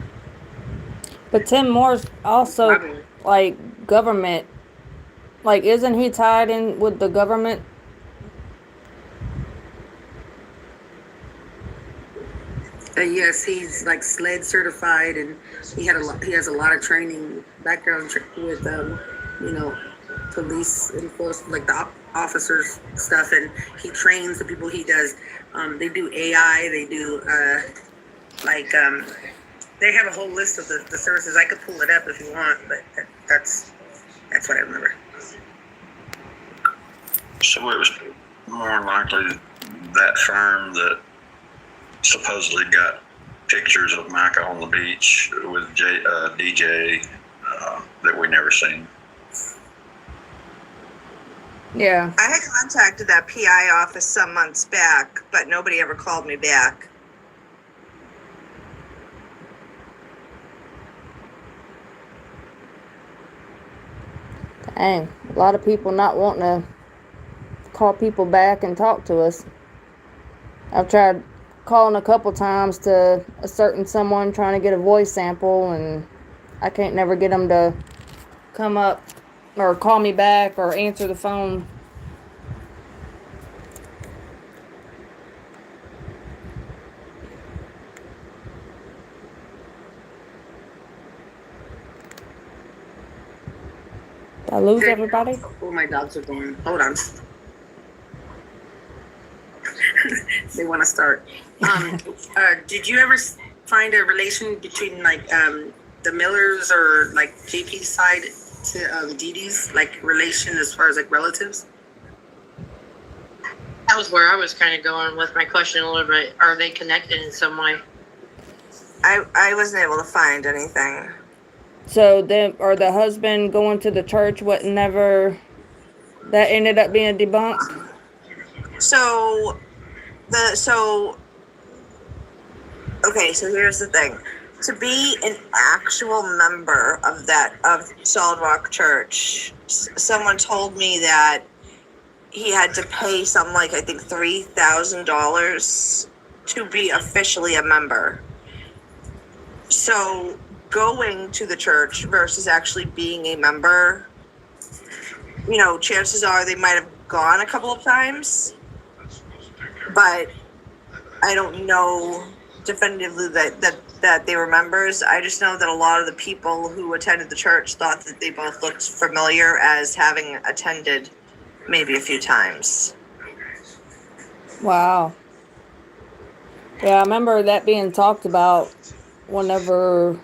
But Tim Moore's also like government. Like, isn't he tied in with the government? Yes, he's like SLED certified, and he has a lot of training background with police enforcement, like the officers stuff, and he trains the people he does. They do AI, they do they have a whole list of the services. I could pull it up if you want, but that's what I remember. So it was more likely that firm that supposedly got pictures of Mica on the beach with DJ that we never seen. Yeah. I had contacted that PI office some months back, but nobody ever called me back. Dang, a lot of people not wanting to call people back and talk to us. I've tried calling a couple times to a certain someone trying to get a voice sample, and I can't never get them to come up or call me back or answer the phone. Did I lose everybody? Oh, my dogs are going. Hold on. They want to start. Did you ever find a relation between like the Millers or like JP's side to Dee Dee's, like relation as far as like relatives? That was where I was kind of going with my question a little bit. Are they connected in some way? I wasn't able to find anything. So then, or the husband going to the church, what never That ended up being debunked. So okay, so here's the thing. To be an actual member of Solid Rock Church, someone told me that he had to pay something like, I think, $3,000 to be officially a member. So going to the church versus actually being a member, you know, chances are they might have gone a couple of times, but I don't know definitively that they were members. I just know that a lot of the people who attended the church thought that they both looked familiar as having attended maybe a few times. Wow. Yeah, I remember that being talked about whenever,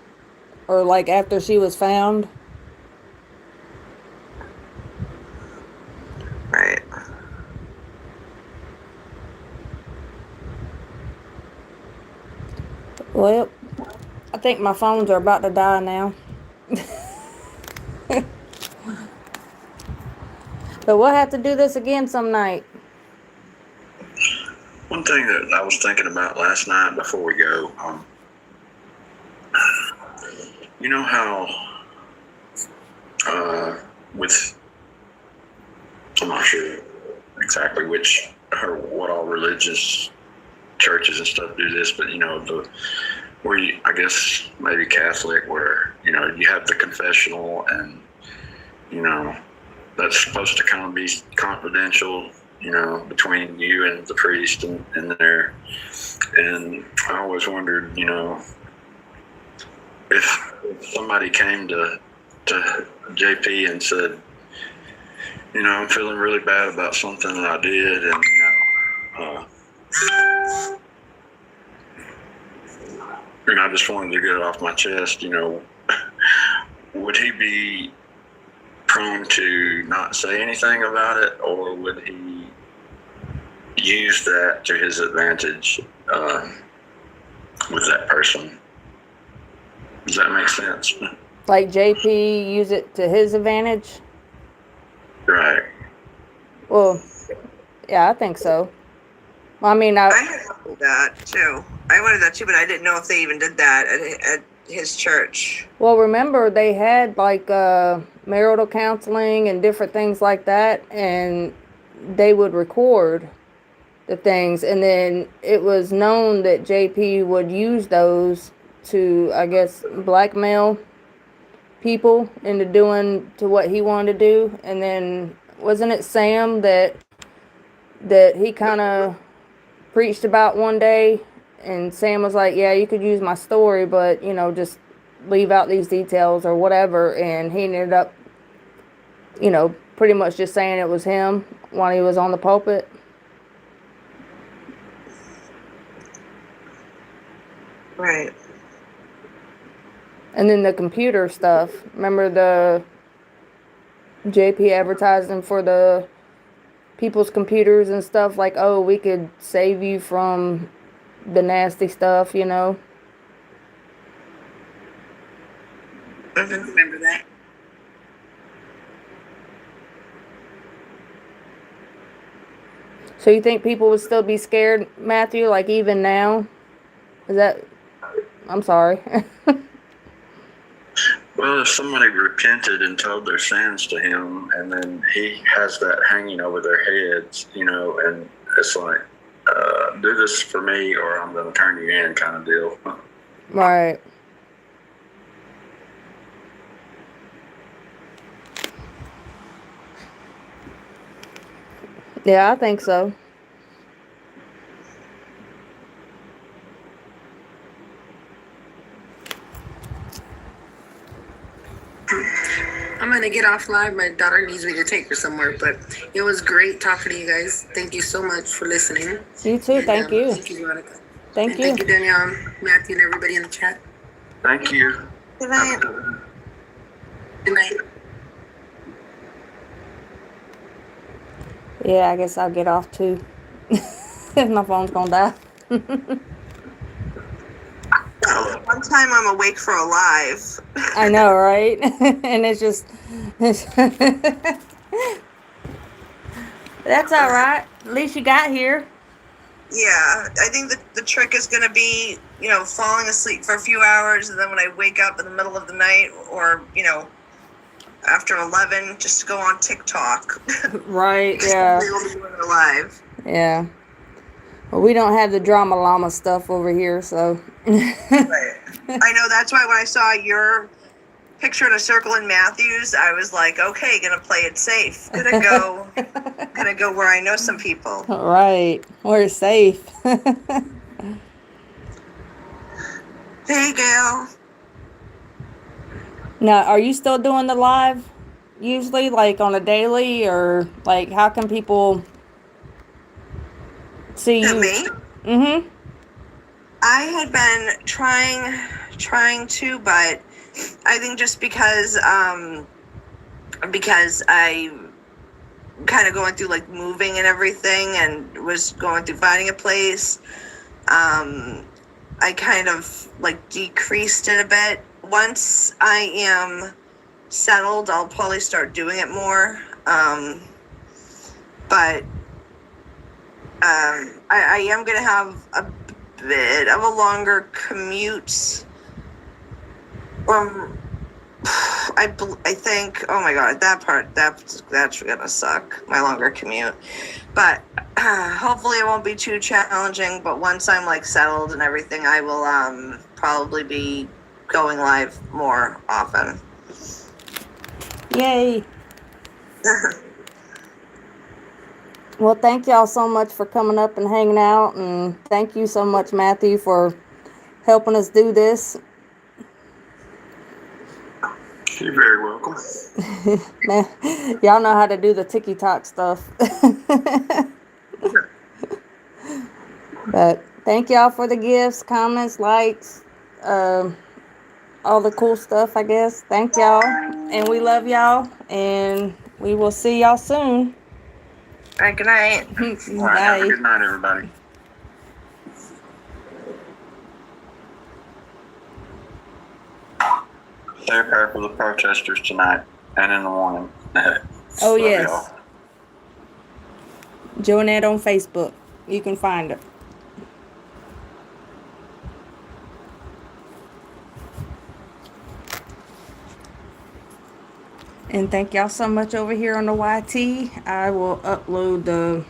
or like after she was found. Right. Well, I think my phones are about to die now. But we'll have to do this again some night. One thing that I was thinking about last night before we go, you know how I'm not sure exactly which or what all religious churches and stuff do this, but you know, where you, I guess maybe Catholic, where, you know, you have the confessional and, you know, that's supposed to kind of be confidential, you know, between you and the priest and there. And I always wondered, you know, if somebody came to JP and said, you know, I'm feeling really bad about something that I did, and, you know, and I just wanted to get it off my chest, you know, would he be prone to not say anything about it, or would he use that to his advantage with that person? Does that make sense? Like JP use it to his advantage? Right. Well, yeah, I think so. I mean, I wanted that too. I wanted that too, but I didn't know if they even did that at his church. Well, remember they had like marital counseling and different things like that, and they would record the things, and then it was known that JP would use those to, I guess, blackmail people into doing to what he wanted to do. And then wasn't it Sam that he kind of preached about one day, and Sam was like, yeah, you could use my story, but, you know, just leave out these details or whatever. And he ended up, you know, pretty much just saying it was him while he was on the pulpit. Right. And then the computer stuff. Remember the JP advertising for the people's computers and stuff, like, oh, we could save you from the nasty stuff, you know? I remember that. So you think people would still be scared, Matthew, like even now? Is that... I'm sorry. Well, if somebody repented and told their sins to him, and then he has that hanging over their heads, you know, and it's like, do this for me or I'm going to turn you in kind of deal. Right. Yeah, I think so. I'm gonna get off live. My daughter needs me to take her somewhere, but it was great talking to you guys. Thank you so much for listening. You too. Thank you. Thank you, Veronica. Thank And you. Thank you, Danielle, Matthew, and everybody in the chat. Thank you. Good night. Good night. Yeah, I guess I'll get off too. My phone's gonna die. One time I'm awake for a live. I know, right? And it's just... That's all right. At least you got here. Yeah, I think the trick is going to be, falling asleep for a few hours, and then when I wake up in the middle of the night or, after 11, just go on TikTok. Right, yeah. They will be doing it live. Yeah. Well, we don't have the drama llama stuff over here, so. Right. I know, that's why when I saw your picture in a circle in Matthews, I was like, okay, gonna play it safe. Gonna go where I know some people. Right. We're safe. Hey, Gail. Now, are you still doing the live usually, like on a daily, or like how can people see you? Me? Mm-hmm. I had been trying to, but I think just because I kind of going through like moving and everything and was going through finding a place, I kind of like decreased it a bit. Once I am settled, I'll probably start doing it more. But I am going to have a bit of a longer commute. I think, oh my God, that's gonna suck, my longer commute. But hopefully it won't be too challenging. But once I'm like settled and everything, I will probably be going live more often. Yay. Well, thank y'all so much for coming up and hanging out, and thank you so much, Matthew, for helping us do this. You're very welcome. Man, y'all know how to do the TikTok stuff. But thank y'all for the gifts, comments, likes, all the cool stuff, I guess. Thank y'all, and we love y'all, and we will see y'all soon. All right, good night. All right, have a good night, everybody. Stay prepared for the protesters tonight and in the morning. Oh, Love yes. y'all. Joanette on Facebook. You can find her. And thank y'all so much over here on the YT. I will upload the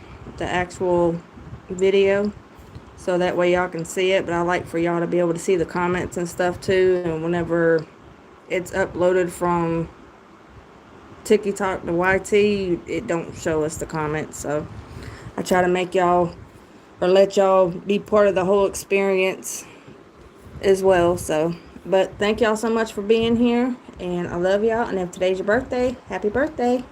actual video so that way y'all can see it. But I like for y'all to be able to see the comments and stuff too. And whenever it's uploaded from TikTok to YT, it don't show us the comments. So I try to make y'all or let y'all be part of the whole experience as well. So, but thank y'all so much for being here, and I love y'all. And if today's your birthday, happy birthday.